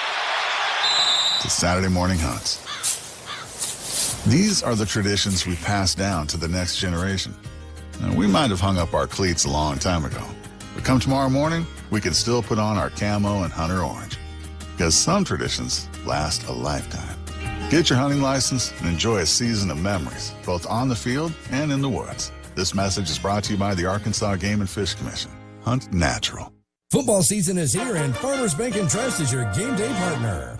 to Saturday morning hunts. These are the traditions we pass down to the next generation. Now, we might have hung up our cleats a long time ago, but come tomorrow morning, we can still put on our camo and hunter orange, because some traditions last a lifetime. Get your hunting license and enjoy a season of memories, both on the field and in the woods. This message is brought to you by the Arkansas Game and Fish Commission. Hunt natural. Football season is here, and Farmers Bank & Trust is your game day partner.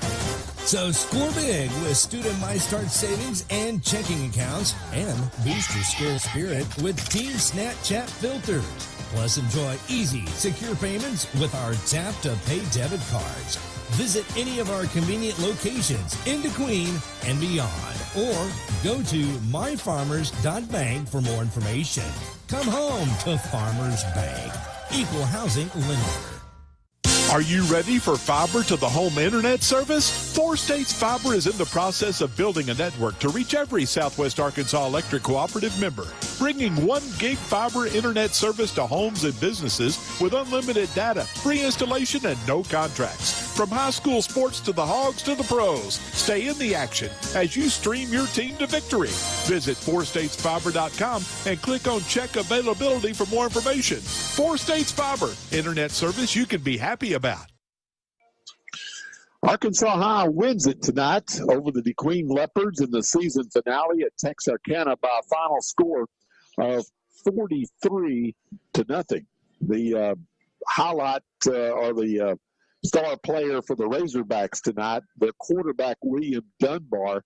So score big with Student My Start savings and checking accounts, and boost your school spirit with Team Snapchat filters. Plus, enjoy easy, secure payments with our Tap to Pay debit cards. Visit any of our convenient locations in DeQueen and beyond, or go to myfarmers.bank for more information. Come home to Farmers Bank. Equal housing lender. Are you ready for fiber to the home internet service? 4 States Fiber is in the process of building a network to reach every Southwest Arkansas Electric Cooperative member, bringing 1 gig fiber internet service to homes and businesses with unlimited data, free installation, and no contracts. From high school sports to the Hogs to the pros, stay in the action as you stream your team to victory. Visit 4statesfiber.com and click on Check Availability for more information. 4 States Fiber, internet service you can be happy about. Arkansas High wins it tonight over the DeQueen Leopards in the season finale at Texarkana by a final score of 43-0. The highlight or the star player for the Razorbacks tonight, the quarterback William Dunbar.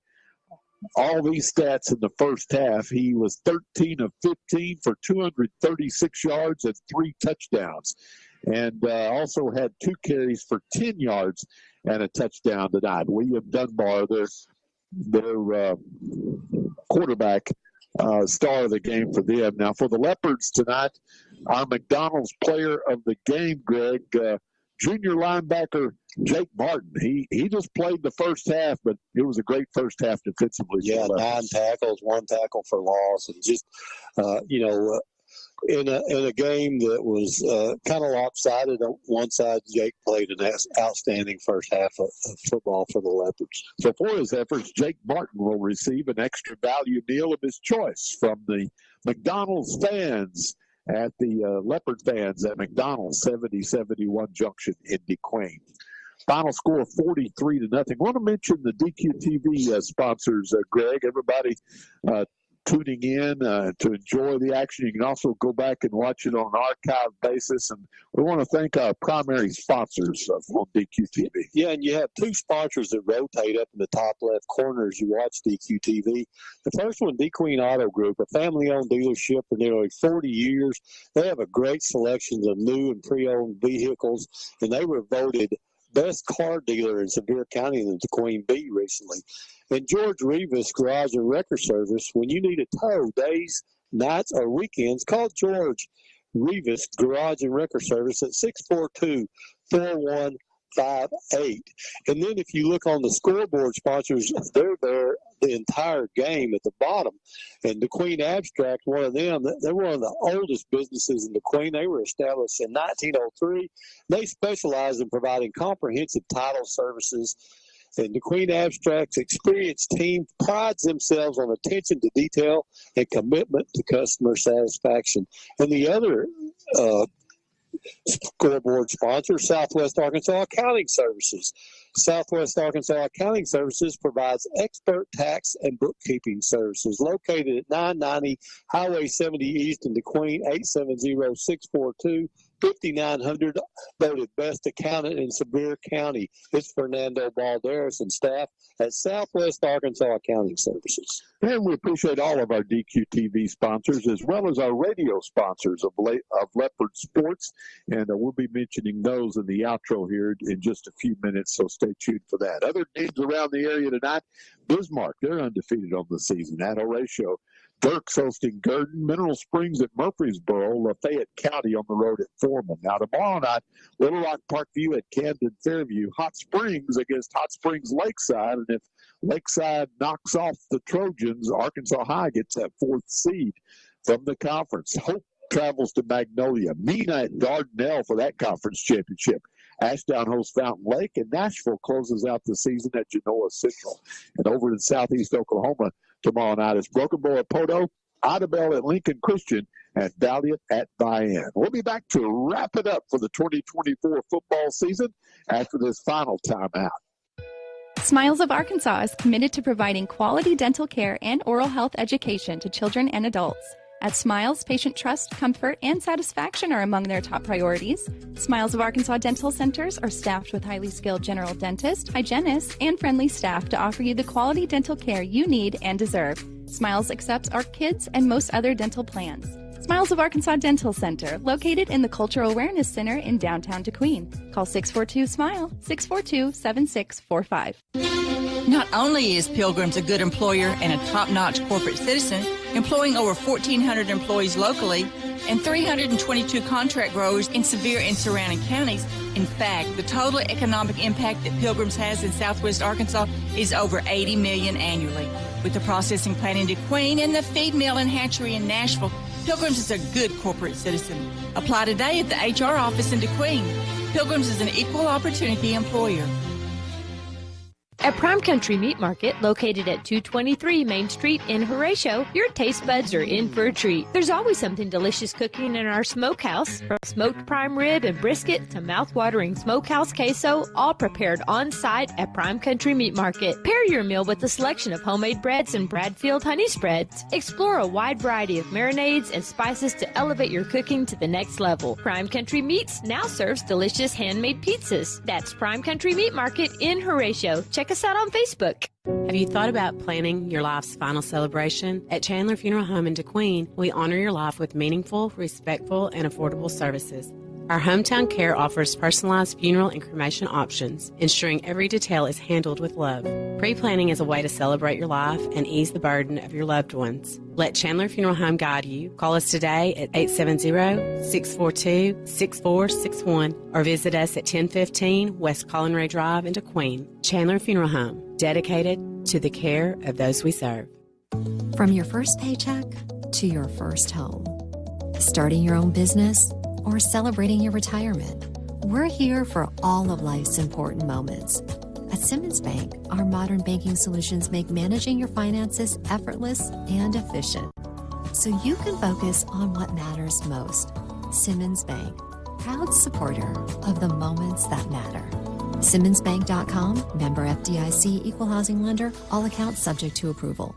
All these stats in the first half. He was 13 of 15 for 236 yards and 3 touchdowns. And also had 2 carries for 10 yards and a touchdown tonight. William Dunbar, their quarterback, star of the game for them. Now, for the Leopards tonight, our McDonald's player of the game, Greg, junior linebacker Jake Martin. He just played the first half, but it was a great first half defensively. Yeah, 9 tackles, 1 tackle for loss, and just, in a game that was kind of lopsided on one side, Jake played an outstanding first half of football for the Leopards. So for his efforts, Jake Martin will receive an extra value meal of his choice from the McDonald's fans at the Leopard fans at McDonald's 7071 Junction in DeQueen. Final score 43-0. I want to mention the DQTV sponsors, Greg. Everybody tuning in to enjoy the action. You can also go back and watch it on an archive basis. And we want to thank our primary sponsors on DQTV. Yeah, and you have 2 sponsors that rotate up in the top left corner as you watch DQTV. The first one, DeQueen Auto Group, a family-owned dealership for nearly 40 years. They have a great selection of new and pre-owned vehicles, and they were voted best car dealer in Sevier County in the DeQueen Bee recently. And George Rivas Garage and Wrecker Service, when you need a tow days, nights, or weekends, call George Rivas Garage and Wrecker Service at 642-4158. And then if you look on the scoreboard sponsors, they're there the entire game at the bottom. And DeQueen Abstract, one of them, they're one of the oldest businesses in DeQueen. They were established in 1903. They specialize in providing comprehensive title services. And DeQueen Abstract's experienced team prides themselves on attention to detail and commitment to customer satisfaction. And the other Scoreboard sponsor, Southwest Arkansas Accounting Services. Southwest Arkansas Accounting Services provides expert tax and bookkeeping services. Located at 990 Highway 70 East in DeQueen, 870-642-5900. Voted best accountant in Sevier County. It's Fernando Balderas and staff at Southwest Arkansas Accounting Services. And we appreciate all of our DQTV sponsors as well as our radio sponsors of Leopard Sports. And we'll be mentioning those in the outro here in just a few minutes, so stay tuned for that. Other games around the area tonight, Bismarck, they're undefeated on the season at Horatio. Dirk's hosting Gurdon, Mineral Springs at Murfreesboro, Lafayette County on the road at Foreman. Now tomorrow night, Little Rock Parkview at Camden Fairview, Hot Springs against Hot Springs Lakeside, and if Lakeside knocks off the Trojans, Arkansas High gets that 4th seed from the conference. Hope travels to Magnolia, Mena at Dardanelle for that conference championship. Ashdown hosts Fountain Lake, and Nashville closes out the season at Genoa Central. And over in southeast Oklahoma tomorrow night is Broken Bow at Poto, Idabel at Lincoln Christian, and Valiant at Diane. We'll be back to wrap it up for the 2024 football season after this final timeout. Smiles of Arkansas is committed to providing quality dental care and oral health education to children and adults. At Smiles, patient trust, comfort, and satisfaction are among their top priorities. Smiles of Arkansas dental centers are staffed with highly skilled general dentists, hygienists, and friendly staff to offer you the quality dental care you need and deserve. Smiles accepts ARC Kids and most other dental plans. Smiles of Arkansas Dental Center, located in the Cultural Awareness Center in downtown DeQueen. Call 642-SMILE, 642-7645. Not only is Pilgrim's a good employer and a top-notch corporate citizen, employing over 1,400 employees locally and 322 contract growers in Sevier and surrounding counties. In fact, the total economic impact that Pilgrim's has in southwest Arkansas is over $80 million annually. With the processing plant in DeQueen and the feed mill and hatchery in Nashville, Pilgrim's is a good corporate citizen. Apply today at the HR office in DeQueen. Pilgrim's is an equal opportunity employer. At Prime Country Meat Market, located at 223 Main Street in Horatio, your taste buds are in for a treat. There's always something delicious cooking in our smokehouse, from smoked prime rib and brisket to mouth-watering smokehouse queso, all prepared on-site at Prime Country Meat Market. Pair your meal with a selection of homemade breads and Bradfield honey spreads. Explore a wide variety of marinades and spices to elevate your cooking to the next level. Prime Country Meats now serves delicious handmade pizzas. That's Prime Country Meat Market in Horatio. Check us out on Facebook. Have you thought about planning your life's final celebration? At Chandler Funeral Home in DeQueen, we honor your life with meaningful, respectful, and affordable services. Our hometown care offers personalized funeral and cremation options, ensuring every detail is handled with love. Pre-planning is a way to celebrate your life and ease the burden of your loved ones. Let Chandler Funeral Home guide you. Call us today at 870-642-6461 or visit us at 1015 West Collinray Drive in DeQueen. Chandler Funeral Home, dedicated to the care of those we serve. From your first paycheck to your first home, starting your own business, or celebrating your retirement, we're here for all of life's important moments. At Simmons Bank, our modern banking solutions make managing your finances effortless and efficient, so you can focus on what matters most. Simmons Bank, proud supporter of the moments that matter. SimmonsBank.com, member FDIC, equal housing lender, all accounts subject to approval.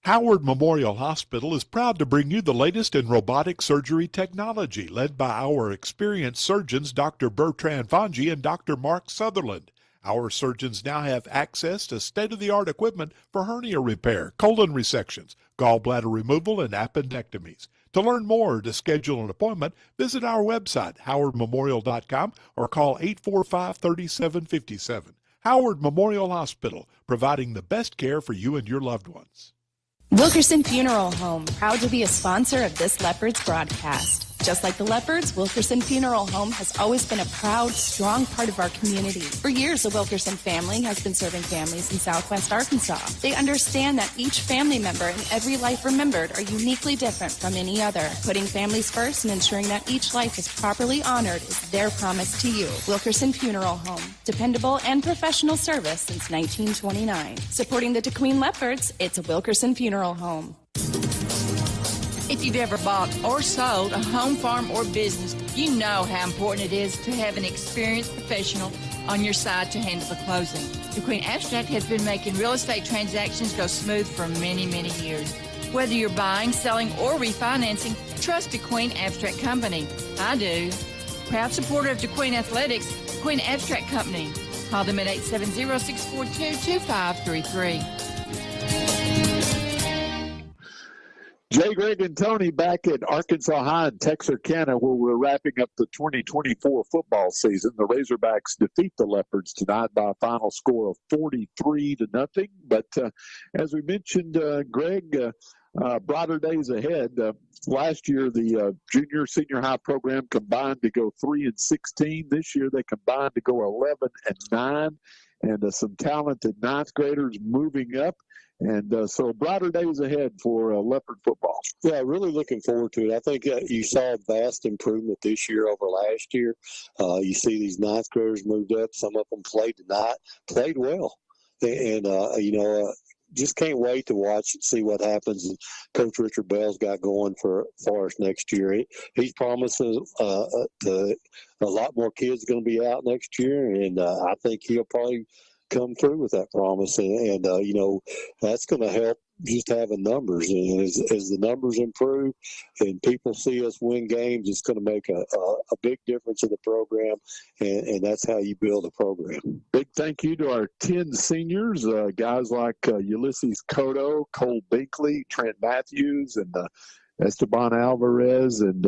Howard Memorial Hospital is proud to bring you the latest in robotic surgery technology, led by our experienced surgeons, Dr. Bertrand Fongi and Dr. Mark Sutherland. Our surgeons now have access to state-of-the-art equipment for hernia repair, colon resections, gallbladder removal, and appendectomies. To learn more or to schedule an appointment, visit our website, howardmemorial.com, or call 845-3757. Howard Memorial Hospital, providing the best care for you and your loved ones. Wilkerson Funeral Home, proud to be a sponsor of this Leopards broadcast. Just like the Leopards, Wilkerson Funeral Home has always been a proud, strong part of our community. For years, the Wilkerson family has been serving families in southwest Arkansas. They understand that each family member and every life remembered are uniquely different from any other. Putting families first and ensuring that each life is properly honored is their promise to you. Wilkerson Funeral Home, dependable and professional service since 1929. Supporting the DeQueen Leopards, it's a Wilkerson Funeral Home. If you've ever bought or sold a home, farm, or business, You know how important it is to have an experienced professional on your side to handle the closing. DeQueen Abstract has been making real estate transactions go smooth for many, many years. Whether you're buying, selling, or refinancing, trust DeQueen Abstract Company. I do. Proud supporter of DeQueen Athletics, DeQueen Abstract Company. Call them at 870-642-2533. Jay, Greg, and Tony back at Arkansas High in Texarkana, where we're wrapping up the 2024 football season. The Razorbacks defeat the Leopards tonight by a final score of 43-0. But as we mentioned, Greg, brighter days ahead. Last year, the junior senior high program combined to go 3-16. This year, they combined to go 11-9, and some talented ninth graders moving up. And so brighter days ahead for Leopard football. Yeah, really looking forward to it. I think you saw a vast improvement this year over last year. You see these ninth graders moved up. Some of them played tonight, played well. And just can't wait to watch and see what happens. Coach Richard Bell's got going for us next year. He's promising a lot more kids going to be out next year, and I think he'll probably come through with that promise. And that's going to help just having numbers. And as the numbers improve and people see us win games, it's going to make a big difference in the program, and that's how you build a program. Big thank you to our 10 seniors, guys like Ulysses Cotto, Cole Binkley, Trent Matthews, and Esteban Alvarez, and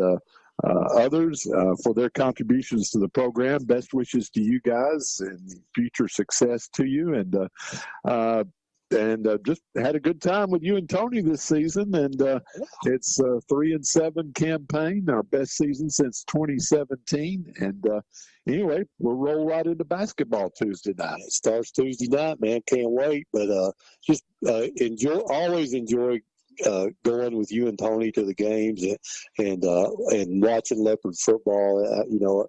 others for their contributions to the program. Best wishes to you guys and future success to you. And just had a good time with you and Tony this season. And it's a 3-7 campaign, our best season since 2017. And anyway, we'll roll right into basketball Tuesday night. It starts Tuesday night, man. Can't wait. But just always enjoy going with you and Tony to the games and watching Leopard football.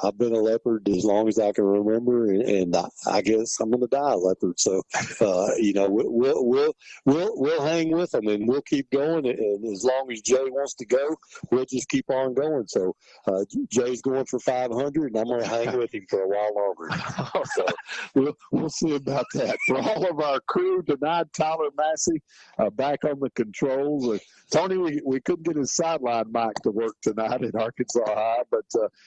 I've been a Leopard as long as I can remember, and I guess I'm going to die a Leopard. So, we'll hang with them, and we'll keep going. And as long as Jay wants to go, we'll just keep on going. So, Jay's going for 500, and I'm going to hang with him for a while longer. So, we'll see about that. For all of our crew tonight, Tyler Massey back on the controls. Tony, we couldn't get his sideline mic to work tonight at Arkansas High, but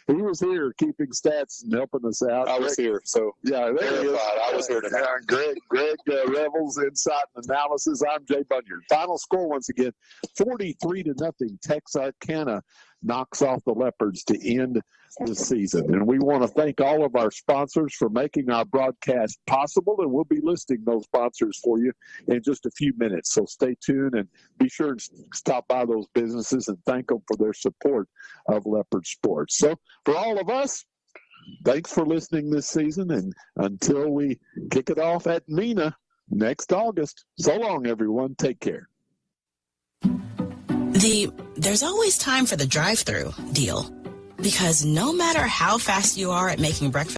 he was here keeping stats and helping us out. I was here, so yeah, there he is. I was here tonight. Greg Revels, Insight and Analysis. I'm Jay Bunyard. Final score once again, 43-0. Texarkana knocks off the Leopards to end the season. And we want to thank all of our sponsors for making our broadcast possible, and we'll be listing those sponsors for you in just a few minutes. So stay tuned and be sure to stop by those businesses and thank them for their support of Leopard Sports. So for all of us, thanks for listening this season, and until we kick it off at Mena next August, so long, everyone. Take care. There's always time for the drive-thru deal, because no matter how fast you are at making breakfast,